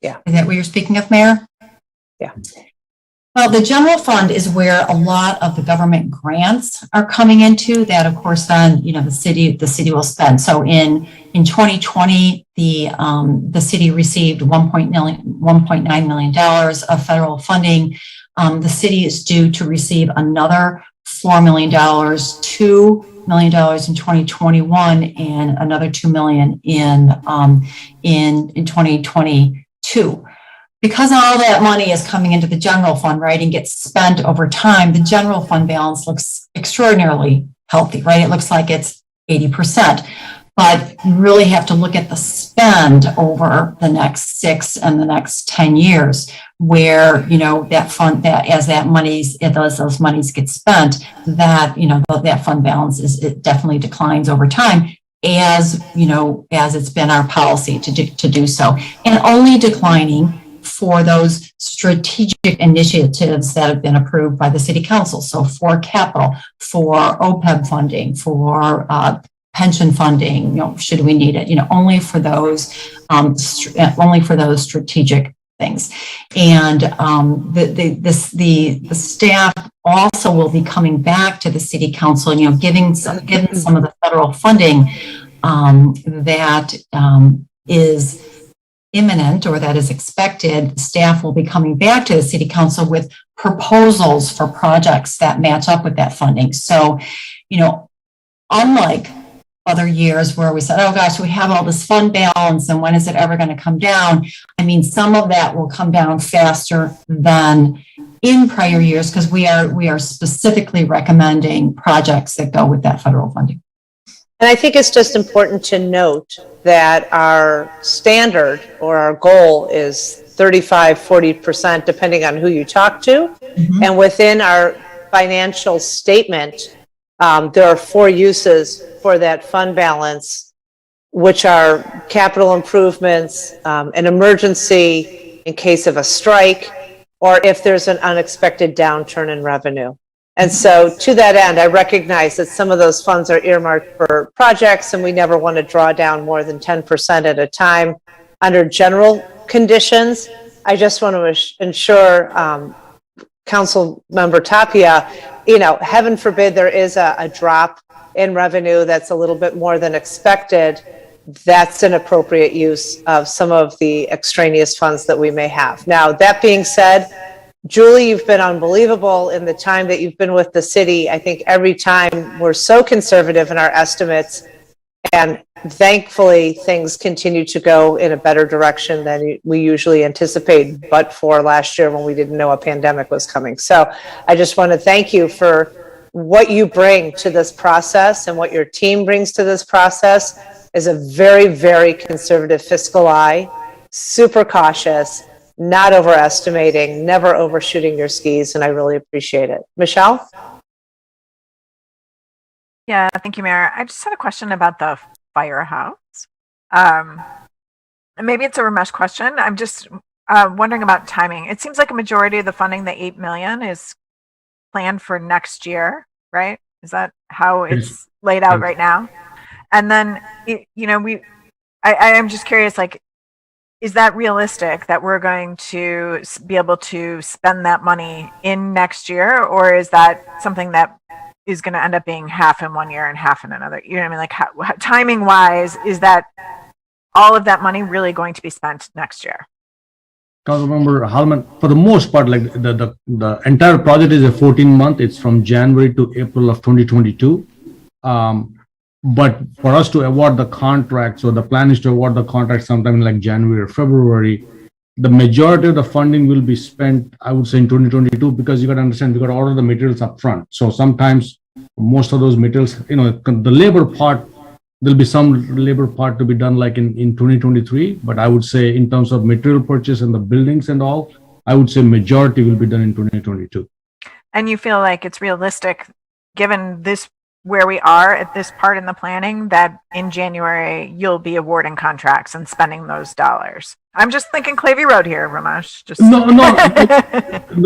Yeah. Is that what you're speaking of, Mayor? Yeah. Well, the general fund is where a lot of the government grants are coming into that, of course, then, the city will spend. So in 2020, the city received $1.9 million of federal funding. The city is due to receive another $4 million, $2 million in 2021, and another $2 million in 2022. Because all that money is coming into the general fund, right, and gets spent over time, the general fund balance looks extraordinarily healthy, right? It looks like it's 80%. But you really have to look at the spend over the next 6 and the next 10 years, where, that fund, that as those monies get spent, that fund balance it definitely declines over time, as it's been our policy to do so, and only declining for those strategic initiatives that have been approved by the city council. So for capital, for OPEB funding, for pension funding, should we need it, only for those strategic things. And the staff also will be coming back to the city council, given some of the federal funding that is imminent or that is expected. Staff will be coming back to the city council with proposals for projects that match up with that funding. So, unlike other years where we said, oh gosh, we have all this fund balance and when is it ever going to come down? I mean, some of that will come down faster than in prior years because we are specifically recommending projects that go with that federal funding. And I think it's just important to note that our standard or our goal is 35-40%, depending on who you talk to. Mm-hmm. And within our financial statement, there are 4 uses for that fund balance, which are capital improvements, an emergency in case of a strike, or if there's an unexpected downturn in revenue. And so to that end, I recognize that some of those funds are earmarked for projects and we never want to draw down more than 10% at a time under general conditions. I just want to ensure Council Member Tapia, heaven forbid there is a drop in revenue that's a little bit more than expected. that's an appropriate use of some of the extraneous funds that we may have. Now, that being said, Julie, you've been unbelievable in the time that you've been with the city. I think every time we're so conservative in our estimates, and thankfully things continue to go in a better direction than we usually anticipate, but for last year when we didn't know a pandemic was coming. So I just want to thank you for what you bring to this process, and what your team brings to this process is a very, very conservative fiscal eye, super cautious, not overestimating, never overshooting your skis, and I really appreciate it. Michelle? Yeah, thank you, Mayor. I just had a question about the firehouse. And maybe it's a Ramesh question. I'm just wondering about timing. It seems like a majority of the funding, the $8 million, is planned for next year, right? Is that how it's laid out right now? And then, I am just curious, like, is that realistic that we're going to be able to spend that money in next year? Or is that something that is going to end up being half in 1 year and half in another? You know what I mean? Like, how, timing wise, is that all of that money really going to be spent next year? Councilmember Hallman, for the most part, like the entire project is a 14-month. It's from January to April of 2022. But for us to award the contract, so the plan is to award the contract sometime in like January or February. The majority of the funding will be spent, I would say, in 2022, because you got to understand, we got to order the materials up front. So sometimes most of those materials, the labor part, there'll be some labor part to be done like in 2023. But I would say in terms of material purchase and the buildings and all, I would say majority will be done in 2022. And you feel like it's realistic, given this, where we are at this part in the planning, that in January you'll be awarding contracts and spending those dollars? I'm just thinking Clavey Road here, Ramesh. Just no,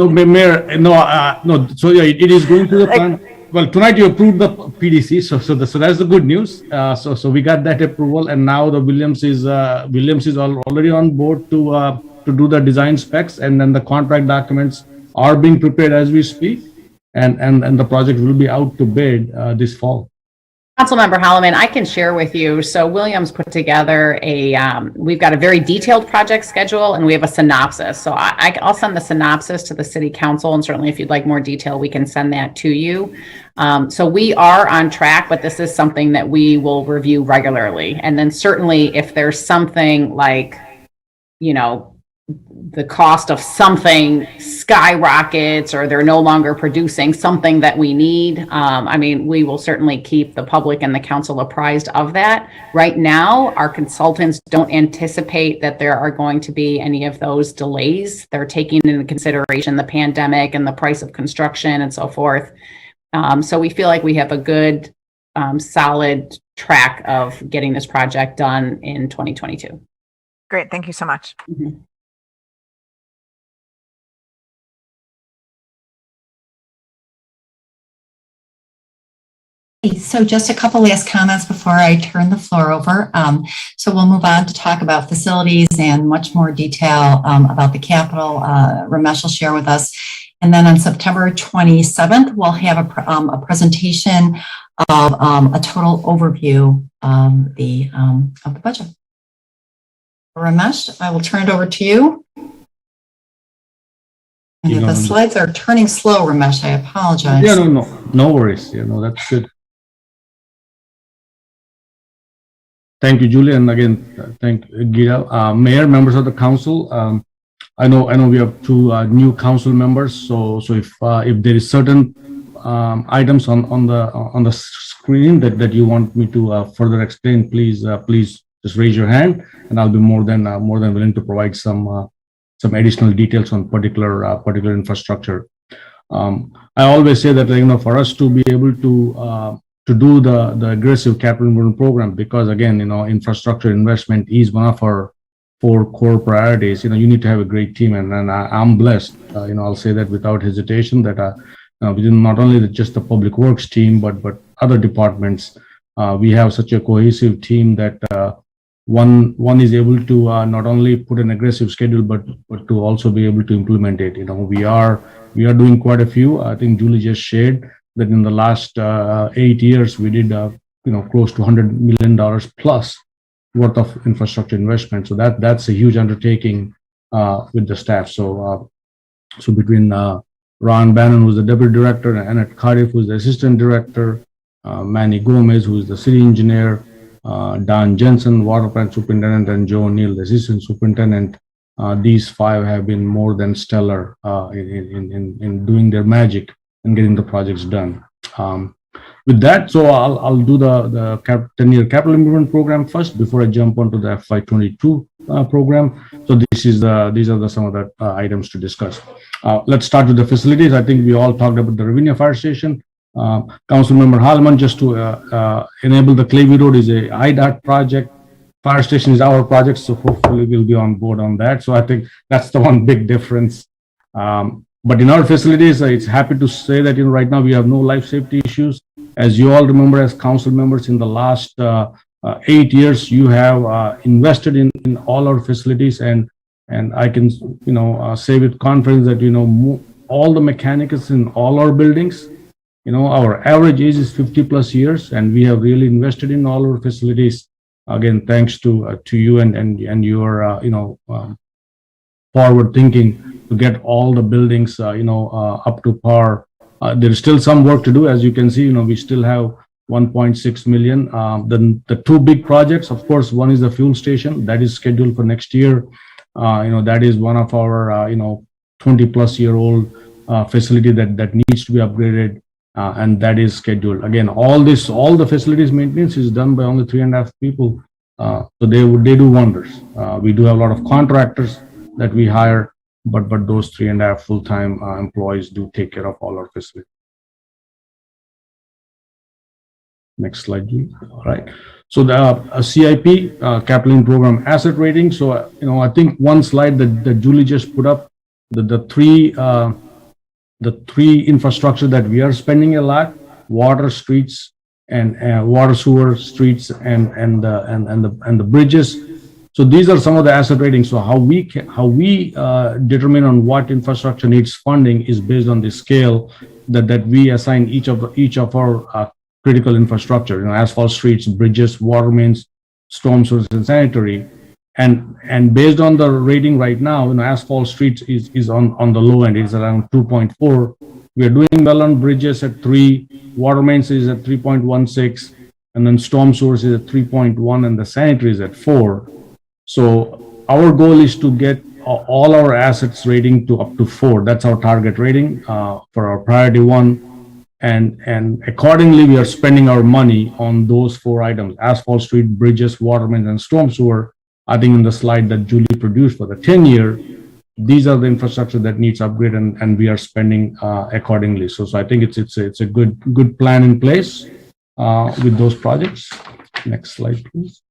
Mayor, no. So yeah, it is going to the plan. Well, tonight you approved the PDC, so that's the good news. So we got that approval, and now the Williams is already on board to do the design specs, and then the contract documents are being prepared as we speak. And the project will be out to bid this fall. Councilmember Holloman, I can share with you. So Williams put together we've got a very detailed project schedule, and we have a synopsis. So I'll send the synopsis to the city council, and certainly if you'd like more detail, we can send that to you. So we are on track, but this is something that we will review regularly. And then certainly if there's something like, the cost of something skyrockets, or they're no longer producing something that we need, we will certainly keep the public and the council apprised of that. Right now, our consultants don't anticipate that there are going to be any of those delays. They're taking into consideration the pandemic and the price of construction and so forth. So we feel like we have a good, solid track of getting this project done in 2022. Great. Thank you so much. Mm-hmm. So just a couple last comments before I turn the floor over. So we'll move on to talk about facilities and much more detail about the Capitol. Ramesh will share with us. And then on September 27th, we'll have a presentation of a total overview of the budget. Ramesh, I will turn it over to you. And if the slides are turning slow, Ramesh, I apologize. Yeah, no worries. That's good. Thank you, Julie, and again, thank Gita. Mayor, members of the council. I know we have two new council members. So if there is certain items on the screen that you want me to further explain, please just raise your hand, and I'll be more than willing to provide some additional details on particular infrastructure. I always say that for us to be able to do the aggressive capital investment program, because again, infrastructure investment is one of our 4 core priorities. You need to have a great team, and I'm blessed. I'll say that without hesitation that within not only just the public works team, but other departments, we have such a cohesive team that one is able to not only put an aggressive schedule, but to also be able to implement it. We are doing quite a few. I think Julie just shared that in the last 8 years, we did close to $100 million plus worth of infrastructure investment. So that's a huge undertaking with the staff. So between Ron Bannon, who's the deputy director, and Annette Cardiff, who's the assistant director, Manny Gomez, who's the city engineer, Don Jensen, water plant superintendent, and Joe Neal, the assistant superintendent. These five have been more than stellar in doing their magic and getting the projects done. With that, so I'll do the 10-year capital improvement program first before I jump onto the FY22 program. So these are some of the items to discuss. Let's start with the facilities. I think we all talked about the Ravinia Fire Station. Councilmember Hallman, just to enable the Clavey Road is a IDOT project. Fire station is our project, so hopefully we'll be on board on that. So I think that's the one big difference. But in our facilities, it's happy to say that right now we have no life safety issues. As you all remember, as council members, in the last 8 years, you have invested in all our facilities, and I can say with confidence that all the mechanicals in all our buildings. Our average age is 50+ years, and we have really invested in all our facilities. Again, thanks to you and your forward thinking to get all the buildings up to par. There is still some work to do, as you can see. We still have 1.6 million. The two big projects, of course, one is the fuel station that is scheduled for next year. That is one of our 20+-year-old facility that needs to be upgraded. And that is scheduled. Again, all the facilities maintenance is done by only 3.5 people. So they do wonders. We do have a lot of contractors that we hire, but those 3.5 full-time employees do take care of all our facilities. Next slide, please. All right. So the CIP, capital program asset rating. So I think one slide that Julie just put up, the three infrastructure that we are spending a lot: water, streets, and water, sewer, streets, and the bridges. So these are some of the asset ratings. So how we determine on what infrastructure needs funding is based on the scale that we assign each of our critical infrastructure. Asphalt, streets, bridges, water mains, storm sewers, and sanitary. And based on the rating right now, asphalt streets is on the low end. It's around 2.4. We are doing well on bridges at 3. Water mains is at 3.16, and then storm sewers is at 3.1, and the sanitary is at 4. So our goal is to get all our assets rating to up to 4. That's our target rating for our priority 1. And accordingly, we are spending our money on those 4 items: asphalt, street, bridges, water mains, and storm sewer. I think in the slide that Julie produced for the 10-year, these are the infrastructure that needs upgrade, and we are spending accordingly. So I think it's a good plan in place with those projects. Next slide, please.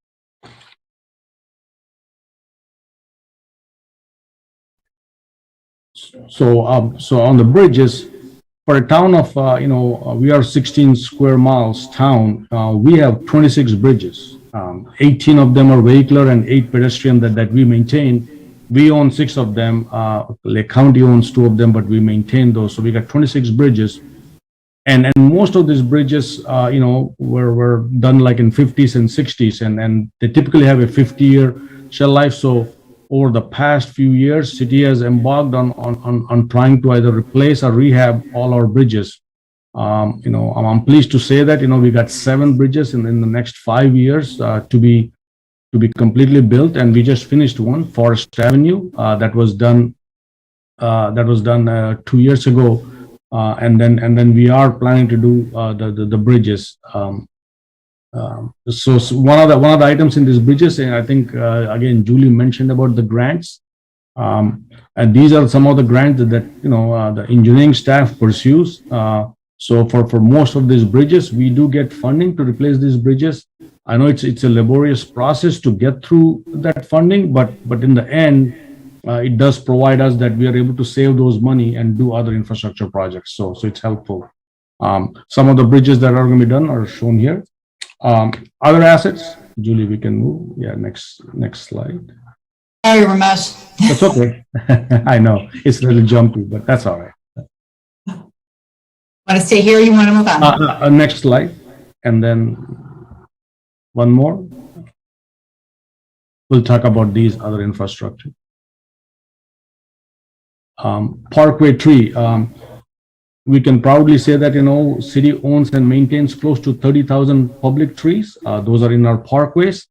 So on the bridges, for a town of we are 16 square miles town. We have 26 bridges. 18 of them are vehicular and 8 pedestrian that we maintain. We own 6 of them. Lake County owns 2 of them, but we maintain those. So we got 26 bridges, and most of these bridges, were done like in 50s and 60s, and they typically have a 50-year shell life. So over the past few years, city has embarked on trying to either replace or rehab all our bridges. I'm pleased to say that we got 7 bridges in the next 5 years to be completely built, and we just finished one, Forest Avenue, that was done 2 years ago, and then we are planning to do the bridges. So one of the items in these bridges, and I think again Julie mentioned about the grants, and these are some of the grants that the engineering staff pursues. So for most of these bridges, we do get funding to replace these bridges. I know it's a laborious process to get through that funding, but in the end, it does provide us that we are able to save those money and do other infrastructure projects. So it's helpful. Some of the bridges that are going to be done are shown here. Other assets, Julie, we can move. Yeah, next slide. Sorry, Ramesh. That's okay. I know it's a little jumpy, but that's all right. Want to stay here? Or you want to move on? Next slide, and then one more. we'll talk about these other infrastructure. Parkway tree. We can proudly say that, city owns and maintains close to 30,000 public trees. Those are in our parkways.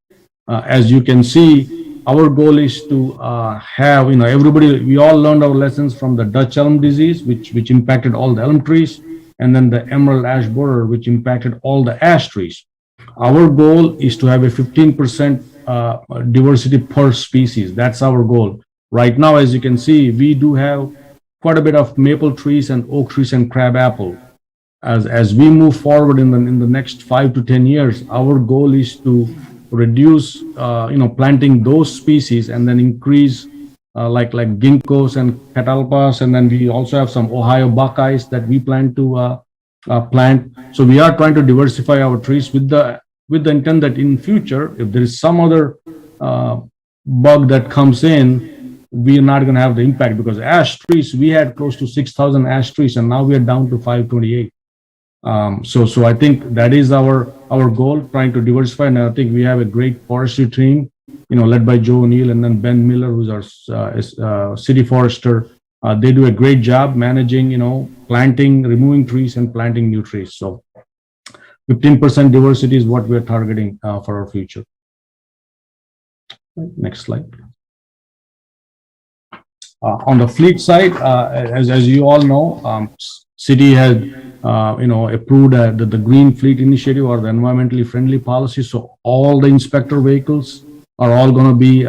As you can see, our goal is to have, everybody, we all learned our lessons from the Dutch elm disease, which impacted all the elm trees, and then the emerald ash borer, which impacted all the ash trees. Our goal is to have a 15% diversity per species. That's our goal. Right now, as you can see, we do have quite a bit of maple trees and oak trees and crab apple. As we move forward in the next 5 to 10 years, our goal is to reduce, planting those species and then increase like ginkgos and catalpas, and then we also have some Ohio buckeyes that we plan to plant. So we are trying to diversify our trees with the intent that in future, if there is some other bug that comes in, we are not going to have the impact, because ash trees, we had close to 6,000 ash trees, and now we are down to 528. So I think that is our goal, trying to diversify. And I think we have a great forestry team, led by Joe O'Neill and then Ben Miller, who's our city forester. They do a great job managing, planting, removing trees and planting new trees. So 15% diversity is what we're targeting for our future. Next slide. On the fleet side, as you all know, city has approved the Green Fleet Initiative, or the environmentally friendly policy. So all the inspector vehicles are all going to be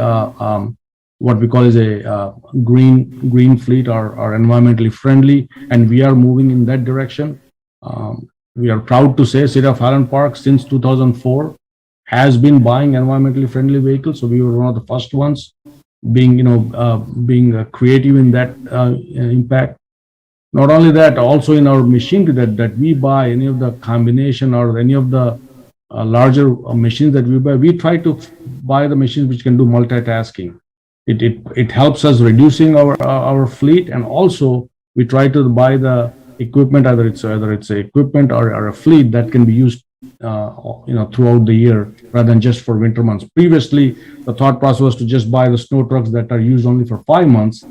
what we call as a green fleet, or environmentally friendly, and we are moving in that direction. We are proud to say City of Highland Park since 2004 has been buying environmentally friendly vehicles. So we were one of the first ones being creative in that impact. Not only that, also in our machinery that we buy, any of the combination or any of the larger machines that we buy, we try to buy the machines which can do multitasking. It helps us reducing our fleet, and also we try to buy the equipment, either it's a equipment or a fleet that can be used throughout the year, rather than just for winter months. Previously, the thought process was to just buy the snow trucks that are used only for 5 months,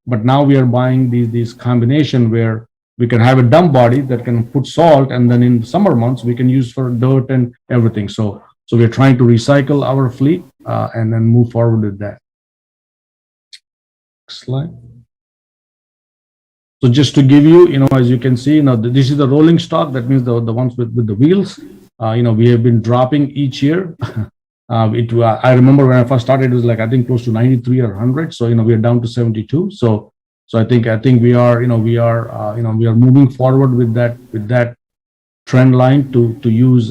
but now we are buying these combination where we can have a dump body that can put salt, and then in summer months we can use for dirt and everything. So we're trying to recycle our fleet and then move forward with that. Next slide. So just to give you, as you can see, this is the rolling stock. That means the ones with the wheels. We have been dropping each year. I remember when I first started, it was like, I think close to 93 or 100. So, we are down to 72. So I think we are moving forward with that trend line to use,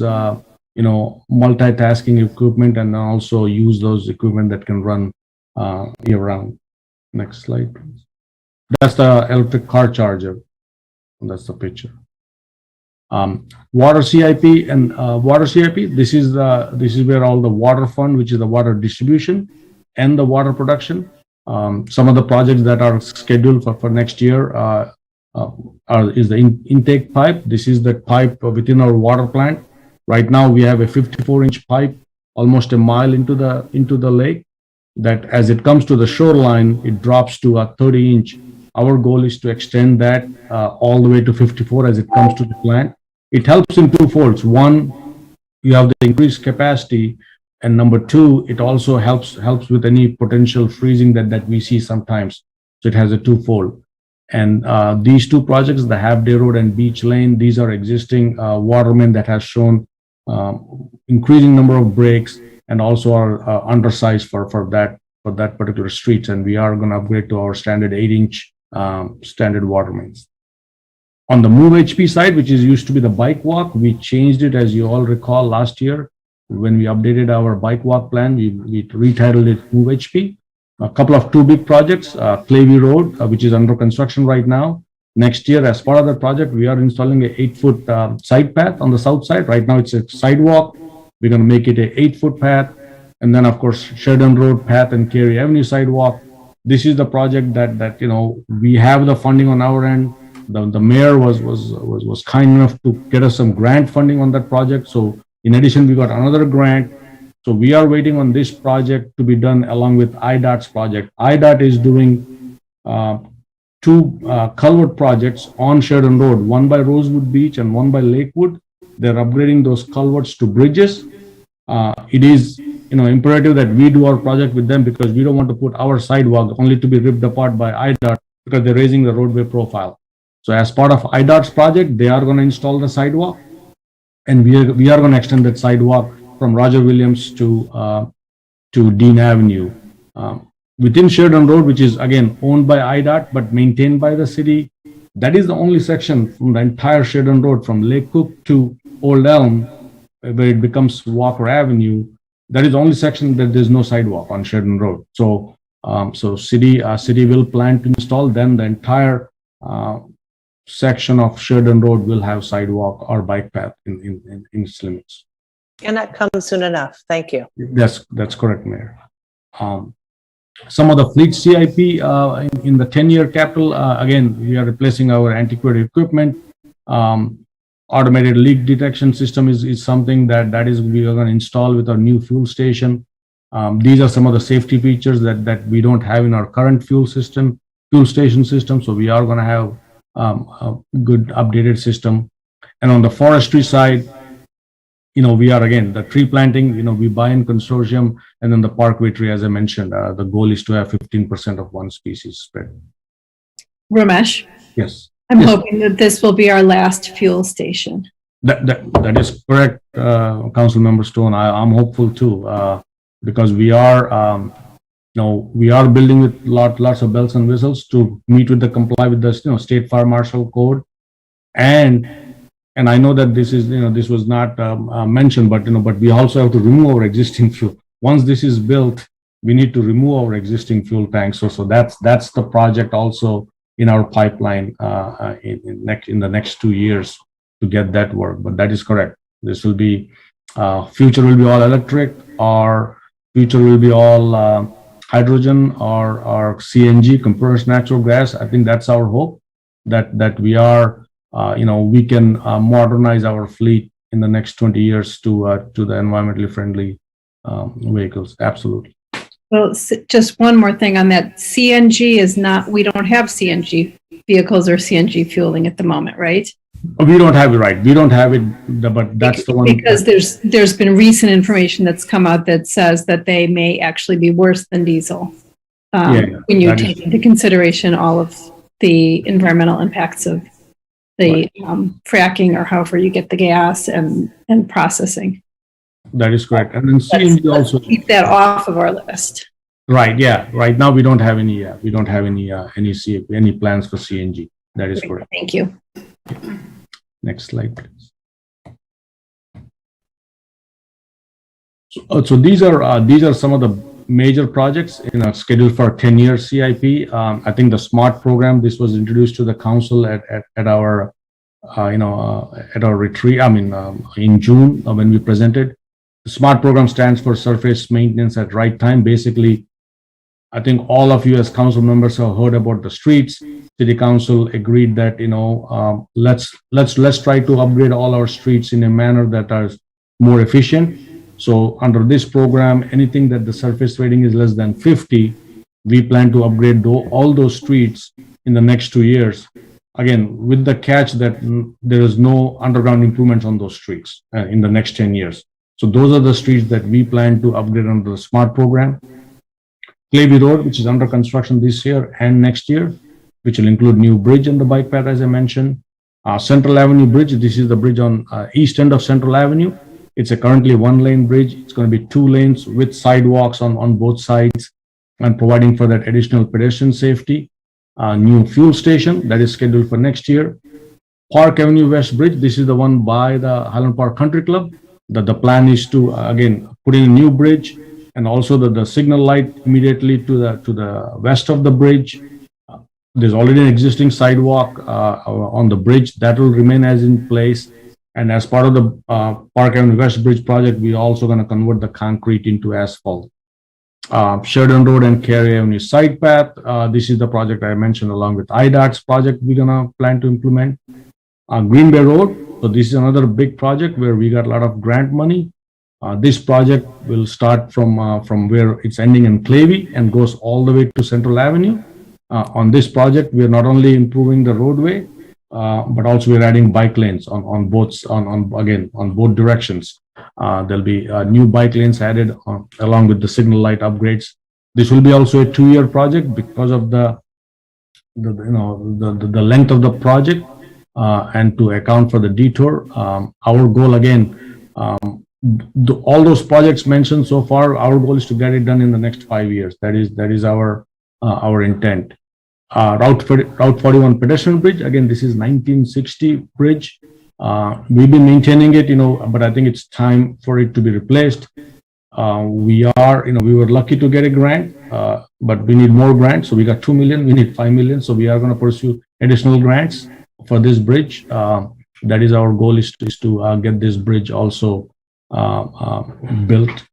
multitasking equipment, and also use those equipment that can run year round. Next slide, please. That's the electric car charger. That's the picture. Water CIP and water CIP. This is where all the water fund, which is the water distribution and the water production. Some of the projects that are scheduled for next year is the intake pipe. This is the pipe within our water plant. Right now we have a 54-inch pipe, almost a mile into the lake, that as it comes to the shoreline, it drops to a 30-inch. Our goal is to extend that all the way to 54 as it comes to the plant. It helps in two folds. One, you have the increased capacity, and number two, it also helps with any potential freezing that we see sometimes. So it has a twofold. And these two projects, the Half Day Road and Beach Lane, these are existing watermen that has shown increasing number of breaks, and also are undersized for that particular streets. And we are going to upgrade to our standard 8-inch standard water mains. On the Move HP side, which used to be the bike walk, we changed it, as you all recall, last year when we updated our bike walk plan. We retitled it Move HP. A couple of two big projects, Clavey Road, which is under construction right now. Next year, as part of the project, we are installing a 8-foot side path on the south side. Right now, it's a sidewalk. We're going to make it a 8-foot path. And then, of course, Sheridan Road path and Cary Avenue sidewalk. This is the project that we have the funding on our end. The mayor was kind enough to get us some grant funding on that project. So in addition, we got another grant. So we are waiting on this project to be done along with IDOT's project. IDOT is doing two culvert projects on Sheridan Road, one by Rosewood Beach and one by Lakewood. They're upgrading those culverts to bridges. It is imperative that we do our project with them because we don't want to put our sidewalk only to be ripped apart by IDOT because they're raising the roadway profile. So as part of IDOT's project, they are going to install the sidewalk, and we are going to extend that sidewalk from Roger Williams to Dean Avenue. Within Sheridan Road, which is again owned by IDOT but maintained by the city, that is the only section from the entire Sheridan Road from Lake Cook to Old Elm where it becomes Walker Avenue. That is the only section that there's no sidewalk on Sheridan Road. So city will plan to install, then the entire section of Sheridan Road will have sidewalk or bike path in its limits. And that comes soon enough. Thank you. That's correct, Mayor. Some of the fleet CIP in the 10-year capital, again, we are replacing our antiquated equipment. Automated leak detection system is something that is we are going to install with our new fuel station. These are some of the safety features that we don't have in our current fuel station system. So we are going to have a good updated system. And on the forestry side, we are again the tree planting. We buy in consortium, and then the parkway tree, as I mentioned, the goal is to have 15% of one species spread. Ramesh? Yes. I'm hoping that this will be our last fuel station. That is correct, Council Member Stone. I'm hopeful too, because we are we are building with lots of bells and whistles to meet with the comply with the state fire marshal code, and I know that this is this was not mentioned, but but we also have to remove our existing fuel. Once this is built, we need to remove our existing fuel tanks. So that's the project also in our pipeline in the next 2 years to get that work. But that is correct. This will be future will be all electric, or future will be all hydrogen or CNG, compressed natural gas. I think that's our hope that we are we can modernize our fleet in the next 20 years to the environmentally friendly vehicles. Absolutely. Well, just one more thing on that. CNG is not, we don't have CNG vehicles or CNG fueling at the moment, right? We don't have it, right. We don't have it, but that's the one. Because there's been recent information that's come out that says that they may actually be worse than diesel when you take into consideration all of the environmental impacts of the fracking, or however you get the gas and processing. That is correct. And then CNG also keep that off of our list. Right. Yeah. Right now we don't have any. We don't have any plans for CNG. That is correct. Thank you. Next slide, please. So these are some of the major projects scheduled for 10-year CIP. I think the SMART program, this was introduced to the council at our at our retreat. In June when we presented. The SMART program stands for Surface Maintenance at Right Time. Basically, I think all of you as council members have heard about the streets. City Council agreed that let's try to upgrade all our streets in a manner that is more efficient. So under this program, anything that the surface rating is less than 50, we plan to upgrade all those streets in the next 2 years. Again, with the catch that there is no underground improvements on those streets in the next 10 years. So those are the streets that we plan to upgrade under the SMART program. Clavey Road, which is under construction this year and next year, which will include new bridge and the bike path, as I mentioned. Central Avenue Bridge, this is the bridge on east end of Central Avenue. It's a currently 1-lane bridge. It's going to be 2 lanes with sidewalks on both sides and providing for that additional pedestrian safety. New fuel station that is scheduled for next year. Park Avenue West Bridge, this is the one by the Highland Park Country Club. The plan is to again put in a new bridge, and also the signal light immediately to the west of the bridge. There's already an existing sidewalk on the bridge that will remain as in place. And as part of the Park Avenue West Bridge project, we're also going to convert the concrete into asphalt. Sheridan Road and Carey Avenue side path. This is the project I mentioned along with IDOT's project we're going to plan to implement. Green Bay Road. So this is another big project where we got a lot of grant money. This project will start from where it's ending in Clavey and goes all the way to Central Avenue. On this project, we are not only improving the roadway, but also we're adding bike lanes on both directions. There'll be new bike lanes added along with the signal light upgrades. This will be also a 2-year project because of the length of the project and to account for the detour. Our goal again, all those projects mentioned so far, our goal is to get it done in the next 5 years. That is our intent. Route 41 pedestrian bridge, again, this is 1960 bridge. We've been maintaining it, but I think it's time for it to be replaced. We were lucky to get a grant, but we need more grants. So we got 2 million, we need 5 million. So we are going to pursue additional grants for this bridge. That is our goal, is to get this bridge also built.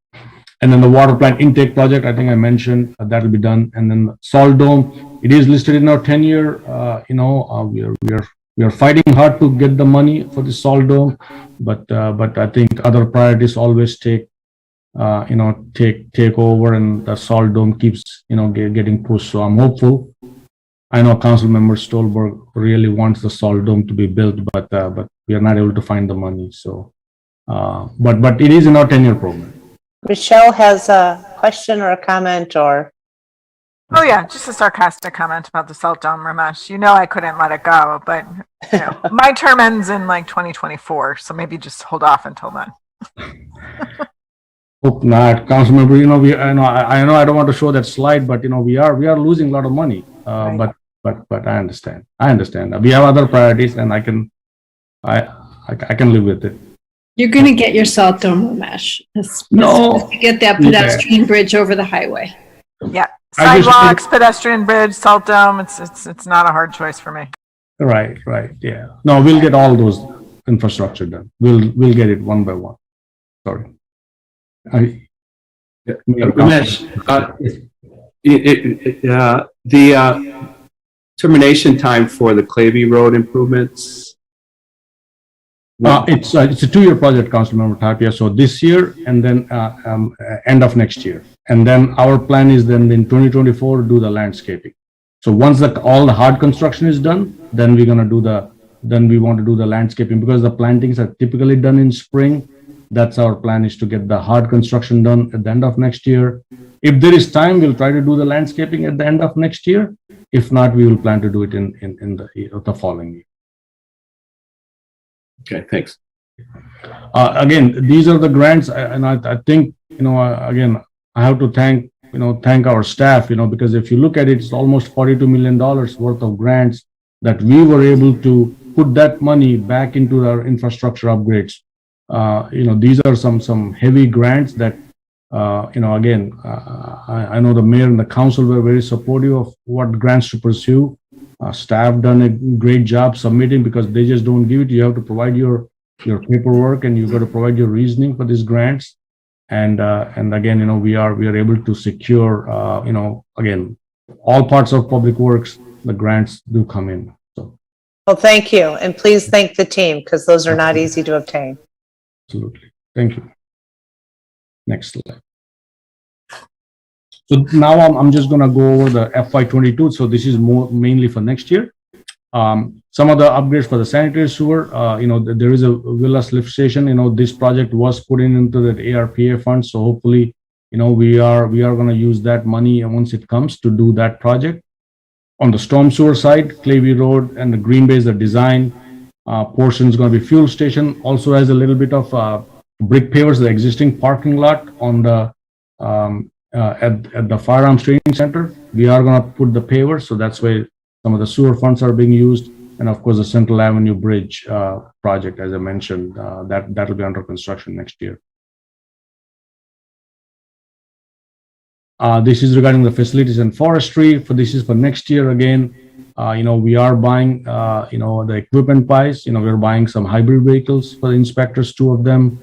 And then the water plant intake project, I think I mentioned, that will be done. And then the salt dome, it is listed in our 10-year. We are fighting hard to get the money for the salt dome, but I think other priorities always take over, and the salt dome keeps getting pushed. So I'm hopeful. I know Council Member Stolberg really wants the salt dome to be built, but we are not able to find the money. So, but it is in our 10-year program. Michelle has a question or a comment, or? Oh yeah, just a sarcastic comment about the salt dome, Ramesh. I couldn't let it go, but my term ends in like 2024, so maybe just hold off until then. Hope not, Councilmember. I know I don't want to show that slide, but we are losing a lot of money. Right. But I understand. We have other priorities, and I can live with it. You're going to get your salt dome, Ramesh. No, get that pedestrian bridge over the highway. Yeah, sidewalks, pedestrian bridge, salt dome. It's not a hard choice for me. Right. Yeah. No, we'll get all those infrastructure done. We'll get it one by one. Sorry. Ramesh, the termination time for the Clavey Road improvements. It's a 2-year project, Councilmember Tapia. So this year and then end of next year. And then our plan is then in 2024 do the landscaping. So once all the hard construction is done, then we want to do the landscaping, because the plantings are typically done in spring. That's our plan, is to get the hard construction done at the end of next year. If there is time, we'll try to do the landscaping at the end of next year. If not, we will plan to do it in the following year. Okay, thanks. Again, these are the grants, and I think, again, I have to thank our staff, because if you look at it, it's almost $42 million worth of grants that we were able to put that money back into our infrastructure upgrades. These are some heavy grants that, again, I know the mayor and the council were very supportive of what grants to pursue. Staff done a great job submitting, because they just don't give it. You have to provide your paperwork, and you've got to provide your reasoning for these grants. And again, we are able to secure, again, all parts of public works, the grants do come in. So. Well, thank you. And please thank the team, because those are not easy to obtain. Absolutely. Thank you. Next slide. So now I'm just going to go over the FY22. So this is mainly for next year. Some of the upgrades for the sanitary sewer, there is a Villas lift station. This project was put into the ARPA fund. So hopefully, we are going to use that money once it comes to do that project. On the storm sewer side, Clavey Road and the Green Bay is the design portion is going to be fuel station. Also has a little bit of brick pavers, the existing parking lot on the at the Firearms Training Center. We are going to put the pavers, so that's why some of the sewer funds are being used. And of course, the Central Avenue Bridge project, as I mentioned, that will be under construction next year. This is regarding the facilities and forestry. This is for next year again. We are buying, the equipment buys. We're buying some hybrid vehicles for the inspectors, 2 of them.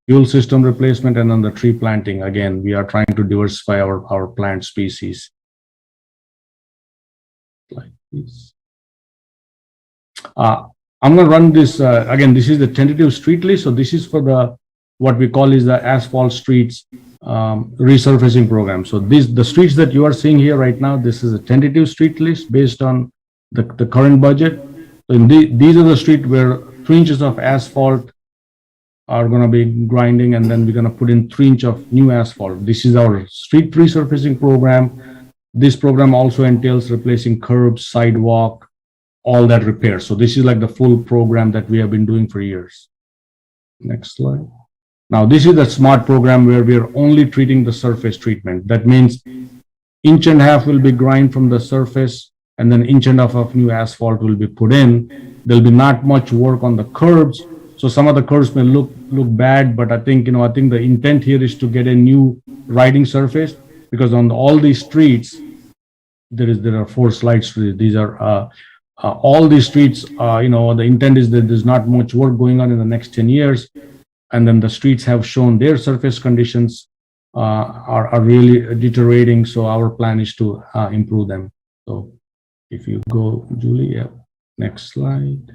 Fuel system replacement, and then the tree planting. Again, we are trying to diversify our plant species. Like this. I'm going to run this again. This is the tentative street list. So this is for the what we call is the asphalt streets resurfacing program. So the streets that you are seeing here right now, this is a tentative street list based on the current budget. So these are the streets where 3 inches of asphalt are going to be grinding, and then we're going to put in 3 inches of new asphalt. This is our street resurfacing program. This program also entails replacing curbs, sidewalk, all that repair. So this is like the full program that we have been doing for years. Next slide. Now this is the SMART program where we are only treating the surface treatment. That means 1.5 inches will be grind from the surface, and then 1.5 inches of new asphalt will be put in. There'll be not much work on the curbs. So some of the curbs may look bad, but I think the intent here is to get a new riding surface, because on all these streets, there are 4 slides to this. These are all these streets. The intent is that there's not much work going on in the next 10 years, and then the streets have shown their surface conditions are really deteriorating. So our plan is to improve them. So if you go, Julie, yeah, next slide.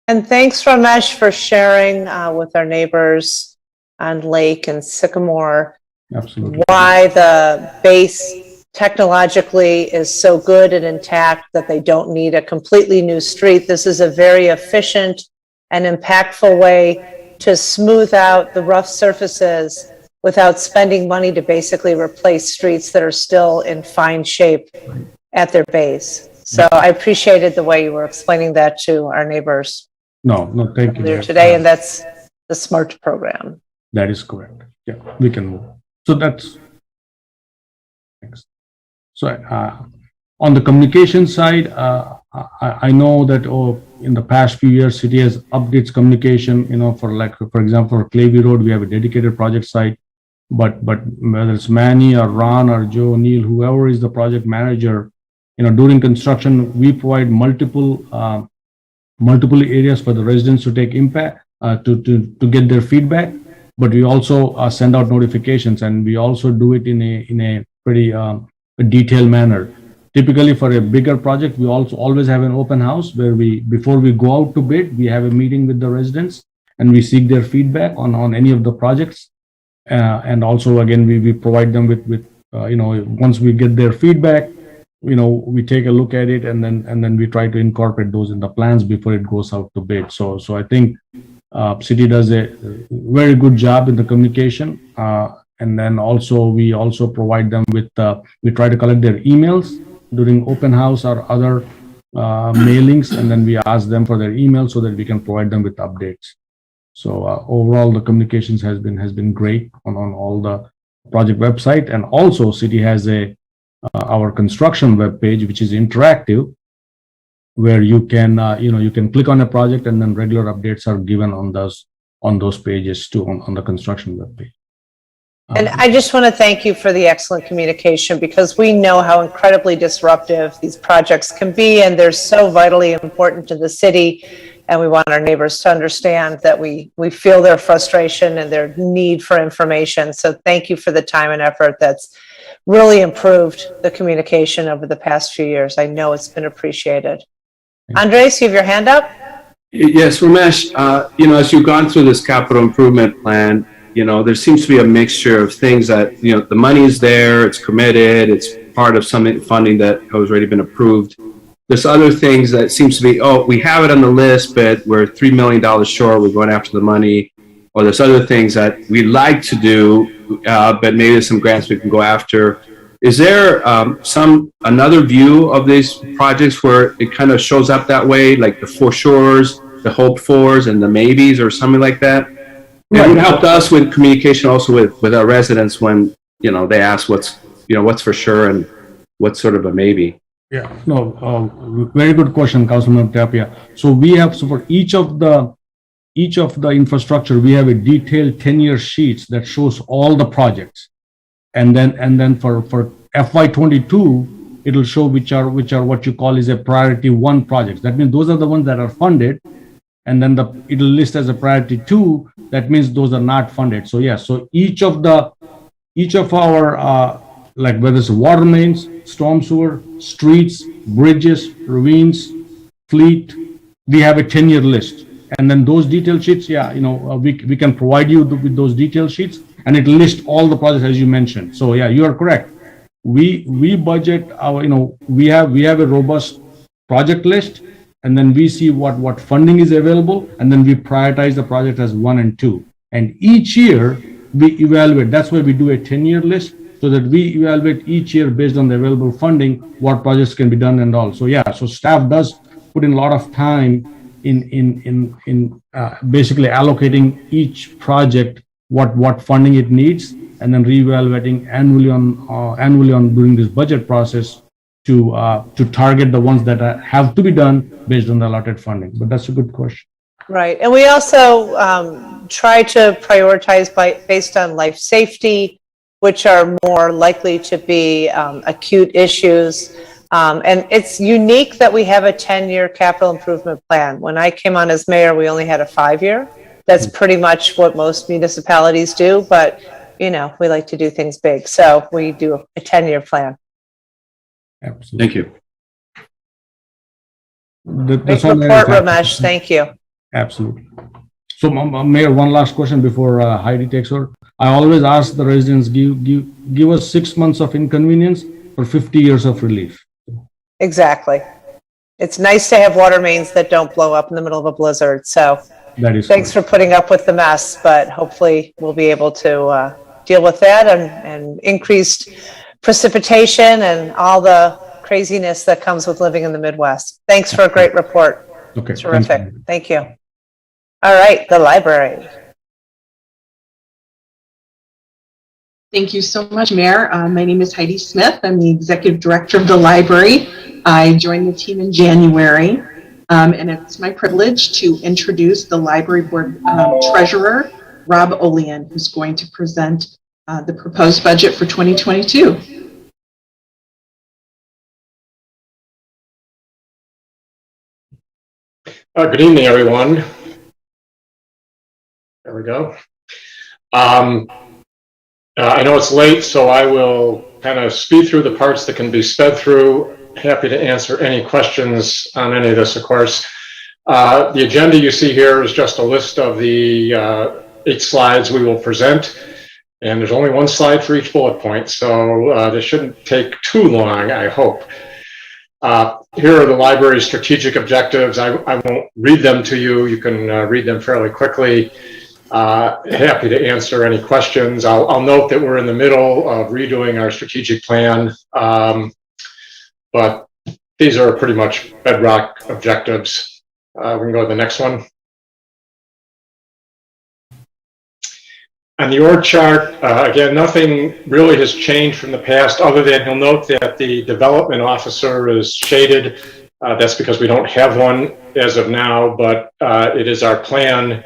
And thanks, Ramesh, for sharing with our neighbors on Lake and Sycamore Absolutely. why the base technologically is so good and intact that they don't need a completely new street. This is a very efficient and impactful way to smooth out the rough surfaces without spending money to basically replace streets that are still in fine shape at their base. So I appreciated the way you were explaining that to our neighbors. No, thank you. Earlier today, and that's the SMART program. That is correct. Yeah, we can move. So that's next. So on the communication side, I know that in the past few years, city has upped its communication. For example, for Clavey Road, we have a dedicated project site. But whether it's Manny or Ron or Joe, Neil, whoever is the project manager, during construction, we provide multiple areas for the residents to take impact, to get their feedback. But we also send out notifications, and we also do it in a pretty detailed manner. Typically, for a bigger project, we also always have an open house where before we go out to bid, we have a meeting with the residents and we seek their feedback on any of the projects. And also, again, we provide them with once we get their feedback, we take a look at it, and then we try to incorporate those in the plans before it goes out to bid. So I think city does a very good job in the communication, and then we also provide them with we try to collect their emails during open house or other mailings, and then we ask them for their email so that we can provide them with updates. So overall, the communications has been great on all the project website, and also city has our construction web page, which is interactive, where you can you can click on a project, and then regular updates are given on those pages too, on the construction web page. And I just want to thank you for the excellent communication, because we know how incredibly disruptive these projects can be, and they're so vitally important to the city. And we want our neighbors to understand that we feel their frustration and their need for information. So thank you for the time and effort that's really improved the communication over the past few years. I know it's been appreciated. Andres, you have your hand up? Yes, Ramesh, as you've gone through this capital improvement plan, there seems to be a mixture of things that, the money is there, it's committed, it's part of some funding that has already been approved. There's other things that seems to be, we have it on the list, but we're $3 million short, we're going after the money. Or there's other things that we'd like to do, but maybe there's some grants we can go after. Is there another view of these projects where it kind of shows up that way, like the for sures, the hope fors, and the maybes, or something like that? It would help us with communication also with our residents when, they ask what's for sure and what's sort of a maybe. Yeah, no, very good question, Councilman Tapia. So for each of the infrastructure, we have a detailed 10-year sheets that shows all the projects. And then for FY22, it'll show which are what you call is a priority 1 projects. That means those are the ones that are funded. And then it'll list as a priority 2. That means those are not funded. So yeah, so each of our like whether it's water mains, storm sewer, streets, bridges, ravines, fleet, we have a 10-year list. And then those detail sheets, yeah, we can provide you with those detail sheets, and it lists all the projects as you mentioned. So yeah, you are correct. We budget our, we have a robust project list, and then we see what funding is available, and then we prioritize the project as 1 and 2. And each year we evaluate. That's why we do a 10-year list, so that we evaluate each year based on the available funding, what projects can be done and all. So yeah, so staff does put in a lot of time in basically allocating each project what funding it needs, and then reevaluating annually on during this budget process to target the ones that have to be done based on the allotted funding. But that's a good question. Right. And we also try to prioritize based on life safety, which are more likely to be acute issues. And it's unique that we have a 10-year capital improvement plan. When I came on as mayor, we only had a 5-year. That's pretty much what most municipalities do, but we like to do things big. So we do a 10-year plan. Absolutely. Thank you. Great report, Ramesh. Thank you. Absolutely. So, Mayor, one last question before Heidi takes over. I always ask the residents, give us 6 months of inconvenience for 50 years of relief. Exactly. It's nice to have water mains that don't blow up in the middle of a blizzard. So that is thanks for putting up with the mess, but hopefully we'll be able to deal with that and increased precipitation and all the craziness that comes with living in the Midwest. Thanks for a great report. Okay. Terrific. Thank you. All right, the library. Thank you so much, Mayor. My name is Heidi Smith. I'm the Executive Director of the library. I joined the team in January, and it's my privilege to introduce the Library Board Treasurer, Rob Olean, who's going to present the proposed budget for 2022. Good evening, everyone. There we go. I know it's late, so I will kind of speed through the parts that can be sped through. Happy to answer any questions on any of this, of course. The agenda you see here is just a list of the 8 slides we will present, and there's only 1 slide for each bullet point, so this shouldn't take too long, I hope. Here are the library's strategic objectives. I won't read them to you. You can read them fairly quickly. Happy to answer any questions. I'll note that we're in the middle of redoing our strategic plan, but these are pretty much bedrock objectives. We can go to the next one. On the org chart, again, nothing really has changed from the past, other than you'll note that the development officer is shaded. That's because we don't have one as of now, but it is our plan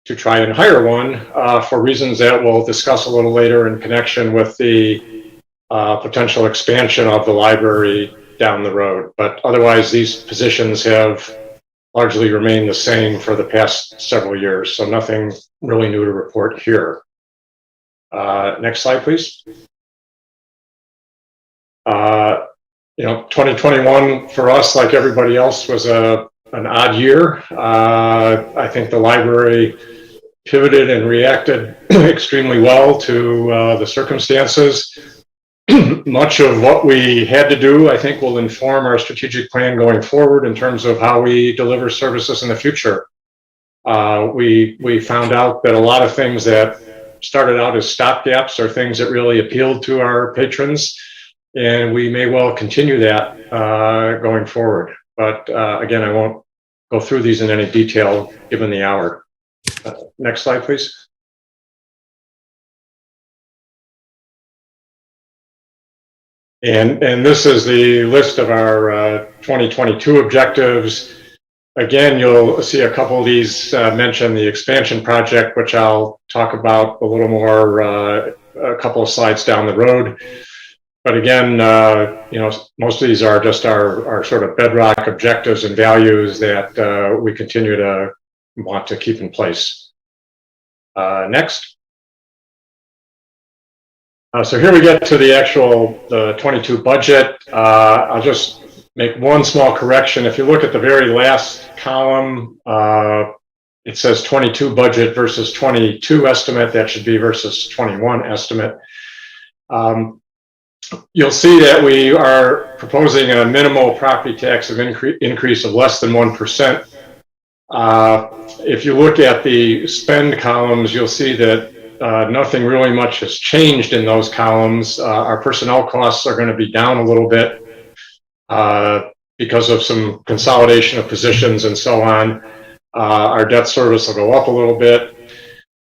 to try and hire one for reasons that we'll discuss a little later in connection with the potential expansion of the library down the road. But otherwise, these positions have largely remained the same for the past several years, so nothing really new to report here. Next slide, please. 2021 for us, like everybody else, was an odd year. I think the library pivoted and reacted extremely well to the circumstances. Much of what we had to do, I think, will inform our strategic plan going forward in terms of how we deliver services in the future. We found out that a lot of things that started out as stopgaps are things that really appealed to our patrons, and we may well continue that going forward. But again, I won't go through these in any detail given the hour. Next slide, please. And this is the list of our 2022 objectives. Again, you'll see a couple of these mention the expansion project, which I'll talk about a little more a couple of slides down the road. But again, most of these are just our sort of bedrock objectives and values that we continue to want to keep in place. Next. So here we get to the actual 22 budget. I'll just make one small correction. If you look at the very last column, it says 22 budget versus 22 estimate. That should be versus 21 estimate. You'll see that we are proposing a minimal property tax of increase of less than 1%. If you look at the spend columns, you'll see that nothing really much has changed in those columns. Our personnel costs are going to be down a little bit because of some consolidation of positions and so on. Our debt service will go up a little bit.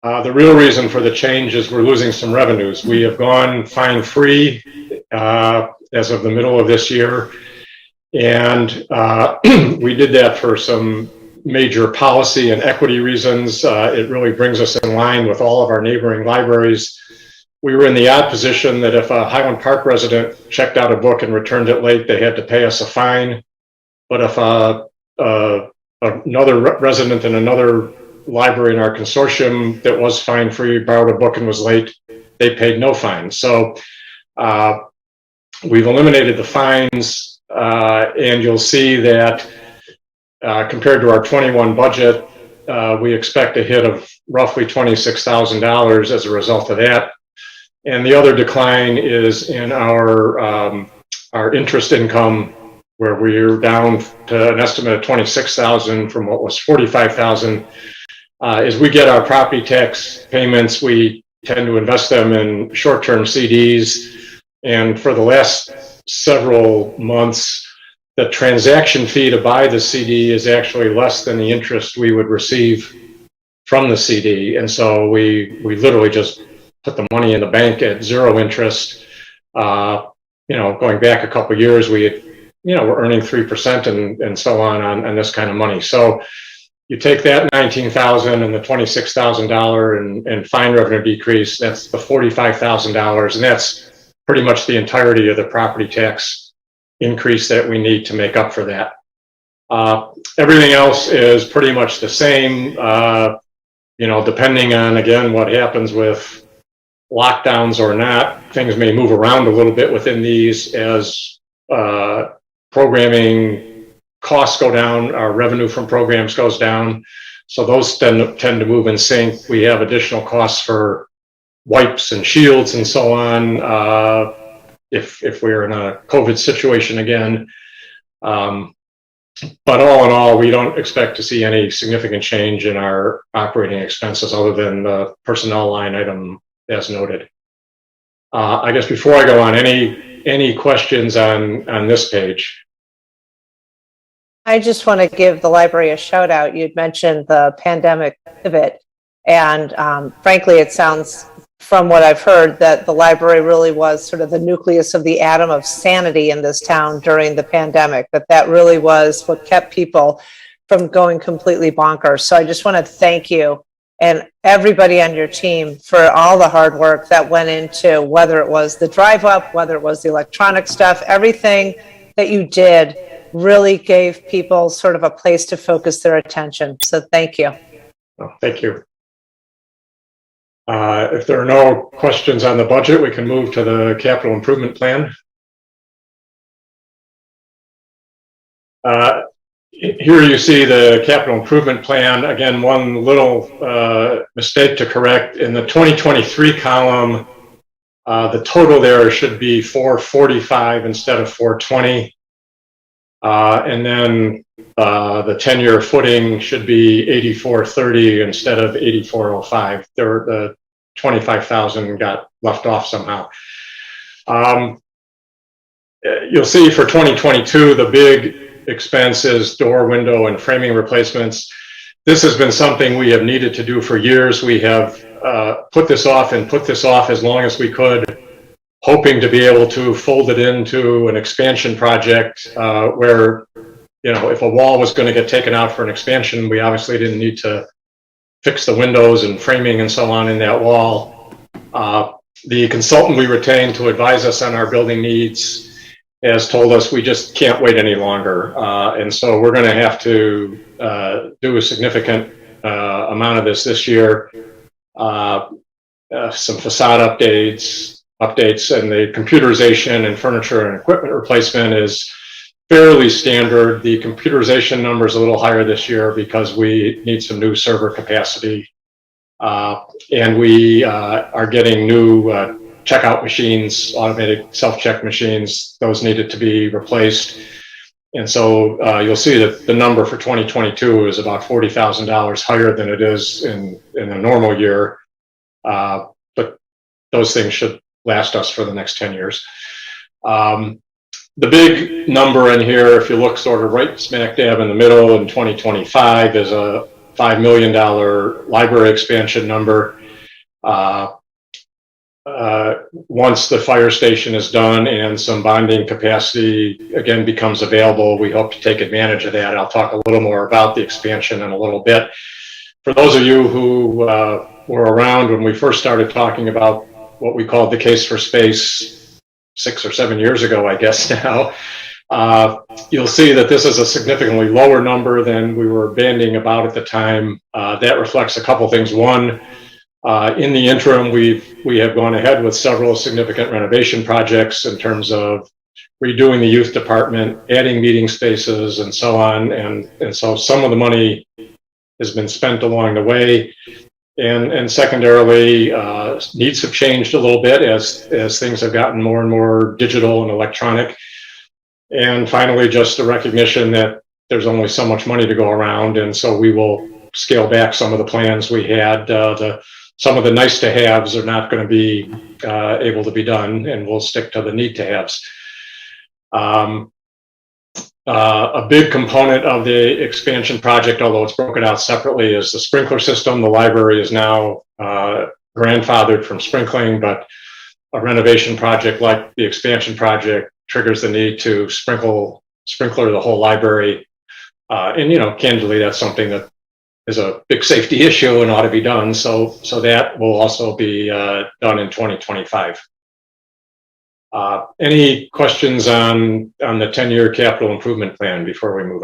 The real reason for the change is we're losing some revenues. We have gone fine-free as of the middle of this year, and we did that for some major policy and equity reasons. It really brings us in line with all of our neighboring libraries. We were in the odd position that if a Highland Park resident checked out a book and returned it late, they had to pay us a fine. But if another resident in another library in our consortium that was fine-free borrowed a book and was late, they paid no fine. So we've eliminated the fines, and you'll see that compared to our 21 budget, we expect a hit of roughly $26,000 as a result of that. And the other decline is in our interest income, where we're down to an estimate of $26,000 from what was $45,000. As we get our property tax payments, we tend to invest them in short-term CDs. And for the last several months, the transaction fee to buy the CD is actually less than the interest we would receive from the CD. And so we literally just put the money in the bank at zero interest. Going back a couple of years, we're earning 3% and so on this kind of money. So you take that $19,000 and the $26,000 and fine revenue decrease, that's the $45,000, and that's pretty much the entirety of the property tax increase that we need to make up for that. Everything else is pretty much the same, depending on, again, what happens with lockdowns or not. Things may move around a little bit within these as programming costs go down, our revenue from programs goes down. So those tend to move in sync. We have additional costs for wipes and shields and so on if we're in a COVID situation again. But all in all, we don't expect to see any significant change in our operating expenses other than the personnel line item as noted. I guess before I go on, any questions on this page? I just want to give the library a shout out. You'd mentioned the pandemic pivot, and frankly, it sounds from what I've heard that the library really was sort of the nucleus of the atom of sanity in this town during the pandemic, that really was what kept people from going completely bonkers. So I just want to thank you and everybody on your team for all the hard work that went into, whether it was the drive up, whether it was the electronic stuff, everything that you did really gave people sort of a place to focus their attention. So thank you. Oh, thank you. If there are no questions on the budget, we can move to the capital improvement plan. Here you see the capital improvement plan. Again, one little mistake to correct. In the 2023 column, the total there should be 445 instead of 420. And then the 10-year footing should be 8430 instead of 8405. The 25,000 got left off somehow. You'll see for 2022, the big expense is door, window, and framing replacements. This has been something we have needed to do for years. We have put this off as long as we could, hoping to be able to fold it into an expansion project where, if a wall was going to get taken out for an expansion, we obviously didn't need to fix the windows and framing and so on in that wall. The consultant we retained to advise us on our building needs has told us we just can't wait any longer. And so we're going to have to do a significant amount of this year. Some facade updates, and the computerization and furniture and equipment replacement is fairly standard. The computerization number is a little higher this year because we need some new server capacity. And we are getting new checkout machines, automated self-check machines. Those needed to be replaced. And so you'll see that the number for 2022 is about $40,000 higher than it is in a normal year. But those things should last us for the next 10 years. The big number in here, if you look sort of right smack dab in the middle in 2025, is a $5 million library expansion number. Once the fire station is done and some bonding capacity again becomes available, we hope to take advantage of that. I'll talk a little more about the expansion in a little bit. For those of you who were around when we first started talking about what we called the case for space 6 or 7 years ago, I guess now, you'll see that this is a significantly lower number than we were banding about at the time. That reflects a couple things. One, in the interim, we have gone ahead with several significant renovation projects in terms of redoing the youth department, adding meeting spaces, and so on. And so some of the money has been spent along the way. And secondarily, needs have changed a little bit as things have gotten more and more digital and electronic. And finally, just a recognition that there's only so much money to go around, and so we will scale back some of the plans we had. Some of the nice to haves are not going to be able to be done, and we'll stick to the need to haves. A big component of the expansion project, although it's broken out separately, is the sprinkler system. The library is now grandfathered from sprinkling, but a renovation project like the expansion project triggers the need to sprinkler the whole library. And, you know, candidly, that's something that is a big safety issue and ought to be done. So that will also be done in 2025. Any questions on the 10-year capital improvement plan before we move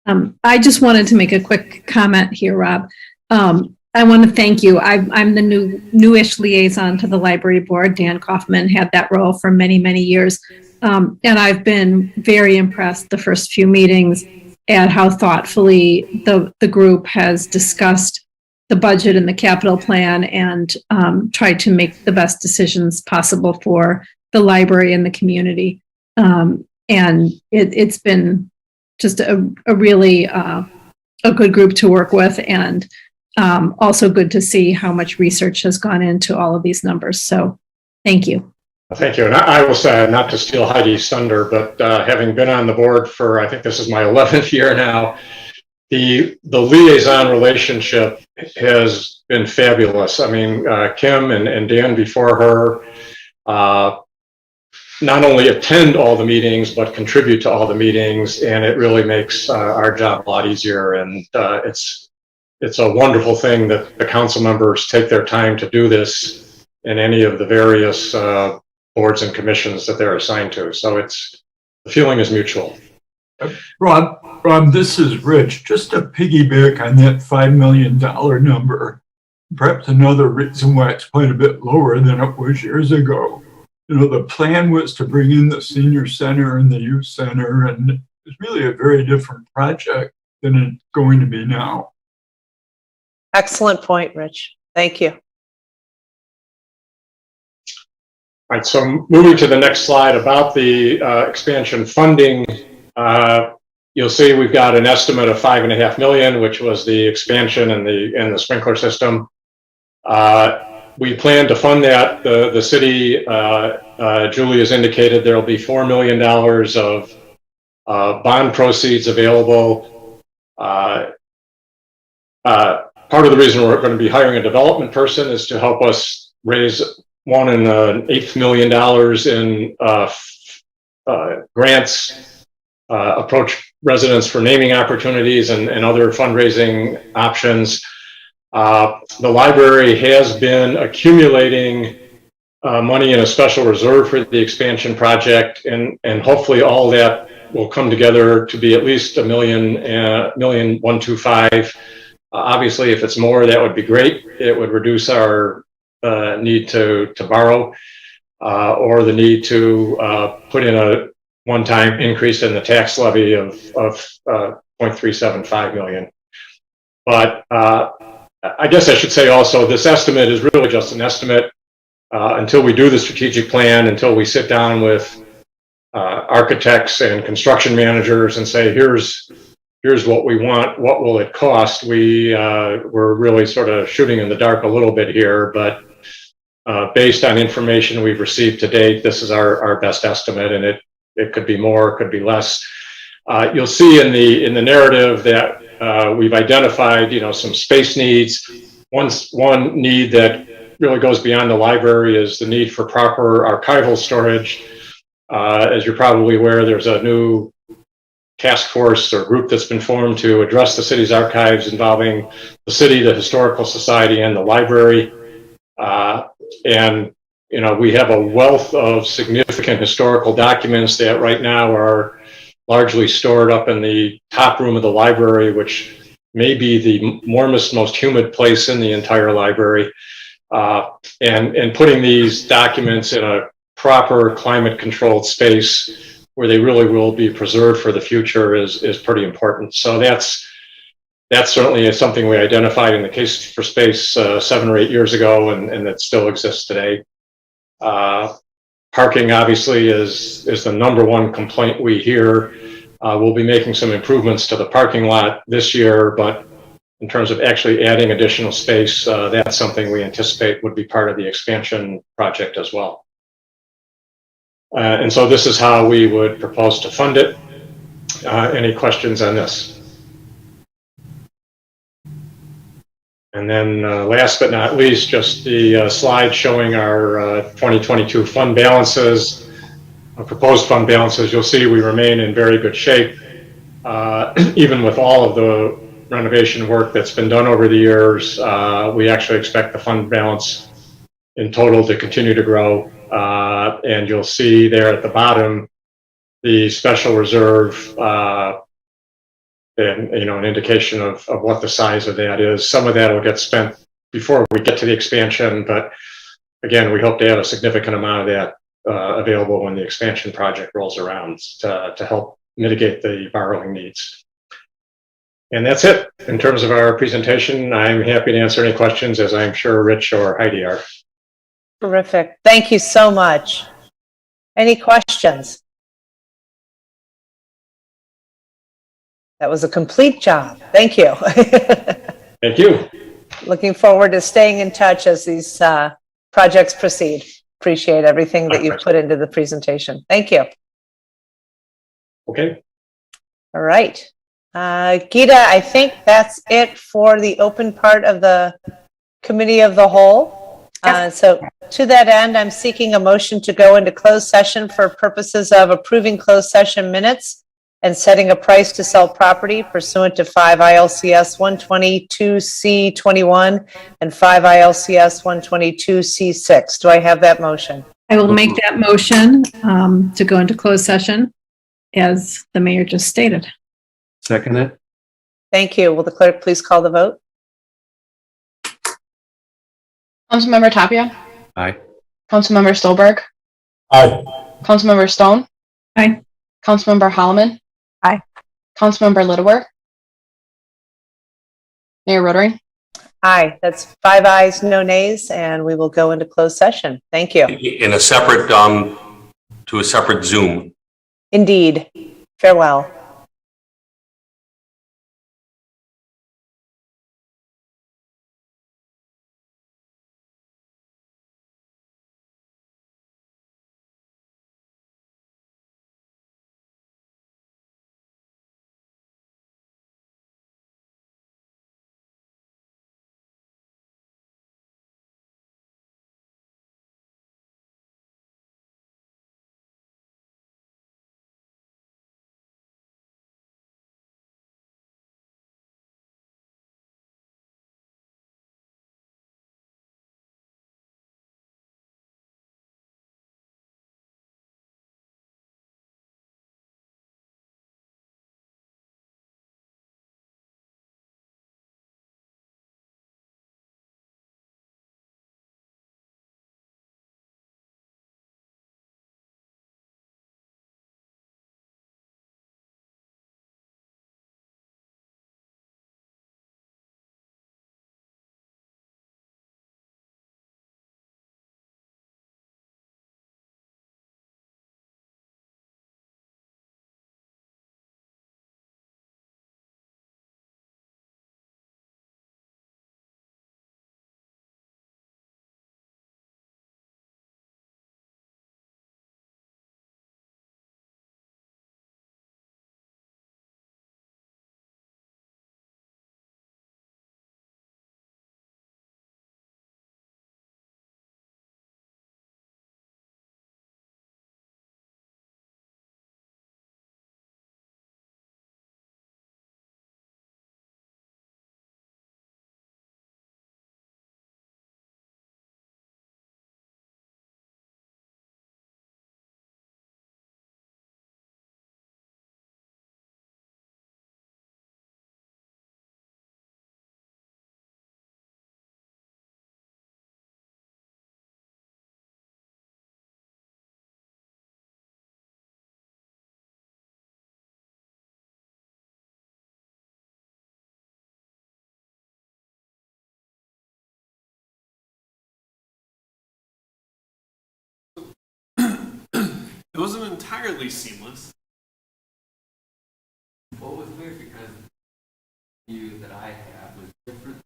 on? I just wanted to make a quick comment here, Rob. I want to thank you. I'm the newish liaison to the library board. Dan Kaufman had that role for many, many years. And I've been very impressed the first few meetings at how thoughtfully the group has discussed the budget and the capital plan and tried to make the best decisions possible for the library and the community. And it's been just a really a good group to work with, and also good to see how much research has gone into all of these numbers. So thank you. Thank you. And I will say, not to steal Heidi's thunder, but having been on the board for, I think this is my 11th year now, the liaison relationship has been fabulous. I mean, Kim and Dan before her not only attend all the meetings, but contribute to all the meetings, and it really makes our job a lot easier. And it's a wonderful thing that the council members take their time to do this in any of the various boards and commissions that they're assigned to. So the feeling is mutual. Rob, this is Rich. Just to piggyback on that $5 million number, perhaps another reason why it's quite a bit lower than it was years ago. You know, the plan was to bring in the senior center and the youth center, and it's really a very different project than it's going to be now. Excellent point, Rich. Thank you. All right, so moving to the next slide about the expansion funding, you'll see we've got an estimate of $5.5 million, which was the expansion and the sprinkler system. We plan to fund that. The city, Julie has indicated there will be $4 million of bond proceeds available. Part of the reason we're going to be hiring a development person is to help us raise $1.8 million in grants, approach residents for naming opportunities and other fundraising options. The library has been accumulating money in a special reserve for the expansion project, and hopefully all that will come together to be at least $1.125. Obviously, if it's more, that would be great. It would reduce our need to borrow. or the need to put in a one-time increase in the tax levy of 0.375 million. But I guess I should say also, this estimate is really just an estimate until we do the strategic plan, until we sit down with architects and construction managers and say, here's what we want, what will it cost? We're really sort of shooting in the dark a little bit here, but based on information we've received to date, this is our best estimate, and it could be more, it could be less. You'll see in the narrative that we've identified, some space needs. One need that really goes beyond the library is the need for proper archival storage. As you're probably aware, there's a new task force or group that's been formed to address the city's archives involving the city, the Historical Society, and the library. And we have a wealth of significant historical documents that right now are largely stored up in the top room of the library, which may be the warmest, most humid place in the entire library. And putting these documents in a proper climate-controlled space where they really will be preserved for the future is pretty important. So that's certainly something we identified in the Case for Space 7 or 8 years ago, and that still exists today. Parking obviously is the number one complaint we hear. We'll be making some improvements to the parking lot this year, but in terms of actually adding additional space, that's something we anticipate would be part of the expansion project as well. And so this is how we would propose to fund it. Any questions on this? And then last but not least, just the slide showing our 2022 fund balances, proposed fund balances. You'll see we remain in very good shape, even with all of the renovation work that's been done over the years. We actually expect the fund balance in total to continue to grow. And you'll see there at the bottom the special reserve, and an indication of what the size of that is. Some of that will get spent before we get to the expansion, but again, we hope to have a significant amount of that available when the expansion project rolls around to help mitigate the borrowing needs. And that's it in terms of our presentation. I'm happy to answer any questions, as I'm sure Rich or Heidi are. Terrific. Thank you so much. Any questions? That was a complete job. Thank you. Thank you. Looking forward to staying in touch as these projects proceed. Appreciate everything that you've put into the presentation. Thank you. Okay. All right. Gita, I think that's it for the open part of the Committee of the Whole. So to that end, I'm seeking a motion to go into closed session for purposes of approving closed session minutes and setting a price to sell property pursuant to 5 ILCS 122C21 and 5 ILCS 122C6. Do I have that motion? I will make that motion to go into closed session as the mayor just stated. Second it. Thank you. Will the clerk please call the vote? Councilmember Tapia? Aye. Councilmember Stolberg? Aye. Councilmember Stone? Aye. Councilmember Holloman? Aye. Councilmember Littlewer? Mayor Rotary? Aye. That's 5 ayes, no nays, and we will go into closed session. Thank you. In a separate, to a separate Zoom. Indeed. Farewell. It wasn't entirely seamless. Well, it was weird because the view that I had was different.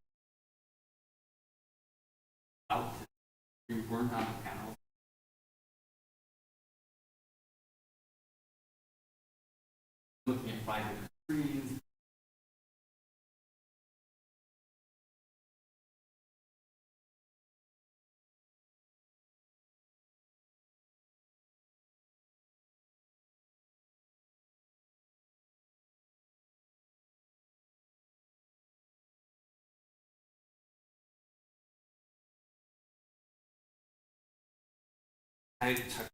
Out, we weren't on the panel. Looking at 5 different screens. I checked.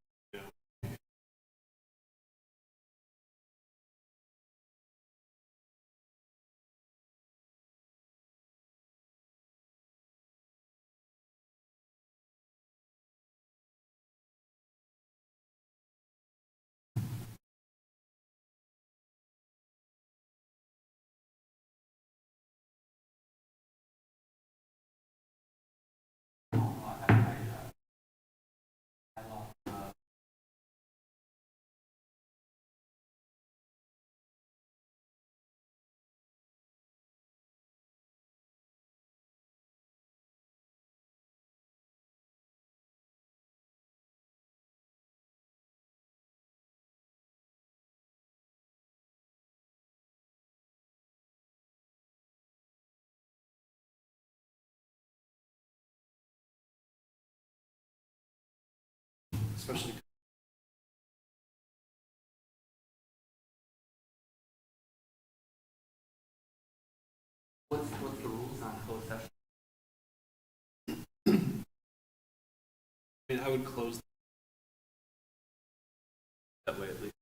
Especially. What's the rules on closed session? I mean, I would close that way at least.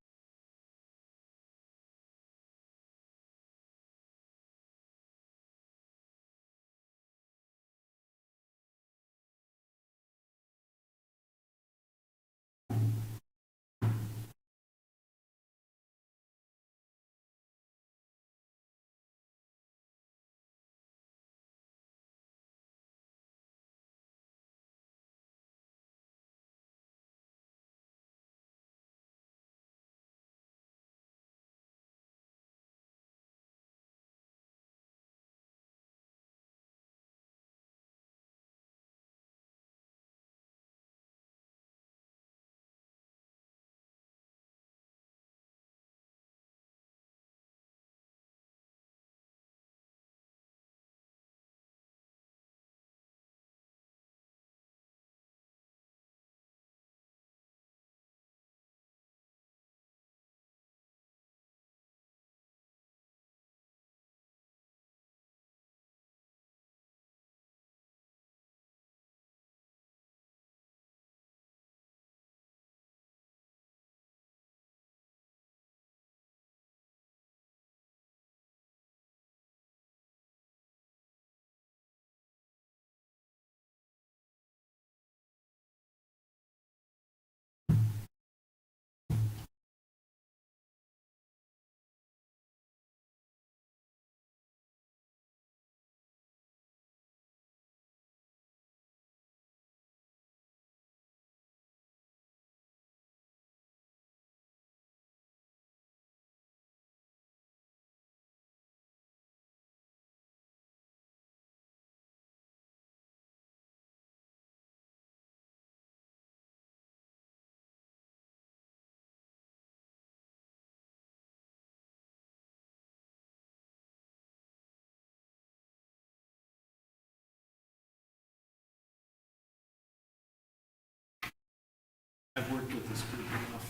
I've worked with this group enough.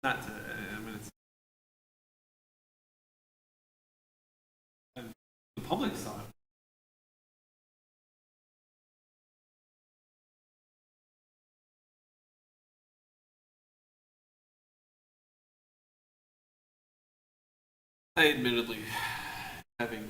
Not to, I mean, it's, the public saw it. I admittedly, having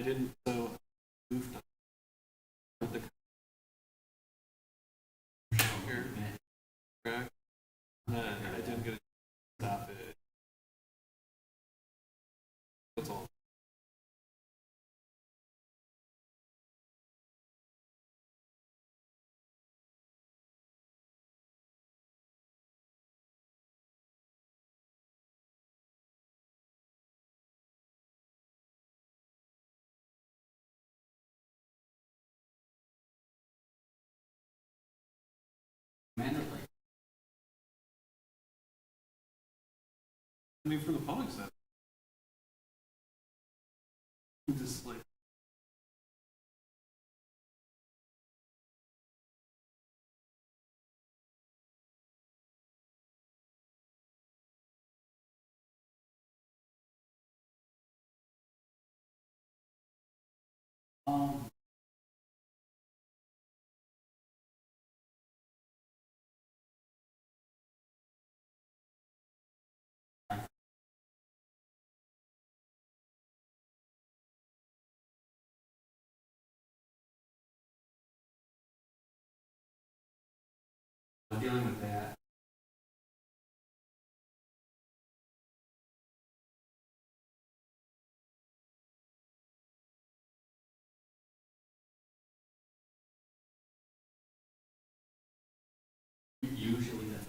didn't, so moved on. The here, correct? And I didn't get to stop it. That's all. I mean, for the public side, just like. Dealing with that. Usually that's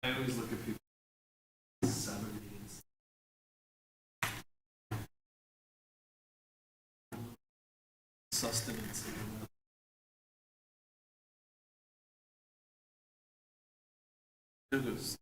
I always look at people 70s. sustenance. It was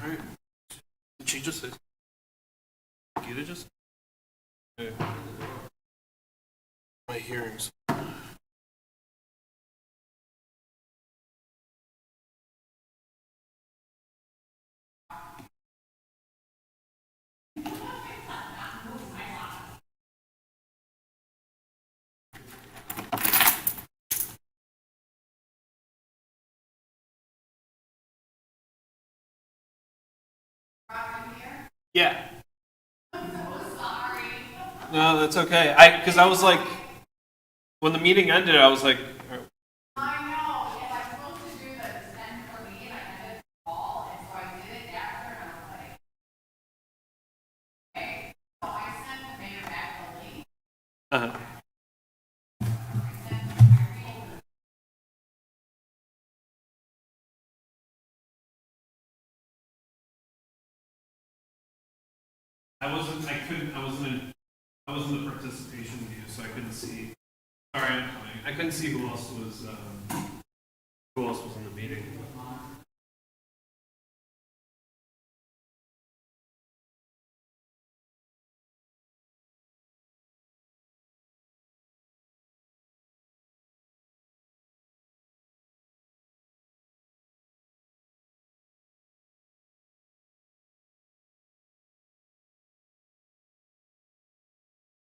All right. Did she just say? Gita just? My hearings. Yeah. No, that's okay. Because I was like, when the meeting ended, I was like, uh-huh. I wasn't in the participation view, so I couldn't see. Sorry, I'm coming. I couldn't see who else was in the meeting.